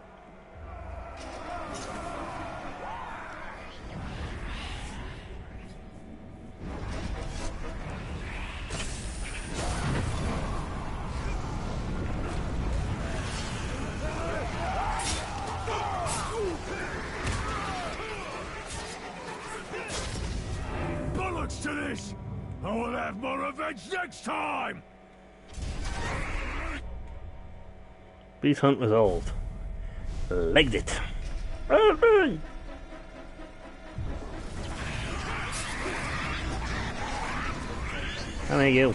Bollocks to this! I will have more revenge next time! Beast hunt resolved. Legged it. Thank you.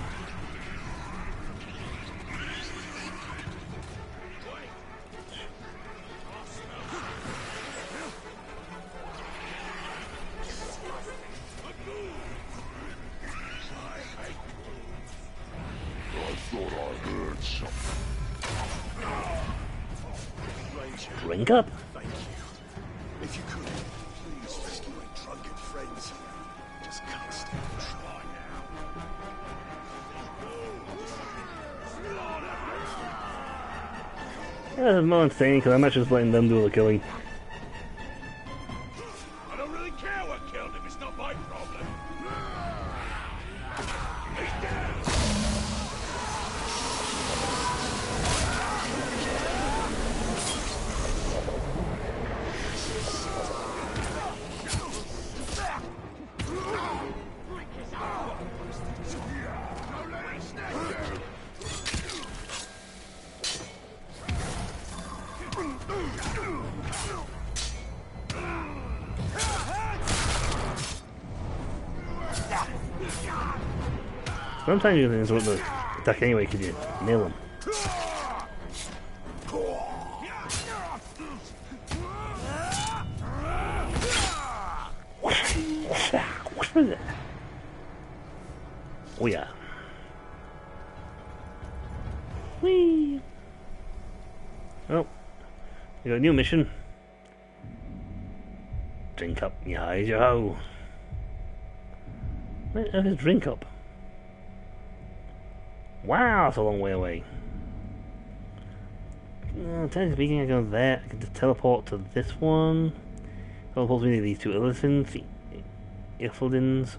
Drink up. Thank you. If you could, please rescue my drunken friends. Just can't stand to try Yeah, that's more insane because I'm actually just letting them do all the killing. I don't really care what killed him, it's not my problem. Sometimes you can interrupt the attack anyway because you nail them. Oh yeah. Whee! Oh, you got a new mission. Drink up, yo. Where the hell is drink up? Wow, that's a long way away. Technically speaking, I go there. I can just teleport to this one. Teleport me to these two elephants, the Ifildins,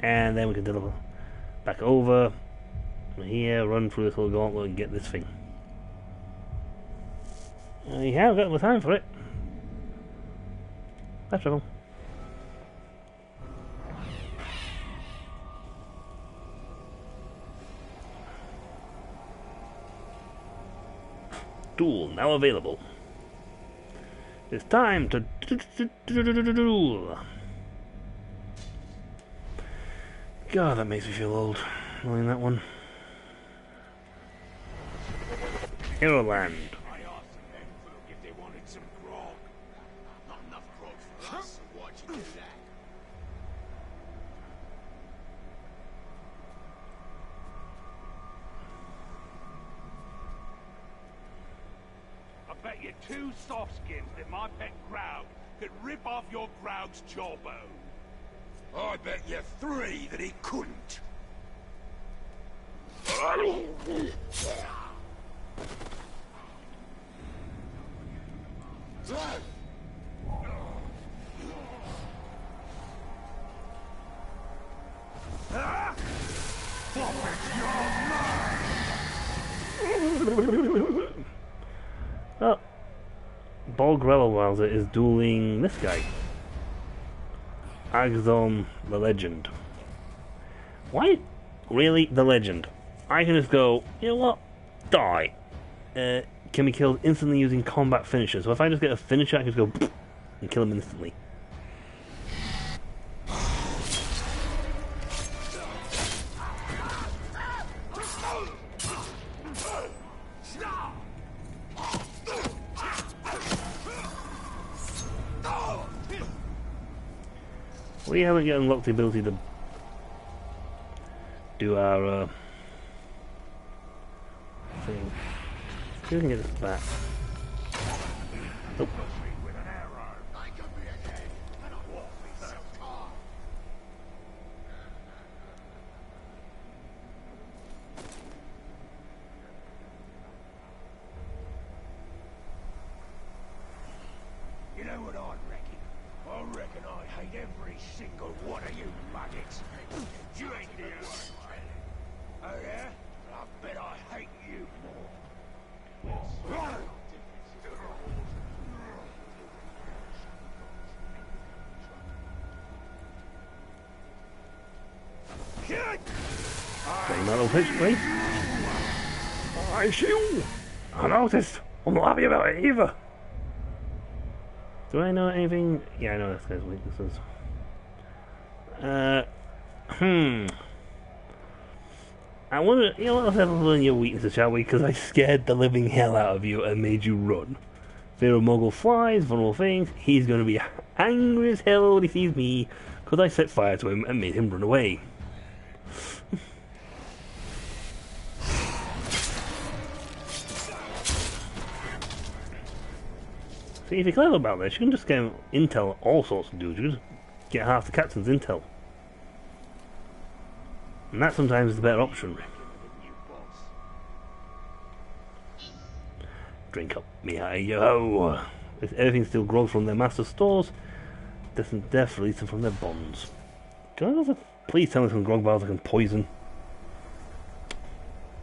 and then we can teleport back over from here, run through this little gauntlet, and get this thing. Yeah, I've got the time for it. Let's travel. Tool now available. It's time to duel. God, that makes me feel old. Knowing that one. Hero Land. I asked the men folk if they wanted some grog. Not enough grog for us, so why'd you do that? I bet you 2 soft skins that my pet Graug could rip off your Graug's jawbone. I bet you 3 that he couldn't. Paul Grellerweiser is dueling this guy. Agzon the Legend. Why? Really? The Legend. I can just go, you know what? Die. Can be killed instantly using combat finisher. So if I just get a finisher, I can just go and kill him instantly. We haven't yet unlocked the ability to do our thing. See if we can get this back. Nope. You know what I reckon? I reckon I hate every single one of you maggots. You ain't the only one. Oh yeah? I bet I hate you more. Getting that little pitch, please. I see. I noticed. I'm not happy about it either. Do I know anything? Yeah, I know this guy's weaknesses. I wonder, you know what, let's have a look at your weaknesses, shall we? Because I scared the living hell out of you and made you run. Fear of Mogul flies, vulnerable things. He's going to be angry as hell when he sees me because I set fire to him and made him run away. See, if you're clever about this, you can just get intel all sorts of dudes. You can just get half the captain's intel. And that sometimes is the better option. Drink up, me yo. If everything still grows from their master stores, death release them from their bonds. Can I also please tell me some grog barrels I can poison?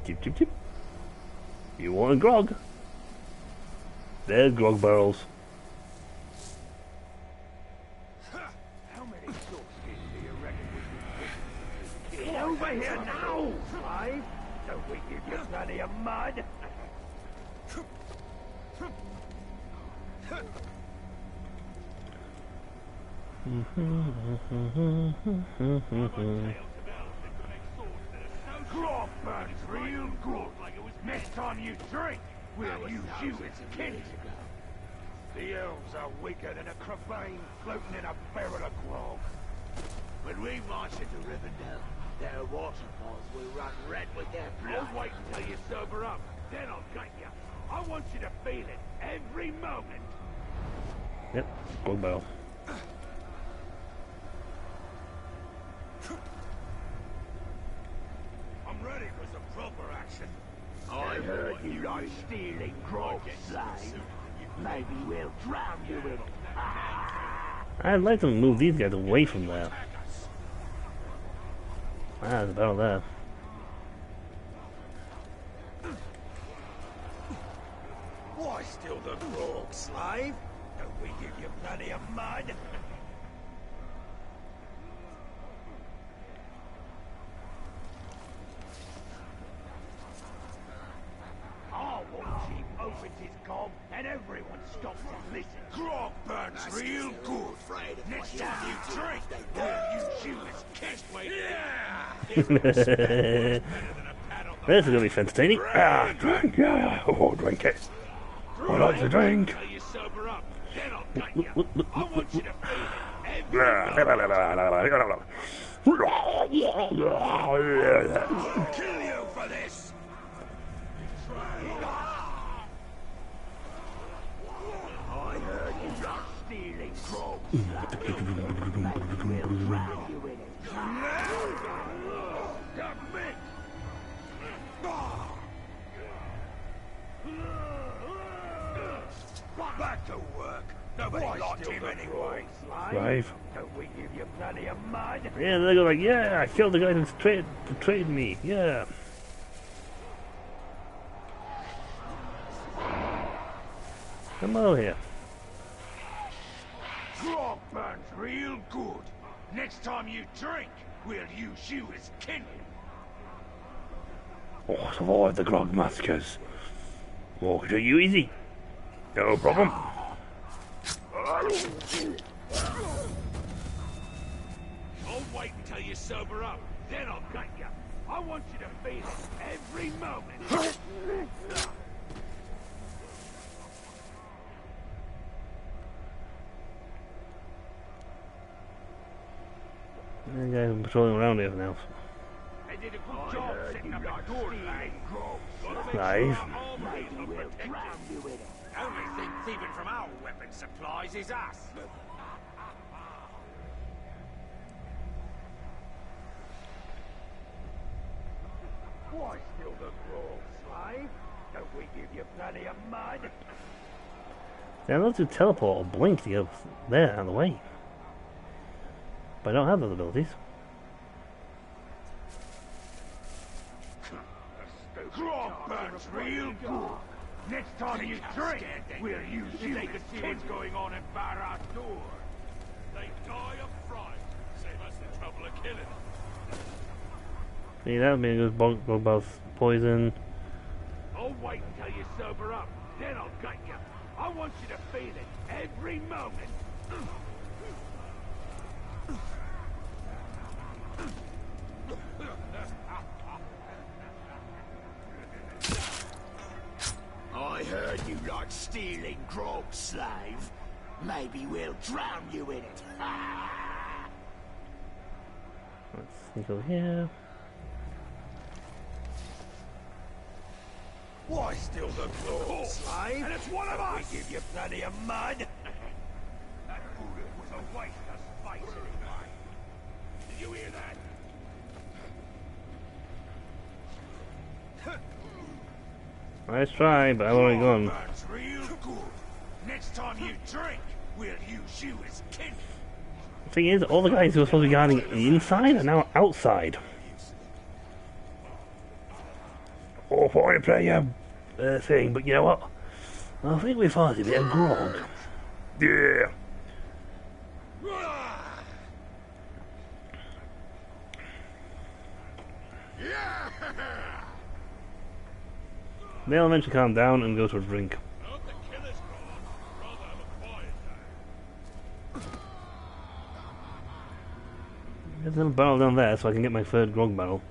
Chip, chip, chip. You want a grog? There's grog barrels. Get over here now, slave! Don't we give you plenty of mud? Grog burns real good. Next time you drink, we'll use you as kindred. The elves are weaker than a crabane floating in a barrel of grog. When we march into Rivendell, their waterfalls will run red with their blood. I'll wait until you sober up, then I'll get you. I want you to feel it every moment. Yep, grog barrel. I'm ready for some proper action. I heard you like stealing grog, slave. Maybe we'll drown you in it. I'd like to move these guys away from there. Ah, there's a barrel there. Why steal the grog, slave? Don't we give you plenty of mud? Our war chief opens his gob and everyone stops and listens. Grog burns real good. Next time you drink, we'll use you as kiss. This is going to be entertaining. Ah, drink, yeah. Oh, drink it. I like to drink. You sober up, then I'll get you. I want you to feel it. Kill you for this. I heard you like stealing grog. Maybe we'll drown you in it. Back to work. Nobody liked him anyway. Live. Don't we give you plenty of mud? Yeah, they go like, yeah, I killed the guy who betrayed me. Yeah. Come over here. Grog burns real good. Next time you drink, we'll use you as kindling. Oh, survive the grog massacres. Walk to you easy. No problem. I'll wait until you sober up, then I'll gut you. I want you to feel it every moment. That guy's patrolling around here now. They did a good job setting up a door line. Nice. Only thing thieving from our weapon supplies is us. Why still the grog, slave? Don't we give you plenty of mud? Yeah, I'd love to teleport or blink to get there out of the way. But I don't have those abilities. Grog burns real good. Next time you drink, we'll use you to see what's going on in Barad Dur. They die of fright. Save us the trouble of killing them. See, that would be a good bug bath poison. I'll wait until you sober up, then I'll gut you. I want you to feel it every moment. I heard you like stealing grog, slave. Maybe we'll drown you in it. Let's sneak over here. Why steal the grog, slave? And it's one of us! We give you plenty of mud. That bullet was a waste of space anyway. Did you hear that? Nice try, but I've already gone. Burns real good. Next time you drink, we'll use you as kindling. The thing is, all the guys who were supposed to be guarding the inside are now outside. Oh, for a player thing, but you know what? I think we found a bit of grog. Yeah. They'll eventually calm down and go to a drink. There's a little barrel down there so I can get my third grog barrel.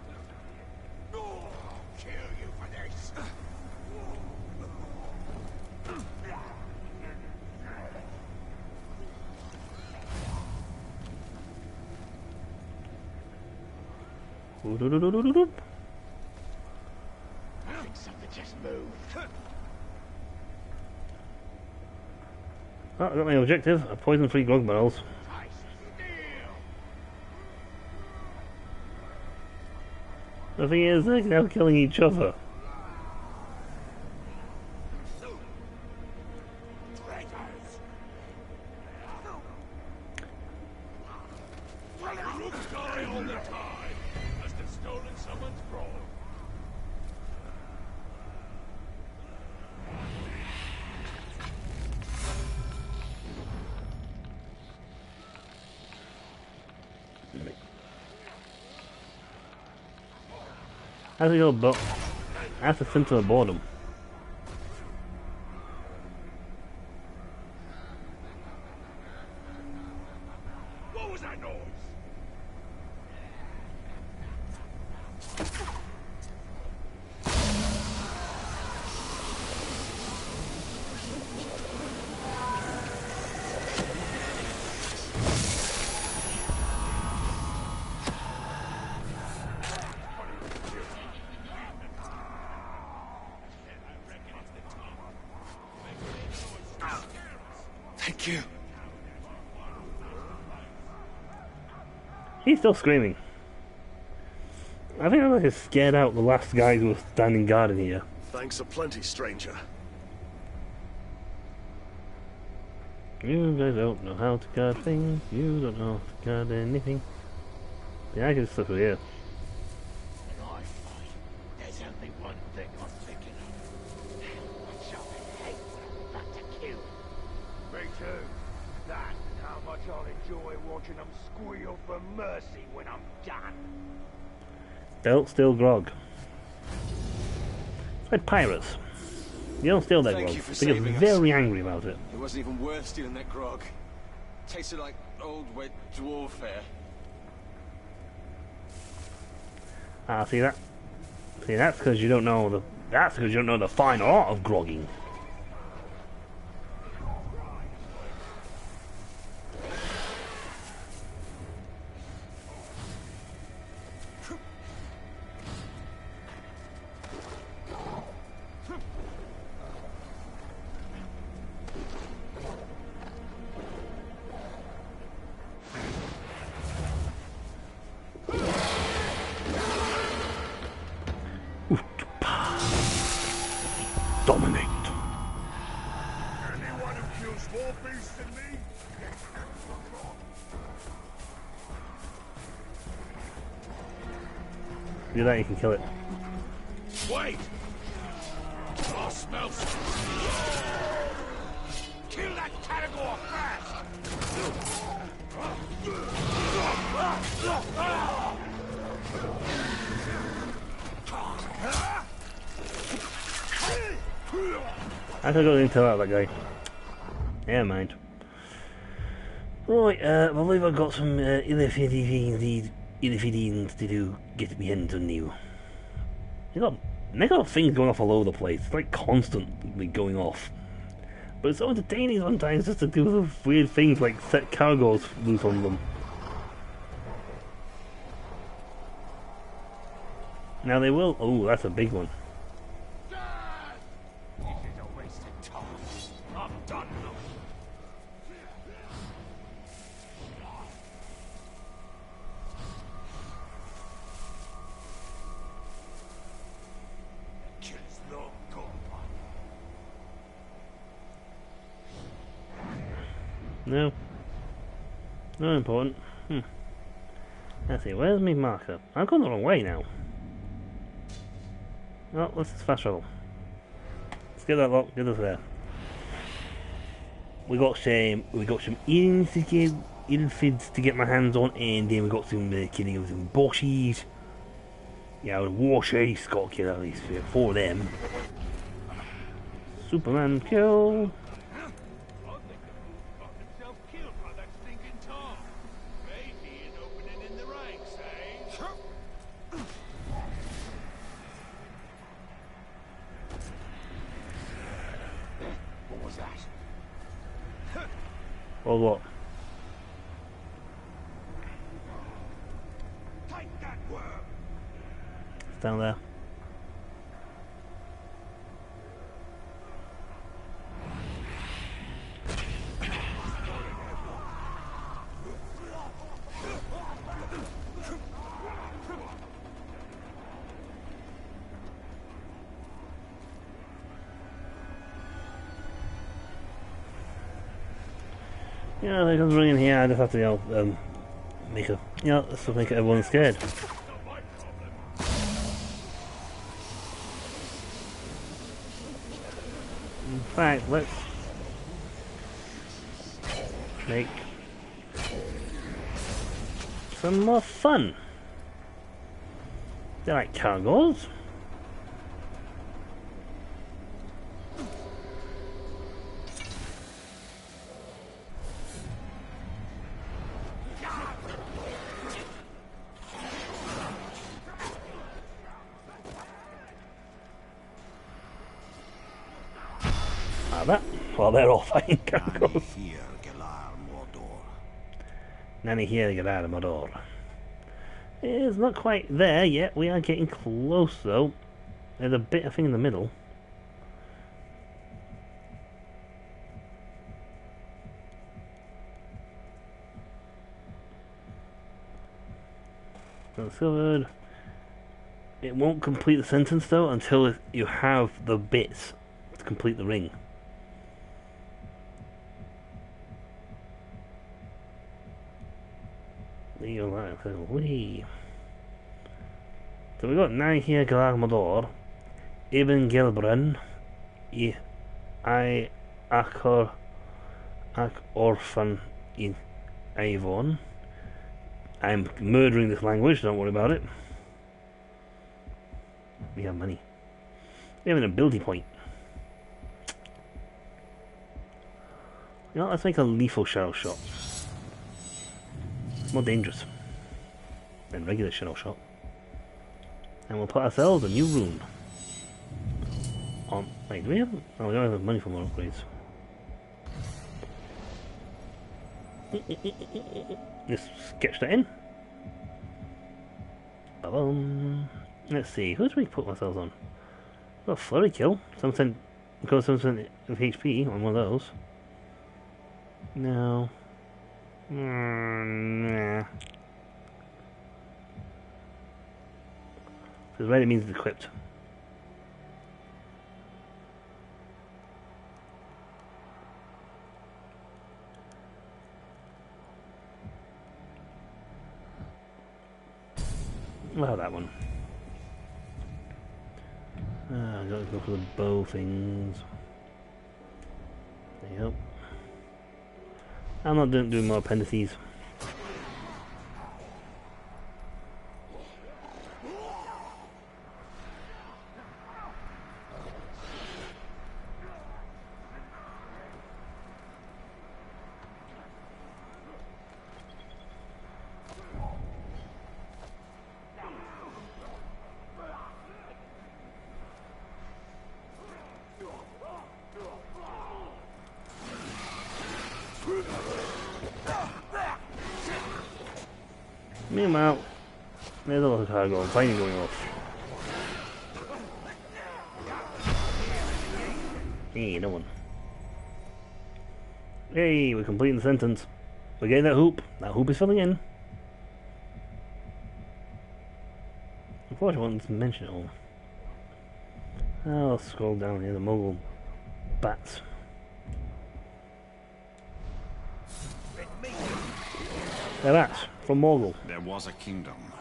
Ooh-doo-doo-doo-doo-doo. I think something just moved. Oh, I got my objective, a poison-free grog barrels. The thing is, they're now killing each other. How's it go, but that's a symptom of boredom. What was that noise? Thank you. He's still screaming. I think I just scared out the last guy who was standing guard in here. Thanks aplenty, stranger. You guys don't know how to guard things. You don't know how to guard anything. Yeah, I can just slip through here. When I fight, there's only one thing I'm thinking of. How much I hate when I'm about to kill. Me too. That comes much I'll enjoy watching them squeal for mercy when I'm done. Don't steal grog. It's like pirates. You don't steal their Thank grog. you for They get saving us. very angry about it. It wasn't even worth stealing that grog. Tasted like old wet dwarf fare. Ah, see that? See, that's because you don't know the. That's because you don't know the fine art of grogging. Dominate. Anyone who kills more beasts than me gets extra grog. Do that, you can kill it. Wait! I smell something. Kill that Caragor fast! I could go and tell out that guy. Yeah, mind. Right, I believe I've got some illithidines to do. Get me hands on you. They got things going off all over the place. It's like constantly going off. But it's so entertaining sometimes just to do those weird things like set cargoes loose on them. Now they will. Oh, that's a big one. I'm done now. Kill is long gone. No. Not important. Let's see, where's my marker? I've gone the wrong way now. Oh, let's just fast travel. Let's get that lock, get us there. We got some ilfids to get my hands on, and then we got some killing of some bosses. Yeah, the war chase, got to kill at least 4 of them. Superman kill. Or what? Take that worm. It's down there. Yeah, they comes ringing here. I just have to, make a, this will make everyone scared. In fact, let's make some more fun. They like cargoes. Well, they're all fighting cargoes. Nanny here, Galar Mordor. It's not quite there yet. We are getting close, though. There's a bit of thing in the middle. Discovered. It won't complete the sentence, though, until you have the bits to complete the ring. So we got 9 here, Galar Mordor, Ibn Gelbrun, I Ak Orphan in Avon. I'm murdering this language, don't worry about it. We have money. We have an ability point. You know, let's make a lethal shadow shot. It's more dangerous than regular shadow shot. And we'll put ourselves a new rune. On, wait, do we have? Oh, we don't have money for more upgrades. Let's sketch that in. Ba-bum. Let's see, who do we put ourselves on? Got a flurry kill. Something because something of HP on one of those. No. Nah. Because ready means it's equipped. We'll have that one. I gotta go for the bow things. Yep. I'm not doing more appendices. Meanwhile, there's a lot of cargo and fighting going off. Hey, no one. Hey, we're completing the sentence. We're getting that hoop. That hoop is filling in. Unfortunately, I wanted to mention it all. I'll scroll down here. The Mogul bats. They're bats from Morgul. There was a kingdom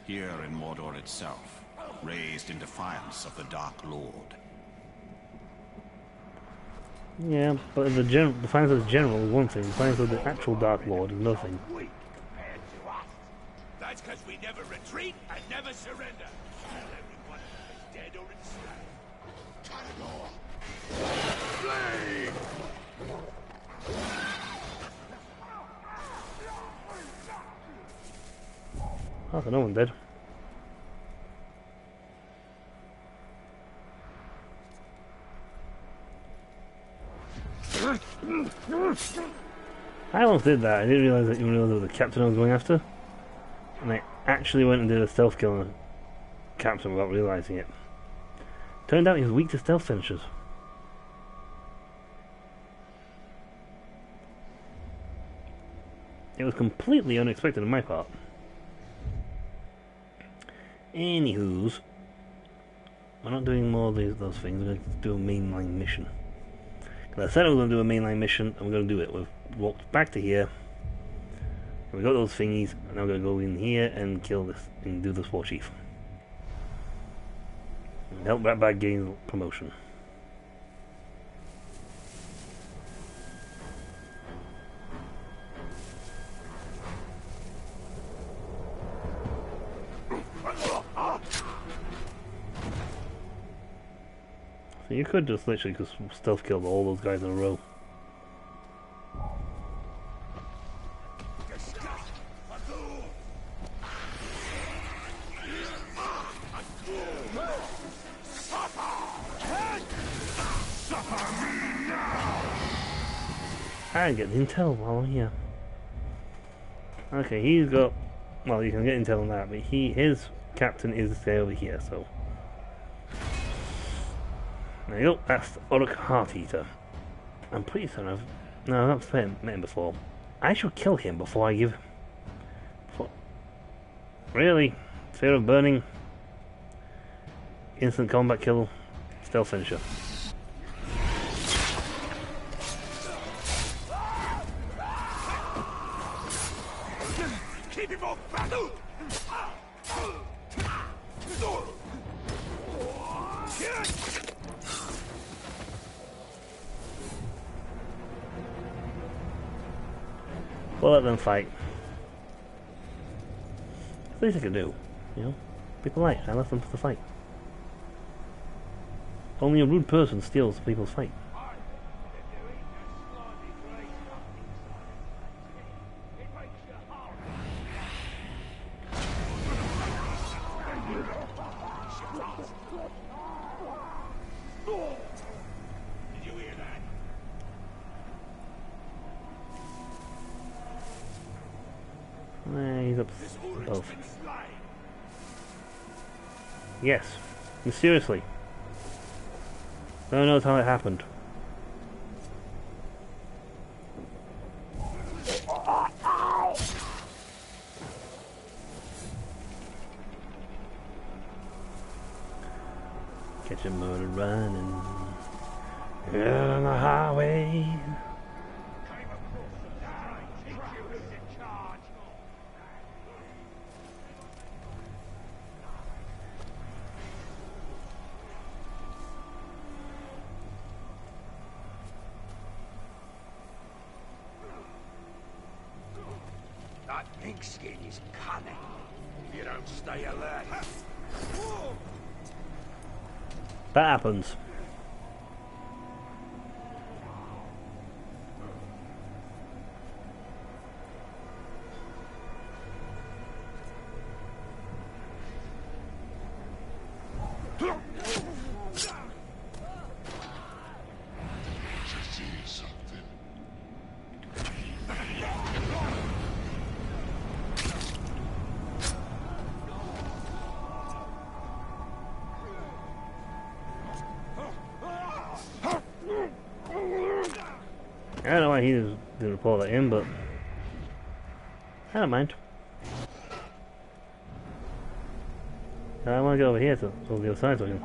here in Mordor itself, raised in defiance of the Dark Lord. Yeah, but the defiance of the general is one thing. Defiance of the actual Dark Lord is nothing. That's because we never retreat and never surrender. Everyone is dead or enslaved. Oh, so no one dead. I almost did that. I didn't realise that even though there was a captain I was going after. And I actually went and did a stealth kill on a captain without realising it. Turned out he was weak to stealth finishers. It was completely unexpected on my part. Anywho's, we're not doing more of those things. We're going to do a mainline mission. Because I said I was going to do a mainline mission, and we're going to do it. We've walked back to here. We got those thingies, and now we're going to go in here and kill this, and do this war chief. And help that bag gain promotion. So you could just literally just stealth kill all those guys in a row. I get the intel while I'm here. Okay, he's got. Well, you can get intel on that, but his captain is stay over here, so. There you go, that's Uruk Hearteater. I'm pretty certain I've... No, I've not met him before. I should kill him before I give... Really? Fear of burning? Instant combat kill? Stealth finisher. Keep him off back! We'll let them fight. That's the least I can do, you know? Be polite, I left them to fight. Only a rude person steals people's fight. He's up above. Yes, mysteriously. No one knows how it happened. Catch a motor running on the highway. That pigskin is cunning. If you don't stay alert. That happens. I don't know why he didn't pull that in, but I don't mind. I want to go over here to the other side so I can.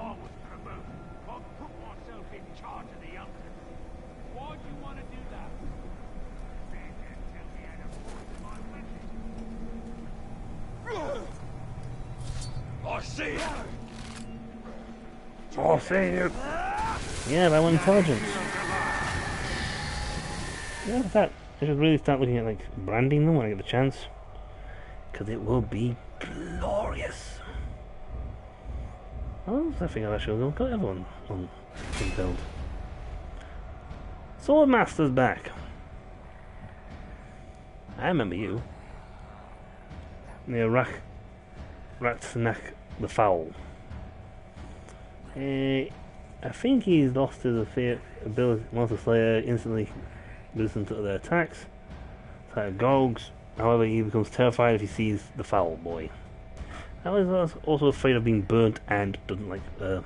I see you. Oh, see you. Yeah, but I want intelligence. Yeah, that I should really start looking at like branding them when I get the chance, because it will be glorious. Oh, I think I should have got everyone on build. Swordmaster's back. I remember you. Near Ratsnack the Foul. I think he's lost his ability. Monster Slayer instantly listen to their attacks. Attack Gogs. However, he becomes terrified if he sees the Foul Boy. I was also afraid of being burnt and doesn't like. I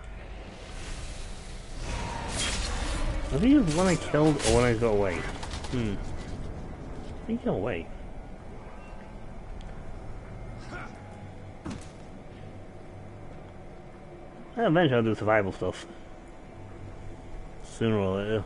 think it was when I killed or when I got away. I think he got away. Eventually I'll do survival stuff. Sooner or later.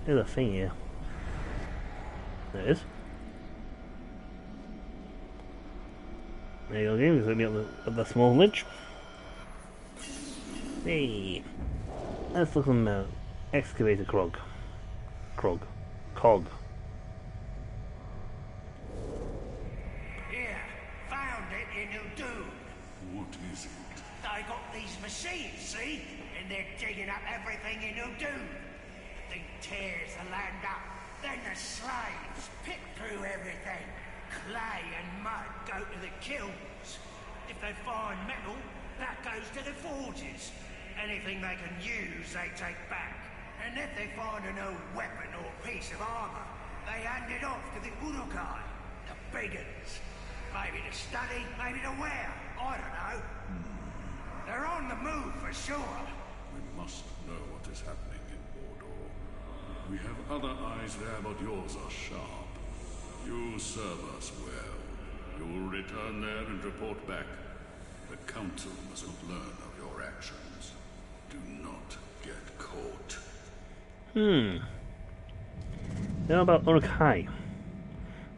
There's a thing here. There is. There you go, game. It's going to be up the small ledge. Hey. Let's look at Excavator Cog. Here, found it in Udun. What is it? They got these machines, see? And they're digging up everything in Udun. The thing tears the land up. Then the slaves pick through everything. Clay and mud go to the kilns. If they find metal, that goes to the forges. Anything they can use, they take back. And if they find an old weapon or piece of armor, they hand it off to the Urukai, the big uns. Maybe to study, maybe to wear. I don't know. They're on the move for sure. We must know what is happening in Mordor. We have other eyes there, but yours are sharp. You serve us well. You will return there and report back. The Council must learn of your actions. Do not get caught. Now about Uruk-hai.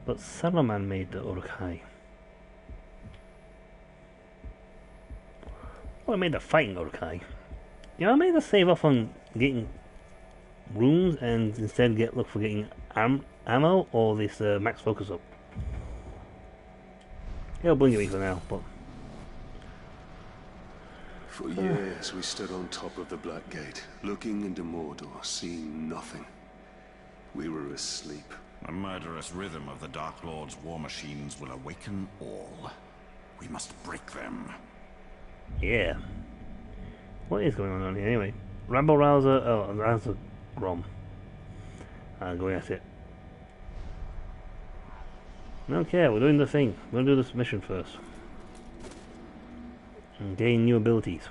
But Saruman made the Uruk-hai. Well, I made the fighting Uruk-hai. You know, I made a save off on getting runes and instead look for getting ammo or this max focus up. It'll bring me for now, but... For years we stood on top of the Black Gate, looking into Mordor, seeing nothing. We were asleep. The murderous rhythm of the Dark Lord's war machines will awaken all. We must break them. Yeah. What is going on here anyway? Rabble Rouser, oh, that's a Grom. Going at it. Okay, we're doing the thing. We're gonna do this mission first. And gain new abilities.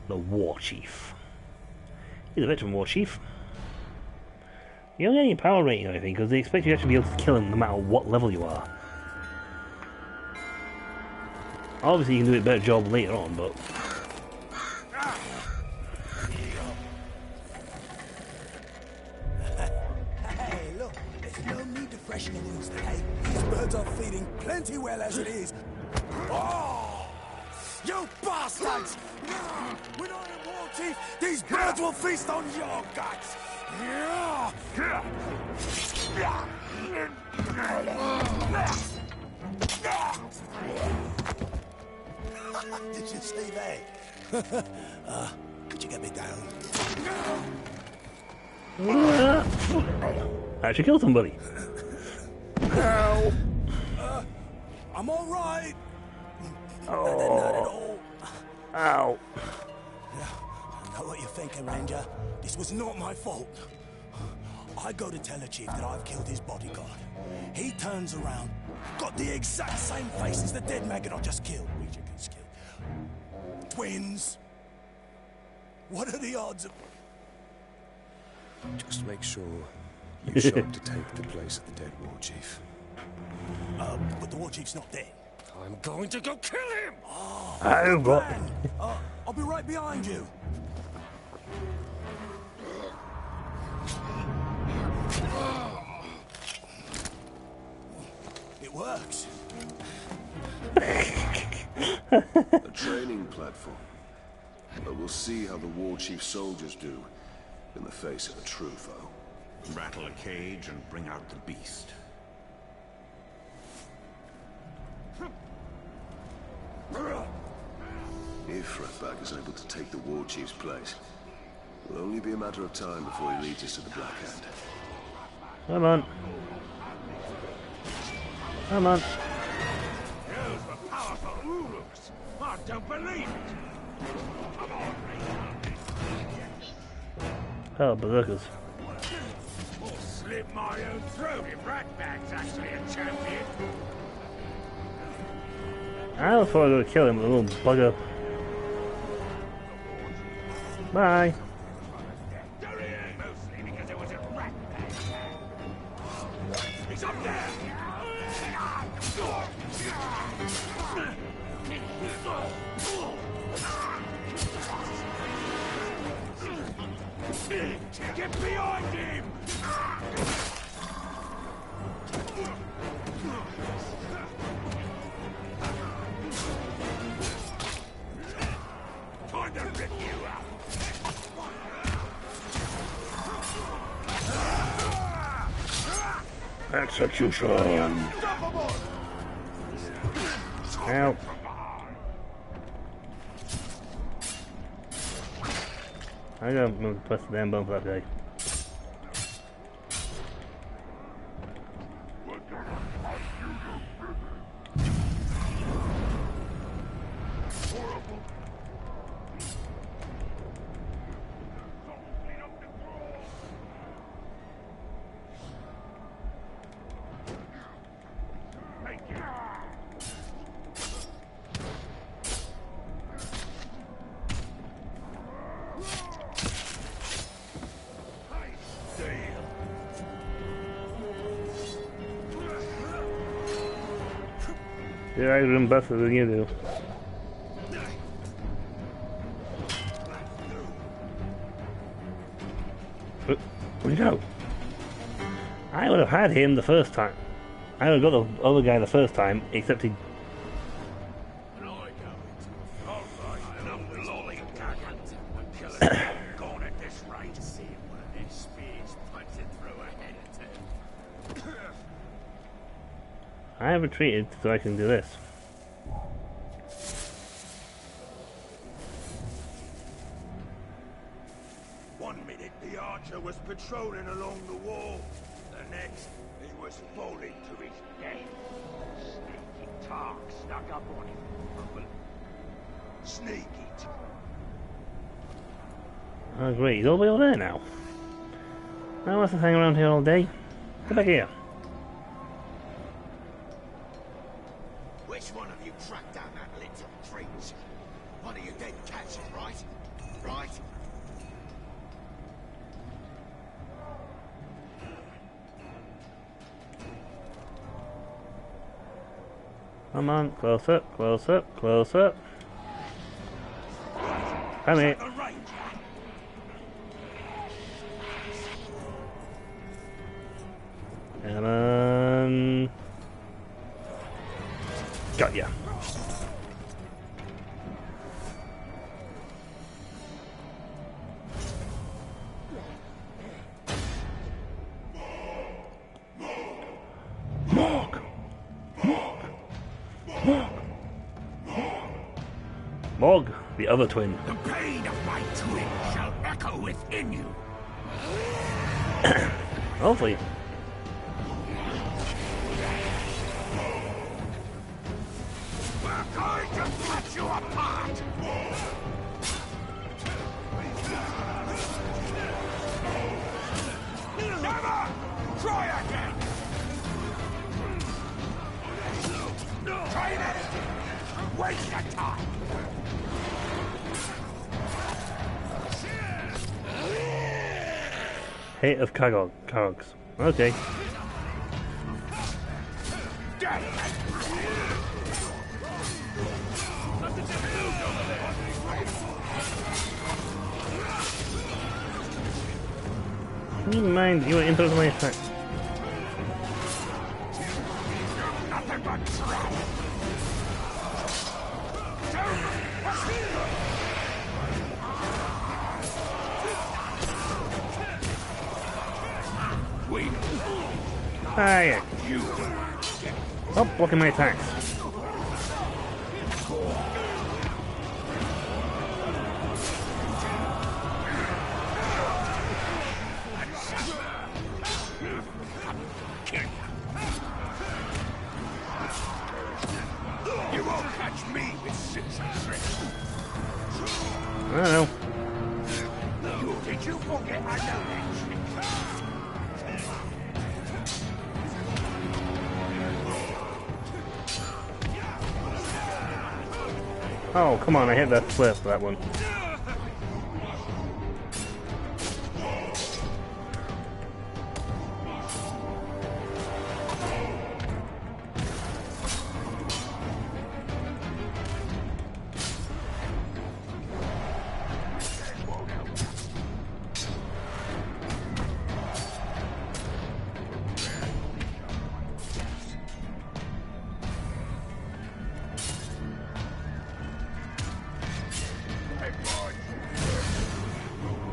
The War Chief. He's a veteran War Chief. You don't get any power rating or anything because they expect you to actually be able to kill him no matter what level you are. Obviously you can do a better job later on, but... Hey, look, there's no need to freshen the wounds today. These birds are feeding plenty well as it is. Oh! You bastards! We're not in war, Chief! These birds will feast on your guts! Did you see that? Could you get me down? I actually killed somebody. Ow! I'm all right. Oh. Not at all. Ow. I know what you're thinking, Ranger. This was not my fault. I go to tell the chief that I've killed his bodyguard. He turns around, got the exact same face as the dead maggot I just killed. Regent can skill. Twins. What are the odds of... Just make sure you show up to take the place of the dead war chief. But the war chief's not dead. I'm going to go kill him! Oh, I'll be right behind you. It works. A training platform. But we'll see how the war chief's soldiers do in the face of a true foe. Rattle a cage and bring out the beast. If Rathbag is able to take the war chief's place, it will only be a matter of time before he leads us to the Black Hand. Come on. Come on. Those were powerful Uruks. I don't believe it. Come on, Oh, berserkers. I'll slit my own throat if Ratbag's actually a champion. I thought I was going to kill him, a little bugger. Bye. Mostly because it was a Ratbag. He's up there! Get behind him! Time to rip you out! Execution! Help. I gotta press the damn button for that guy. Yeah, I done better than you do. Where'd you go? I would have had him the first time. I would have got the other guy the first time, except he... I have retreated so I can do this. One minute the archer was patrolling along the wall. The next, he was falling to his death. Sneaky Tark snuck up on him. Sneaky Tark. Oh great, he's all the way over there now. Now let's hang around here all day. Get back here. Which one of you tracked down that little prince? One of you dead cats, right? Right? Come on, close up, close up, close up. Come here. Come on. Got ya. Morg, the other twin. The pain of my twin shall echo within you. Hopefully. We're going to cut you apart. Never! Try again! Try anything! Waste your time! Hate of Karogs. Okay. Never mind, you were into my attack. Nothing but trap! Ah, yeah. Stop blocking my attacks. You won't catch me with six and tricks. I don't know. Did you forget I know that trick? Oh, come on, I hit that flip for that one.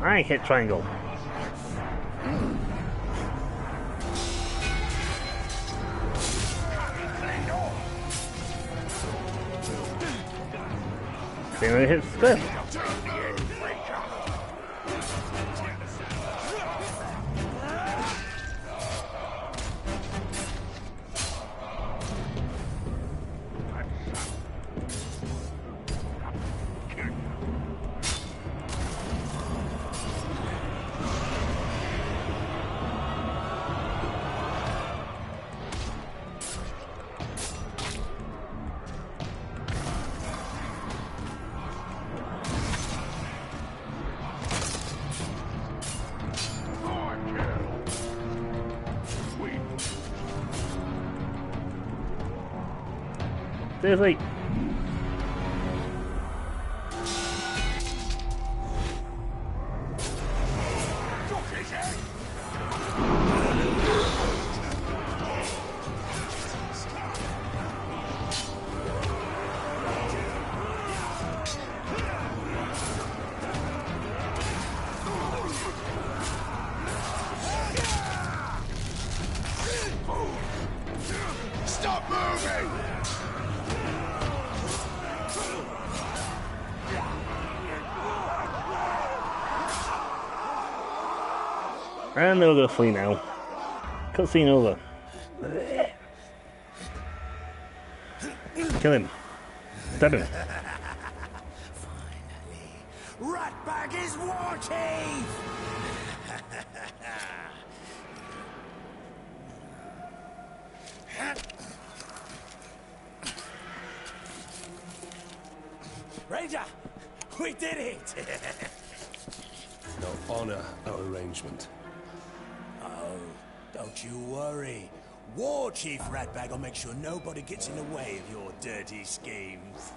I hit triangle. Then I hit square. Seriously. Stop moving! And they're gonna flee now. Cutscene over. Kill him. Stab him. Ratbag is war chief! Ranger! We did it! Now honor our arrangement. Oh, don't you worry. War Chief Ratbag will make sure nobody gets in the way of your dirty schemes.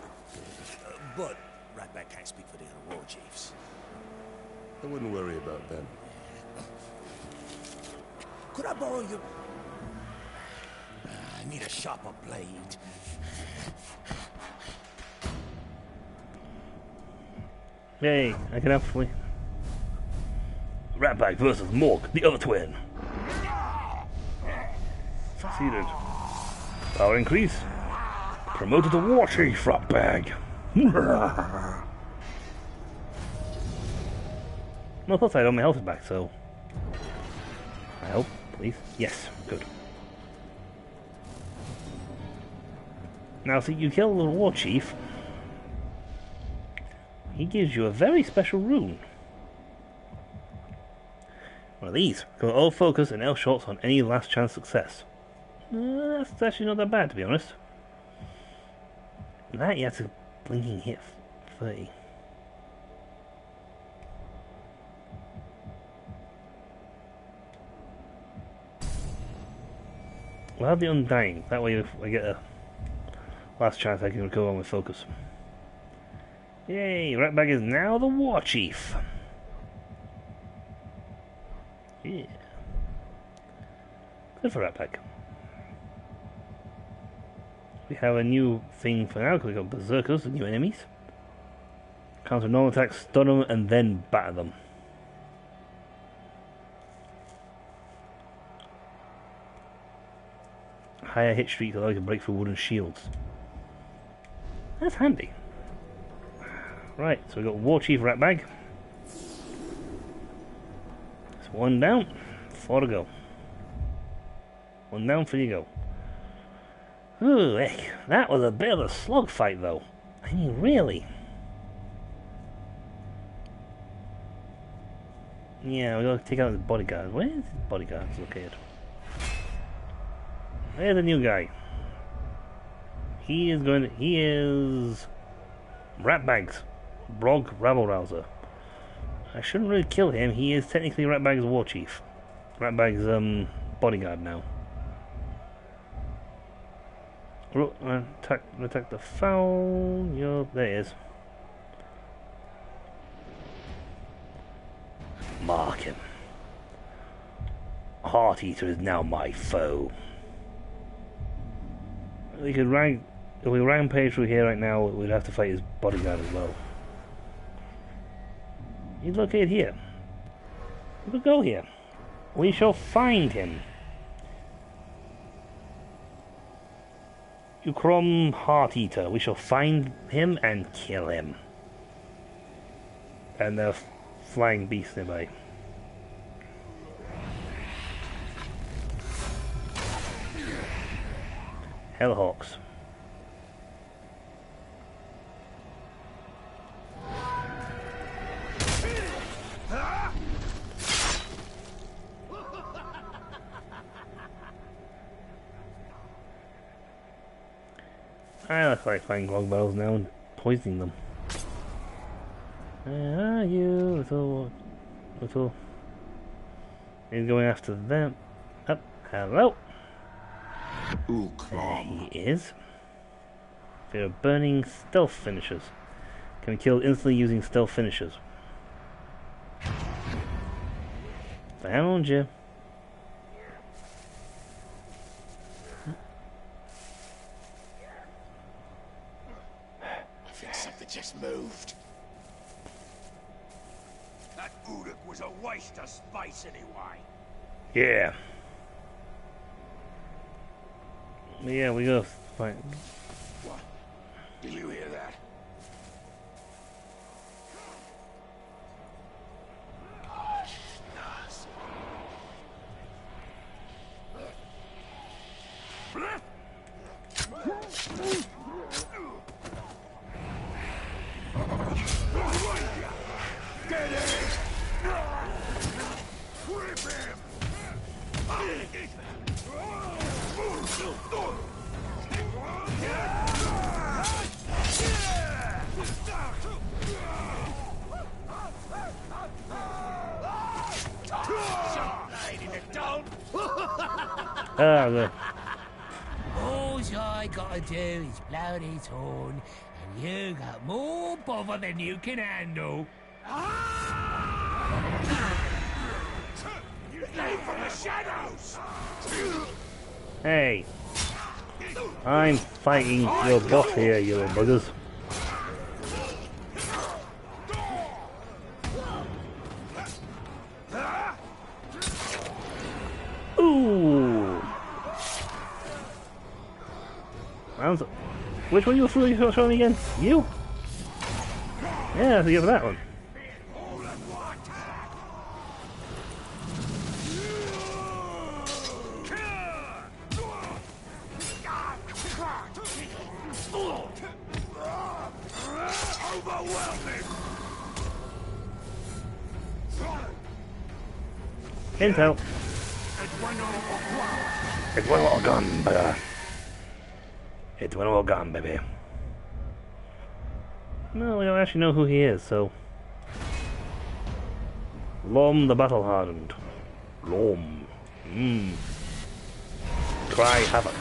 But Ratbag can't speak for the other war chiefs. I wouldn't worry about them. Could I borrow your... I need a sharper blade. Yay, I can have flee. Ratbag versus Morg, the other twin. Succeeded. Power increase. Promoted to War Chief, Ratbag. No, plus I got my health back, so... I hope, please. Yes, good. Now, see, you kill the War Chief. He gives you a very special rune. One of these. Can all focus and L shots on any last chance success. That's actually not that bad, to be honest. That you have to blinking hit 30. We'll have the Undying. That way if I get a last chance I can go on with focus. Yay! Ratbag is now the War Chief. Yeah. Good for Ratbag. We have a new thing for now, because we got Berserkers, the new enemies. Counter normal attacks, stun them, and then batter them. Higher hit streak allows you to break through wooden shields. That's handy. Right, so we got War Chief Ratbag. It's one down, 4 to go. One down, 3 to go. Ooh, heck, that was a bit of a slog fight, though. I mean, really. Yeah, we gotta take out his bodyguard. Where is his bodyguards located? There's a new guy. He is Ratbag's Brog Rabble Rouser. I shouldn't really kill him. He is technically Ratbag's War Chief. Ratbag's bodyguard now. Attack the foul. There he is. Mark him. Heart Eater is now my foe. We could if we rampage through here right now, we'd have to fight his bodyguard as well. He's located here. We could go here. We shall find him. Ukrom Heart Eater. We shall find him and kill him. And the flying beast nearby. Hellhawks. I like flying grog barrels now and poisoning them. Where are you, little? He's going after them. Up, hello. There he is. They are burning stealth finishers. Can be killed instantly using stealth finishers. Found you. I think something just moved. That Uruk was a waste of space anyway. Yeah. Yeah, we go fight. What? Did you hear that? Gosh, nuts. Get it! Trip him! Ah, good. All I gotta do is blow this horn, and you got more bother than you can handle. You came from the shadows! Hey, I'm fighting your boss here, you little buggers. Ooh. Which one you were showing me again? You? Yeah, I forget that one. Intel. It's one little gun, baby. It's one little gun, baby. No, we don't actually know who he is, so... Lom the Battle-Hardened. Lom. Cry havoc.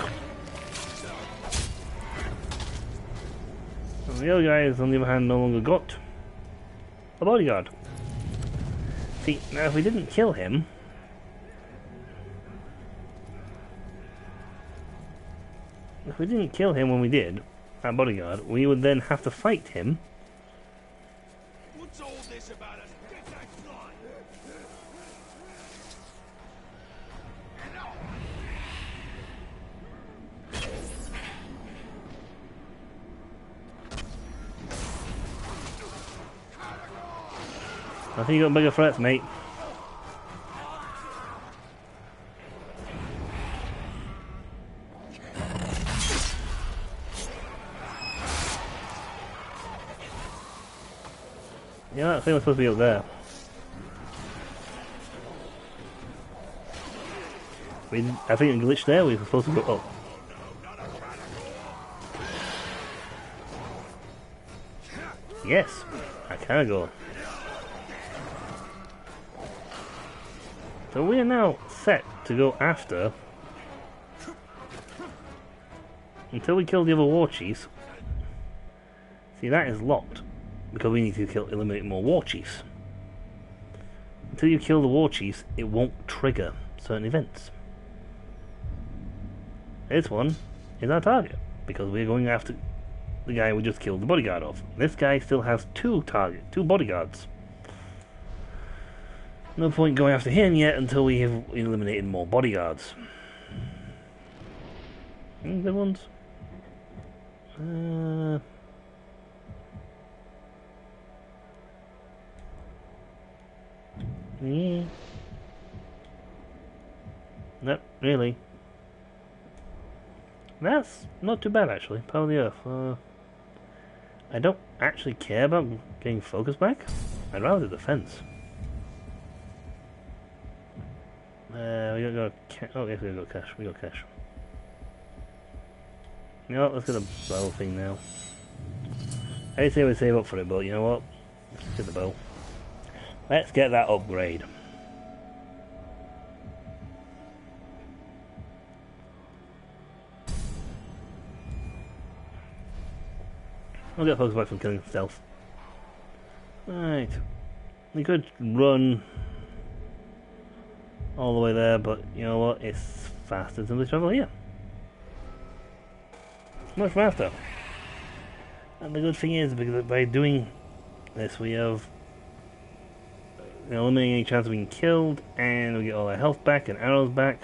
And the other guy is, on the other hand, no longer got a bodyguard. See, now if we didn't kill him... If we didn't kill him when we did, that bodyguard, we would then have to fight him. What's all this about us? Get that slide! I think you got bigger threats, mate. Yeah, that thing was supposed to be up there. I think it glitched there, we were supposed to go up. Yes, I can go. So we are now set to go after... Until we kill the other war chiefs. See, that is locked. Because we need to eliminate more war chiefs. Until you kill the war chiefs, it won't trigger certain events. This one is our target, because we're going after the guy we just killed the bodyguard of. This guy still has two bodyguards. No point going after him yet until we have eliminated more bodyguards. Any good ones? Yeah. Nope, really. That's not too bad actually. Power of the Earth. I don't actually care about getting focus back. I'd rather the defense. We gotta go. Oh, yes, we gotta go cash. We got cash. You know what? Let's get a bow thing now. I say we save up for it, but you know what? Let's get the bow. Let's get that upgrade. I'll get focus back from killing stealth. Right. We could run all the way there, but you know what? It's faster than we travel here. Much faster. And the good thing is, because by doing this, we have eliminating any chance of being killed, and we get all our health back and arrows back.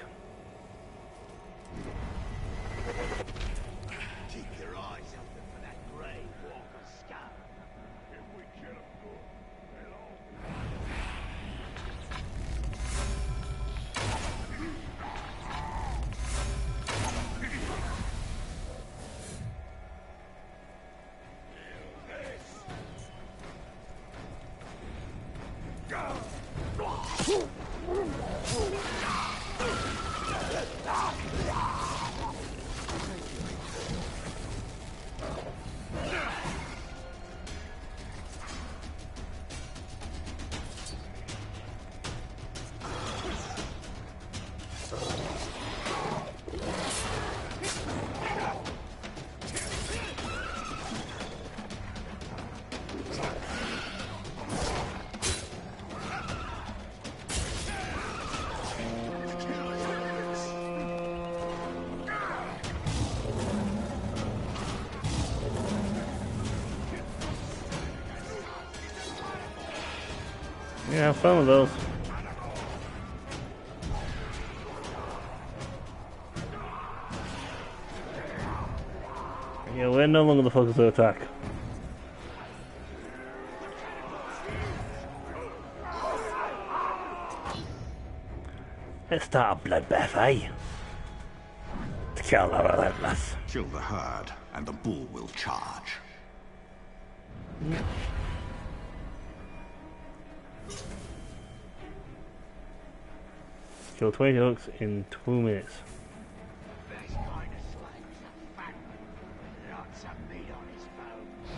Yeah, have fun with those. Yeah, we're no longer the focus of attack. Let's start a bloodbath, eh? To kill the relentless. Kill the herd, and the bull will charge. Kill 20 hooks in 2 minutes. Best kind of slave's a fat one with lots of meat on his bones.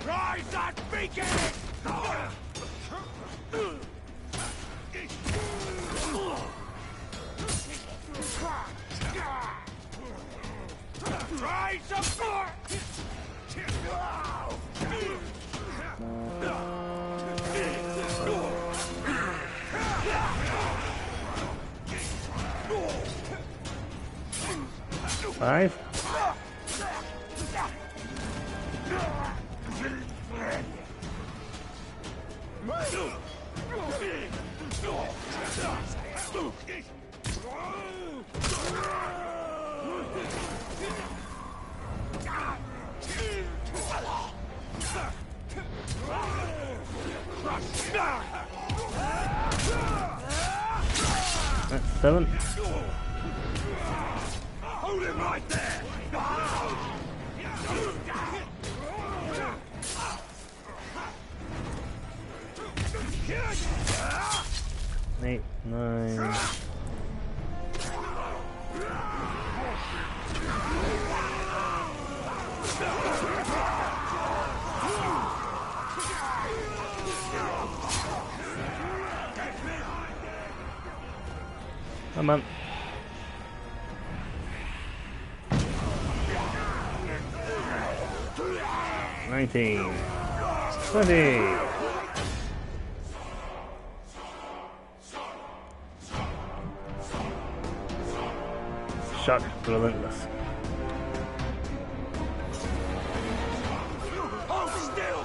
Rise that beacon! Rise up! Five. That's 7. Hold him right there! 8, 9. Come on. 19. 20. Shock relentless. Hold still!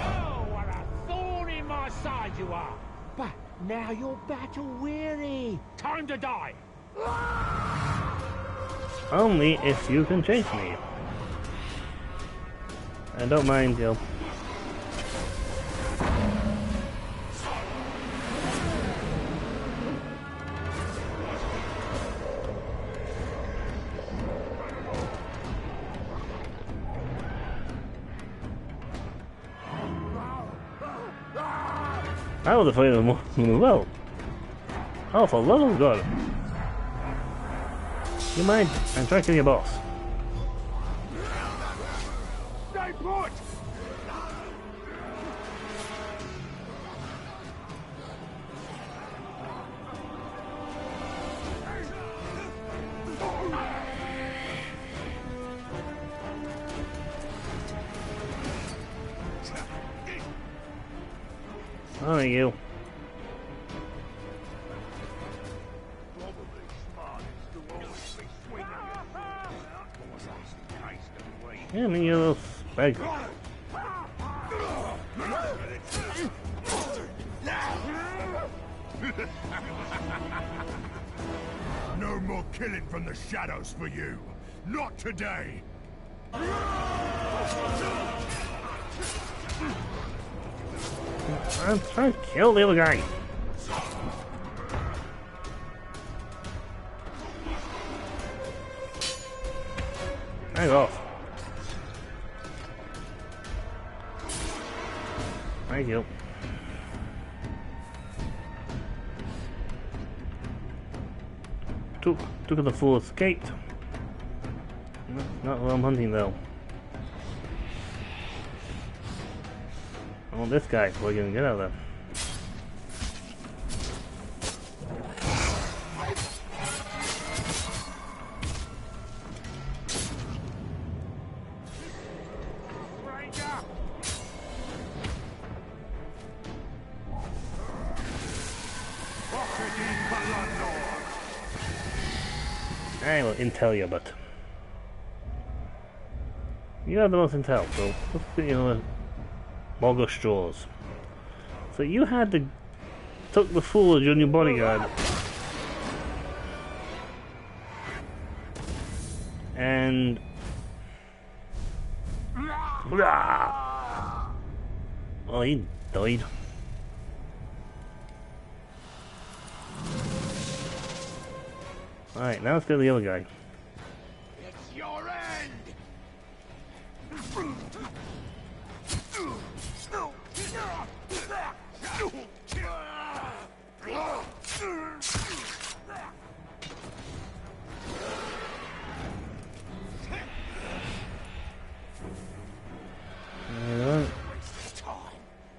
Oh, what a thorn in my side you are! But now you're battle weary. Time to die. Only if you can chase me. I don't mind, yo. I was afraid of them as well. Oh, for love of God. You mind? I'm trying to kill your boss. Stay put! Oh, you. Yeah, I mean, you're a little spag. No more killing from the shadows for you. Not today. I'm trying to kill the other guy. Hang off. Thank you. Took the full escaped. Not what I'm hunting though. I want this guy. We're gonna get out of there. I will intel you, but you have the most intel, so let's see, you know, Morgul Straws. So you had to took the fool as your new bodyguard, and well, he died. Alright, now let's go to the other guy. It's your end!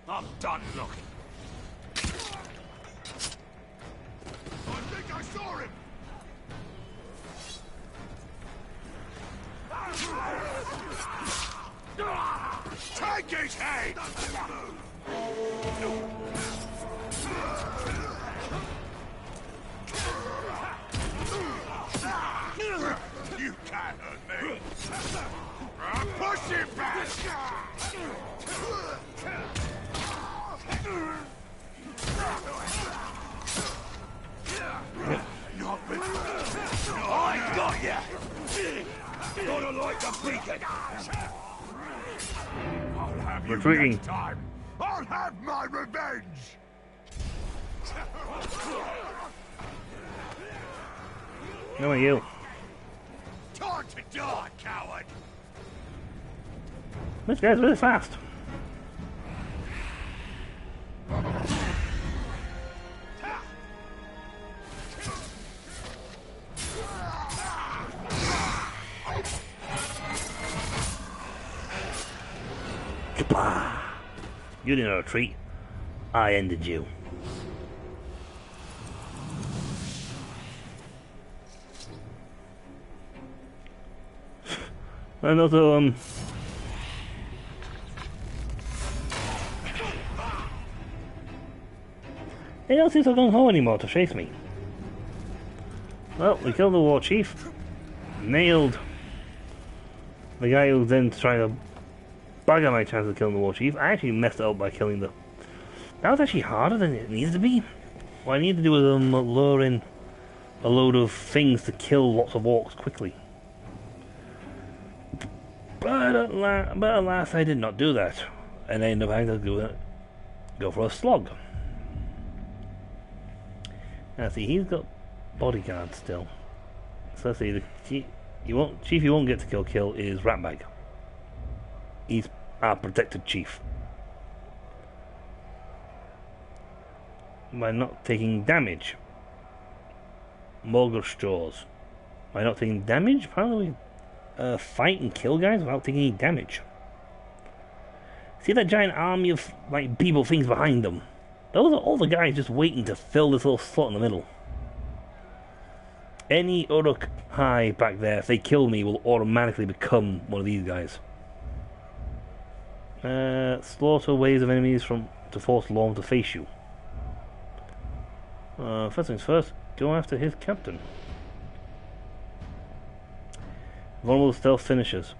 I'm done looking. I think I saw him! Take his head! You can't hurt me! Push him back! Not with me! I got ya! Gotta like a beacon! I'll have you Retreating. next time! I'll have my revenge! How are you? Time to die, coward! This guy's really fast. Kapah! You didn't retreat. I ended you. And also, they don't seem so gung-ho anymore to chase me. Well, we killed the war chief. Nailed the guy who was then trying to bug out my chance of killing the war chief. I actually messed it up by killing the... That was actually harder than it needed to be. What I needed to do was lure in a load of things to kill lots of orcs quickly. But alas, I did not do that. And I ended up having to go for a slog. Now see, he's got bodyguards still. So let's see, the chief you won't get to kill is Ratbag. He's our protected chief. By not taking damage. Morgul Straws. By not taking damage, apparently we fight and kill guys without taking any damage. See that giant army of like people things behind them? Those are all the guys just waiting to fill this little slot in the middle. Any Uruk Hai back there, if they kill me, will automatically become one of these guys. Slaughter waves of enemies to force Lorm to face you. First things first, go after his captain. Vulnerable stealth finishers.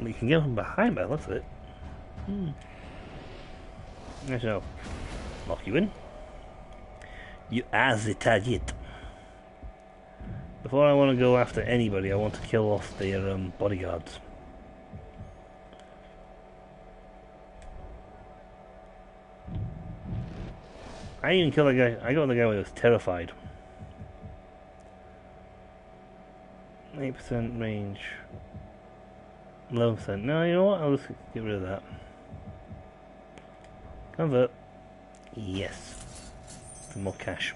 You can get from behind by the looks of it. Actually, no. Lock you in. You are the target. Before I want to go after anybody, I want to kill off their bodyguards. I didn't even kill that guy. I got the guy when he was terrified. 8% range. 11%. No, you know what? I'll just get rid of that. Convert. Yes. For more cash.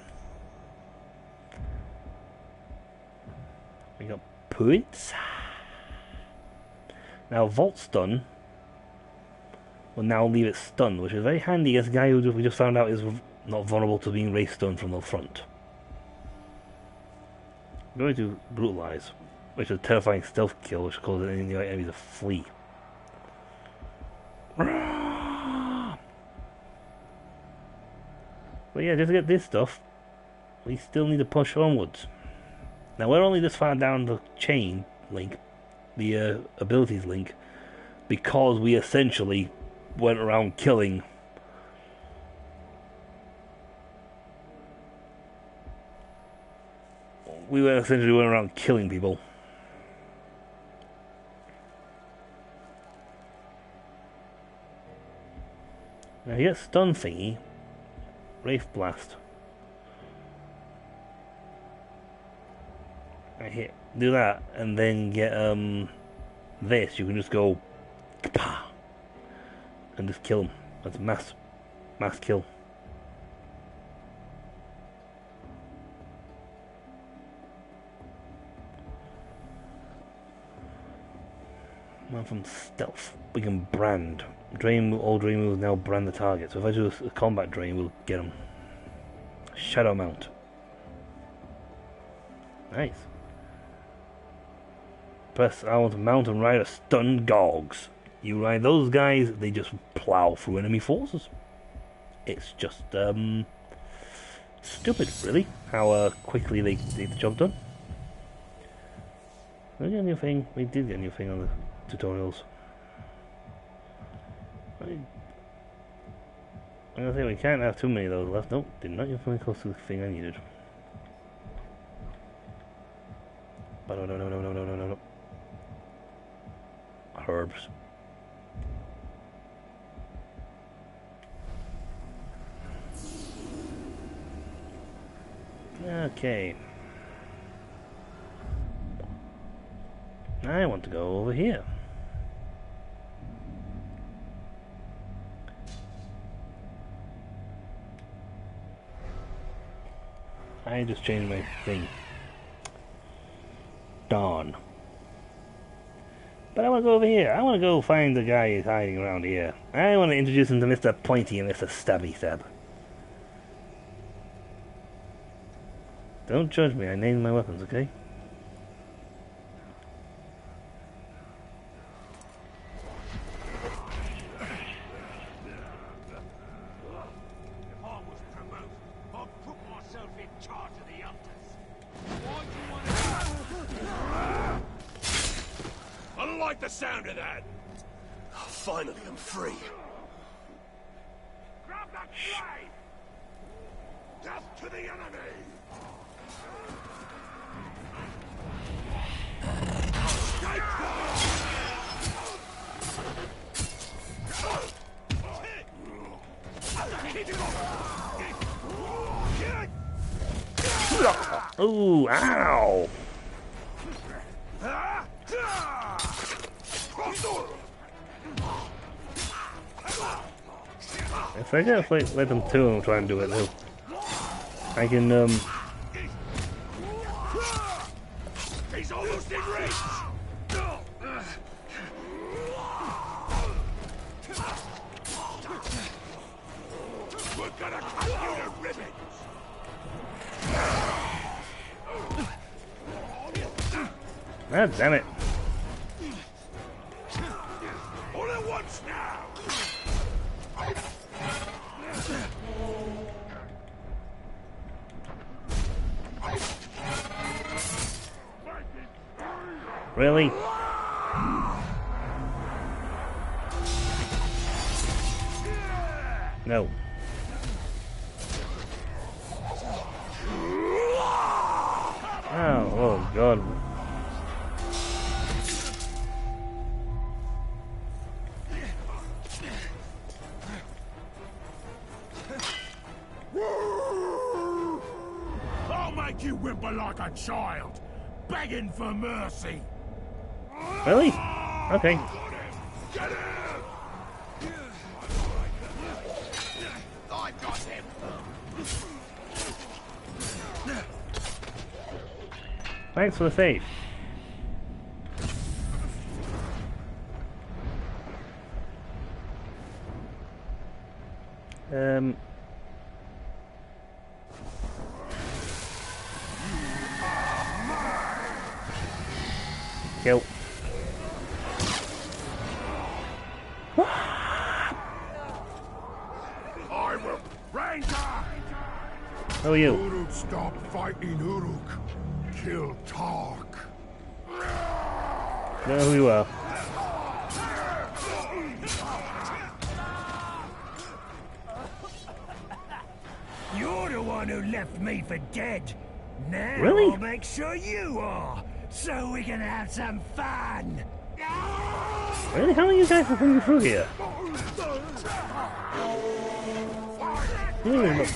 We got points. Now Volt Stun will now leave it stunned, which is very handy as a guy who we just found out is not vulnerable to being ray stunned from the front. I'm going to Brutalize, which is a terrifying stealth kill, which causes any enemies to flee. But yeah, just to get this stuff, we still need to push onwards. Now we're only this far down the chain link, the abilities link, because we essentially went around killing people. Now you get stun thingy, Wraith Blast. Do that, and then get this. You can just go and just kill them. That's mass kill. Man from stealth, we can brand. All drain moves now brand the target. So if I do a combat drain, we'll get them. Shadow Mount. Nice. Press I want to mount and ride a stun Gogs. You ride those guys, they just plow through enemy forces. It's just stupid, really, how quickly they get the job done. Did we get a new thing? We did get a new thing on the tutorials. I'm gonna say we can't have too many of those left. Nope, did not get very close to the thing I needed. But no. Herbs. Okay. I want to go over here. I just changed my thing. Dawn. But I want to go over here. I want to go find the guy who's hiding around here. I want to introduce him to Mr. Pointy and Mr. Stabby Stab. Don't judge me, I named my weapons, okay? The sound of that. Finally, I'm free. Grab that blade. Death to the enemy. Ooh, ow! If I just let them two of them try and do it too, I can He's almost in range. We're gonna cut you to ribbons. Ah, damn it. All at once now. Really? No. Oh God. I'll make you whimper like a child, begging for mercy. Really? Okay. Get him! I got him. Thanks for the save. Kill. I'm a ranger! How are you? Uruk stop fighting Uruk. Kill Tark. Know who you are. You're the one who left me for dead. Now Really? I'll make sure you are, so we can have some fun. Really? How are you guys coming through here? Look.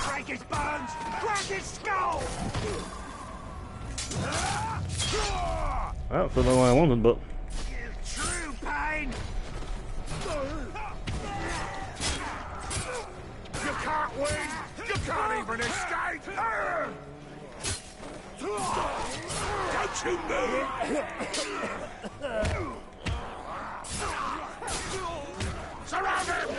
Break his bones! Crack his skull! That's not what I wanted, but True pain! You can't win! You can't even escape! Don't you move! Surround him!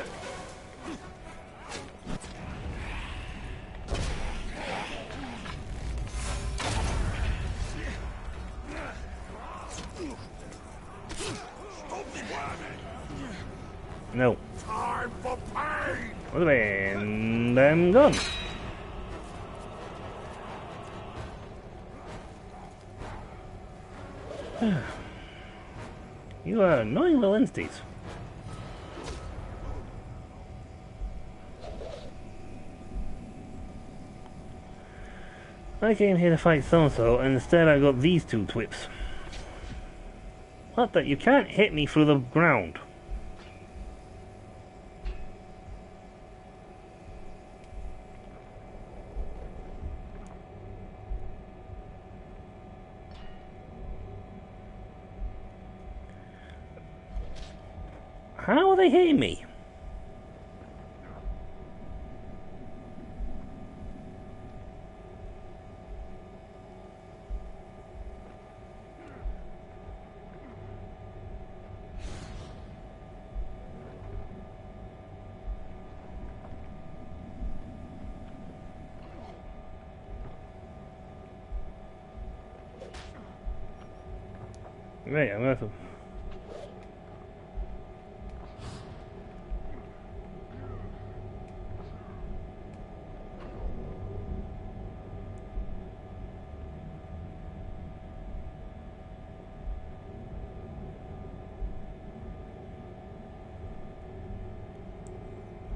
no. Time for pain! What have been? I'm gone. You are annoying little entities. I came here to fight so-and-so, and instead I got these two twips. What the? You can't hit me through the ground. How are they hitting me? Right, I'm gonna have to...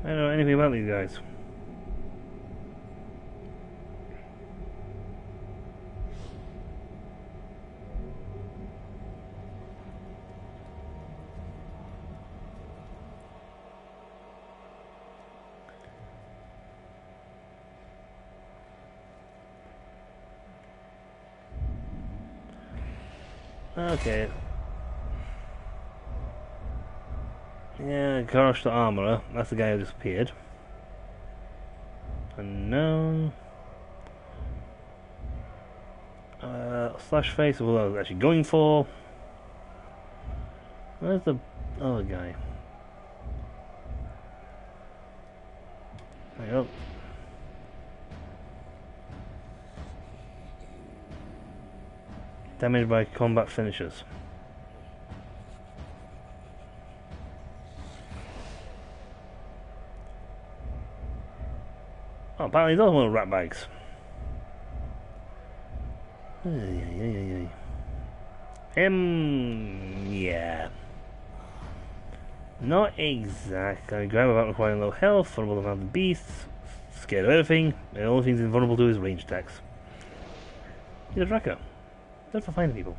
I don't know anything about these guys. Okay. Yeah, Korosh the Armourer. That's the guy who disappeared. Unknown. Slash face of what I was actually going for. Where's the other guy? There you go. Damaged by combat finishers. Oh, apparently those are rat bags. Yeah. Not exactly. Grab about requiring low health, vulnerable to mounted beasts, scared of everything, and the only thing he's invulnerable to is range attacks. He's a tracker. Good for finding people.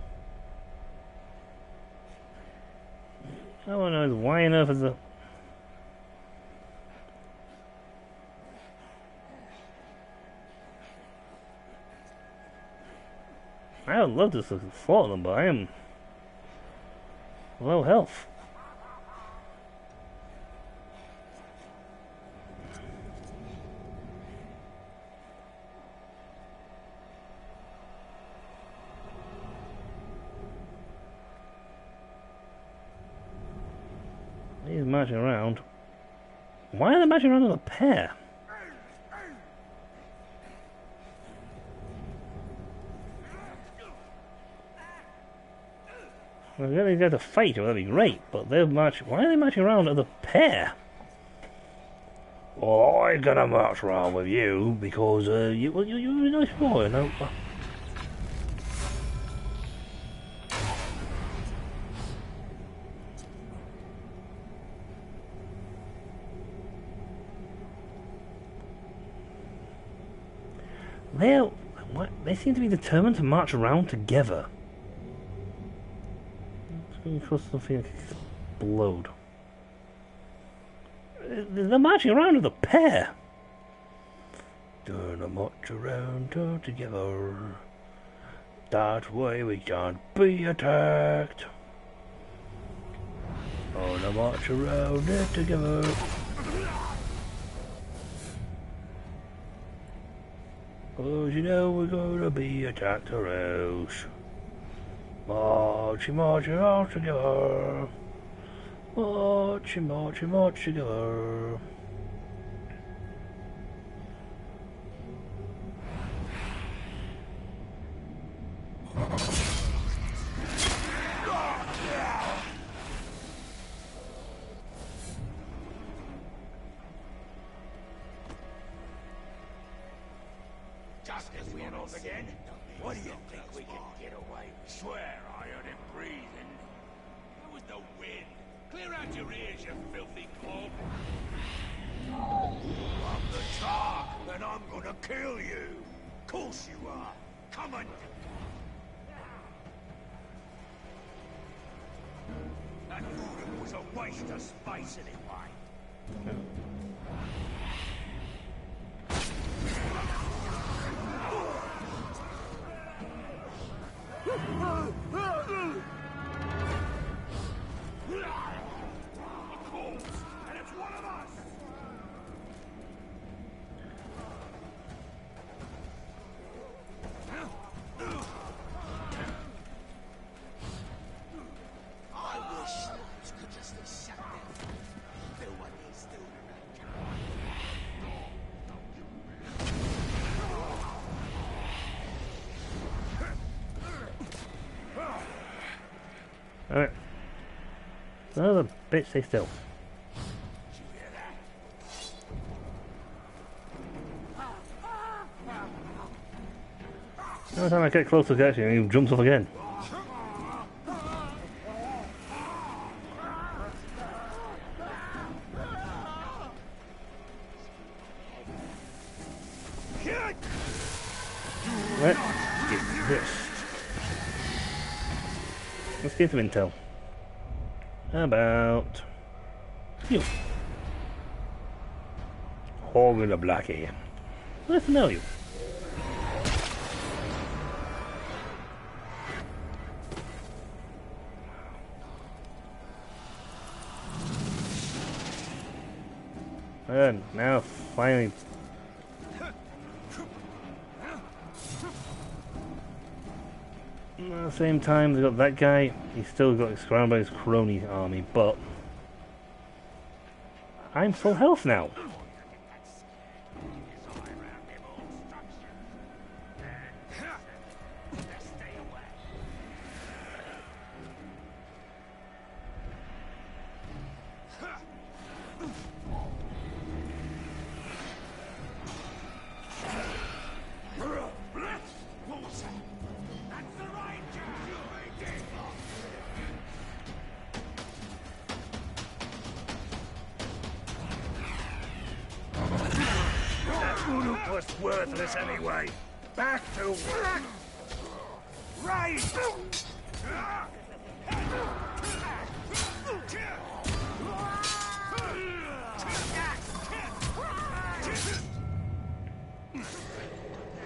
I want to know is why on earth is the... I would love to slaughter them, but I am low health. marching around. Why are they marching around in a pair? Well, if these guys to fight, well, that'd be great, but they're marching. Why are they marching around as a pair? Well, I'm gonna march around with you because you're a nice boy, you know. They seem to be determined to march around together. It's going to something explode. They're marching around as a pair. Gonna march around all together. That way we can't be attacked. Gonna march around it together. Cause you know we're gonna be attacked or else. Marching, marching all together. Marching, marching, march together. Just as we're off again, what do you think we can get away with? Swear I heard him breathing. There was no wind. Clear out your ears, you filthy clog. I'm the Tark, and I'm gonna kill you. Course you are. Come on. That food was a waste of space anyway. And it's one of us. I wish you could just have shut them. Do what he's doing. Alright. Another bitch, stay still. Every time I get close to catching him, he jumps off again. Let's get this. Let's get some intel. How about you? Hog the Blackie. Let's know you. And now finally. At the same time, they've got that guy. He's still got surrounded by his crony army, but I'm full health now. Was worthless anyway. Back to work. Right.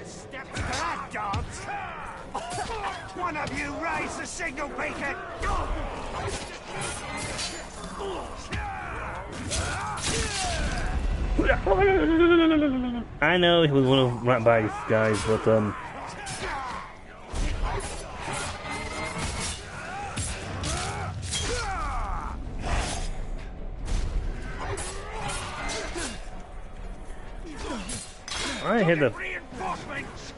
Step back, dogs. One of you raise the signal beacon. I know he was one of Ratbag's guys, but hit the... Reinforcements!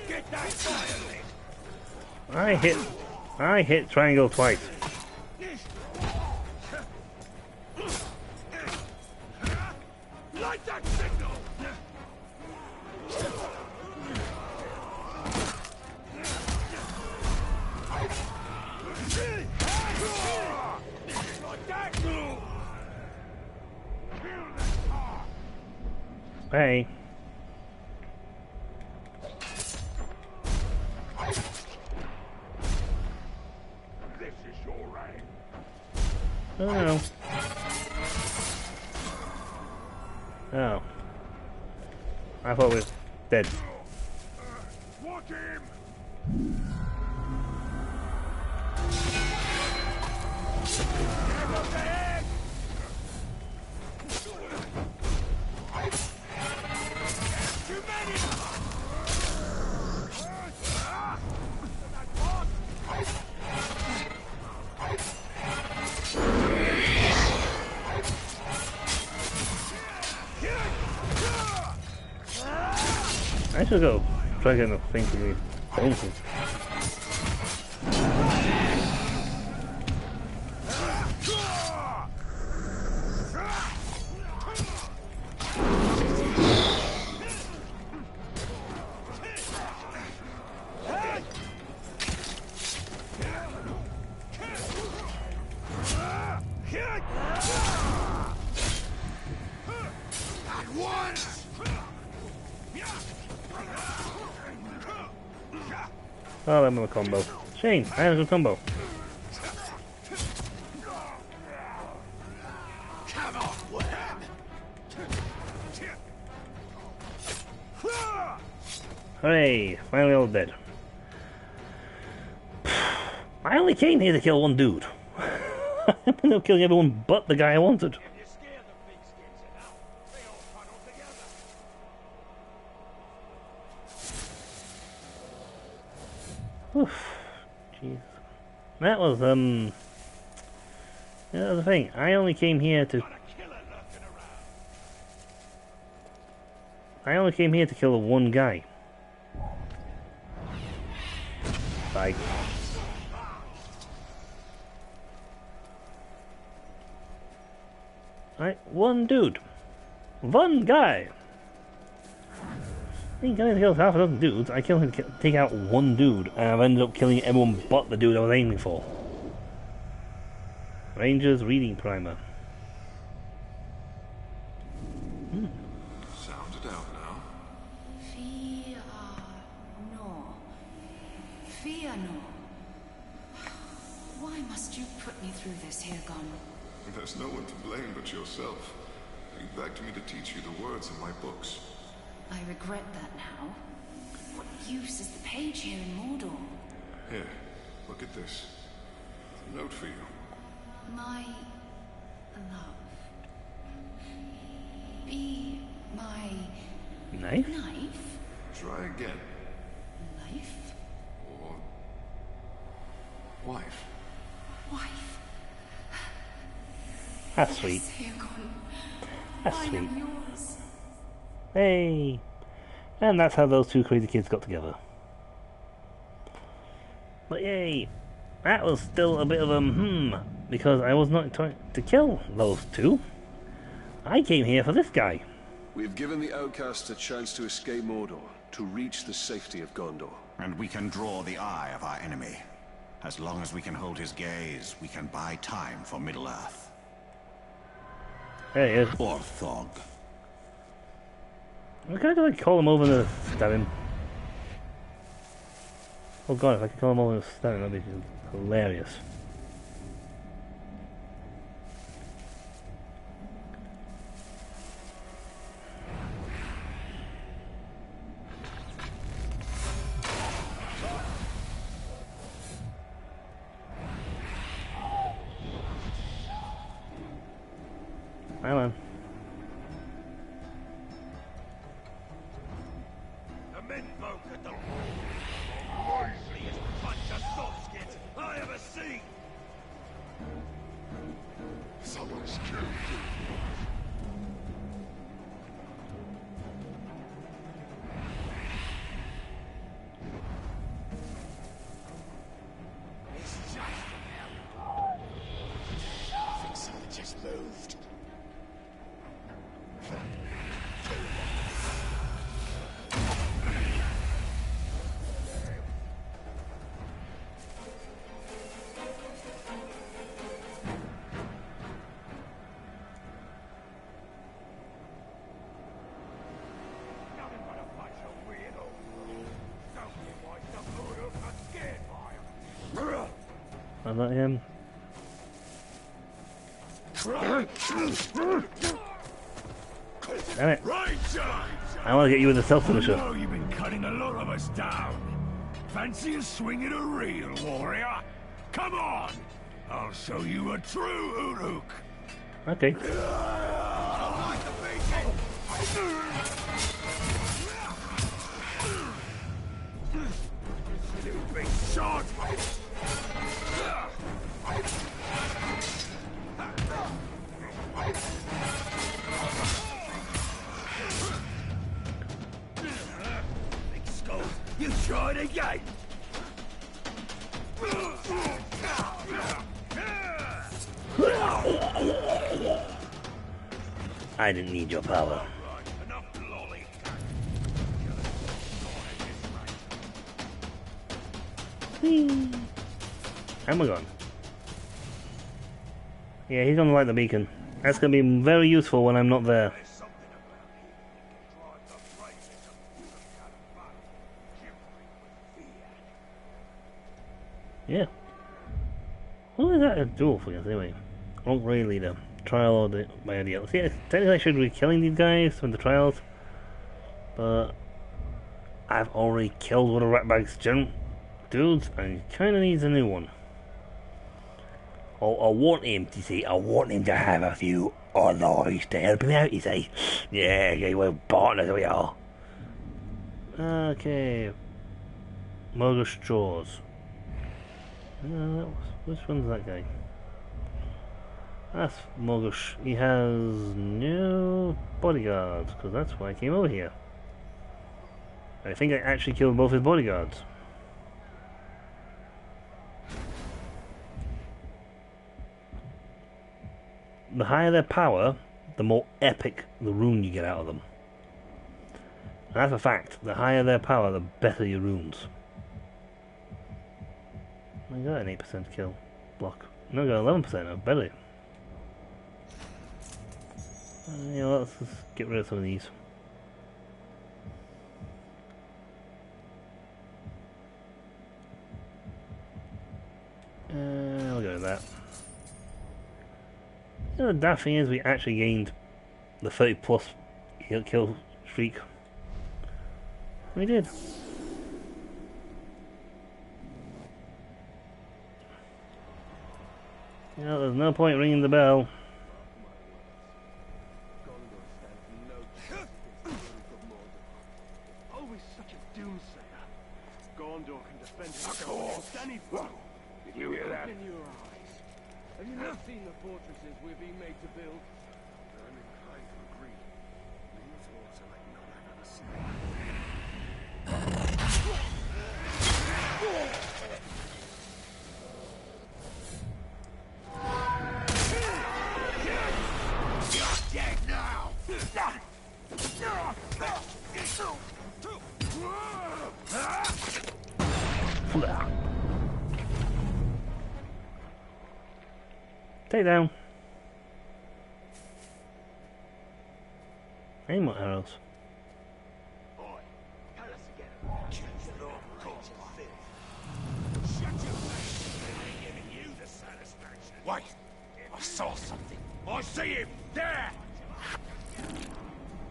Get that fire lit! I hit triangle twice. Light that signal! Like that! Hey. This is your aim. Oh no. Oh. I thought we were dead. Watch him! I should go try getting a thing for me. Bonuses. Oh, I'm on a combo. Shane, I have a good combo. Come on, Wham! Hooray! Finally all dead. I only came here to kill one dude. I ended up killing everyone but the guy I wanted. Oof. Jeez. That was, that was the thing. I only came here to... I only came here to kill the one guy. Bye. Right, one dude. One guy. I think I only killed half a dozen dudes. I killed him to take out one dude, and I've ended up killing everyone but the dude I was aiming for. Rangers reading primer. Sound it out now. Fear no. Fear no. Why must you put me through this here, Gon? There's no one to blame but yourself. You begged me to teach you the words in my books. I regret that now. What use is the page here in Mordor? Here, look at this. It's a note for you. My love. Be my Knife? knife? Try again. Knife? Or... wife. Wife. That's sweet. Yes, here, Gon. That's I sweet. am yours. Hey! And that's how those two crazy kids got together. But yay! That was still a bit of a because I was not trying to kill those two. I came here for this guy. We've given the outcasts a chance to escape Mordor, to reach the safety of Gondor. And we can draw the eye of our enemy. As long as we can hold his gaze, we can buy time for Middle-earth. There he is. Or Thog. I could like call him over and stab him. Oh god, if I could call him over and stab him, that'd be hilarious. Come on. The menfolk at the noisiest bunch of softskins I ever seen. I'm not him. Damn it. I want to get you with the self-finisher. I know you've been cutting a lot of us down. Fancy a swing at a real warrior? Come on! I'll show you a true Uruk. Okay. Stupid shot! Big skull, you try it again! I didn't need your power. Amagon. Yeah, he's gonna light the beacon. That's gonna be very useful when I'm not there. Yeah. Who is that a duel for us anyway? Old Ray Leader. Trial or the my idea. See, technically I should be killing these guys from the trials. But I've already killed one of Ratbag's dudes and he kinda needs a new one. I want him to see, I want him to have a few allies to help him out, you see. Yeah, okay, well, partners we are. Okay. Mogush Jaws. Which one's that guy? That's Mogush. He has no bodyguards, because that's why I came over here. I think I actually killed both his bodyguards. The higher their power, the more epic the rune you get out of them. And that's a fact. The higher their power, the better your runes. I got an 8% kill block. No, I got 11%. Oh, better. Yeah, let's just get rid of some of these. I'll go with that. You know, the daft thing is we actually gained the 30+ kill streak. We did. You know, there's no point ringing the bell. Always such a doomsayer. Gondor can defend himself against any foe. Did you hear that? In your eyes. Have you not seen the fortresses we're being made to build? I'm inclined to agree. These walls are like none I've ever seen. You're dead now! Take down. Any more arrows? Wait! I saw something! I see him! There!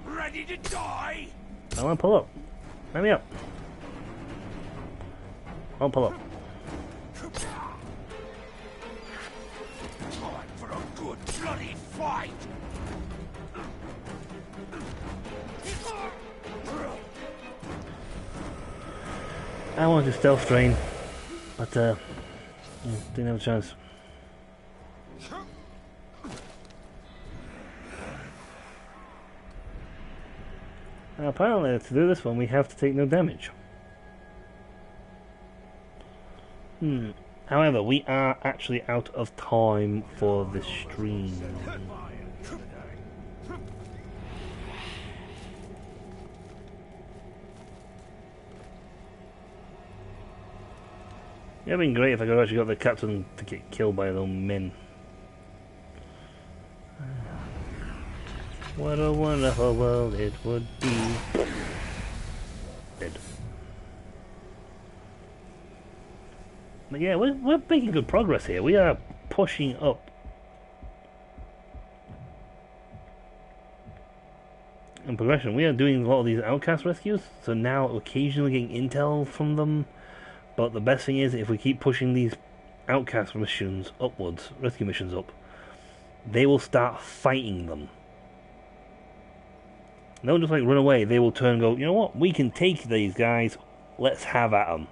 Ready to die? I want to pull up. Let me up. I'll pull up. Time for a good bloody fight! I wanted to stealth drain, but didn't have a chance. Now, apparently, to do this one, we have to take no damage. However, we are actually out of time for this stream. It would have been great if I could have actually got the captain to get killed by those men. What a wonderful world it would be. Dead. But yeah, we're making good progress here. We are pushing up. In progression, we are doing a lot of these outcast rescues, so now occasionally getting intel from them. But the best thing is, if we keep pushing these outcast missions upwards, rescue missions up, they will start fighting them. They don't just like run away, they will turn and go, you know what, we can take these guys, let's have at them.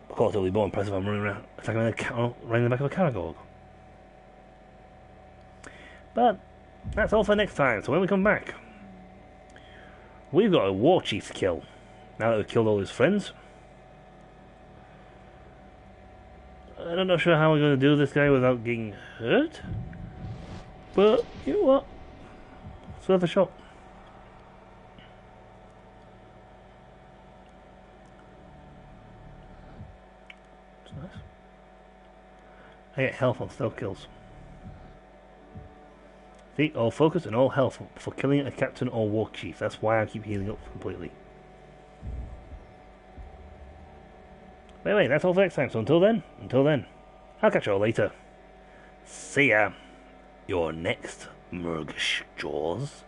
Of course, it'll be more impressive if I'm running around, attacking right in the back of a Caragog. But that's all for next time, so when we come back, we've got a war chief to kill. Now that we've killed all his friends. I'm not sure how we're going to do this guy without getting hurt. But, you know what? It's worth a shot. It's nice. I get health on stealth kills. See, all focus and all health for killing a captain or war chief. That's why I keep healing up completely. But anyway, that's all for next time. So until then, I'll catch you all later. See ya. Your next Murg Jaws.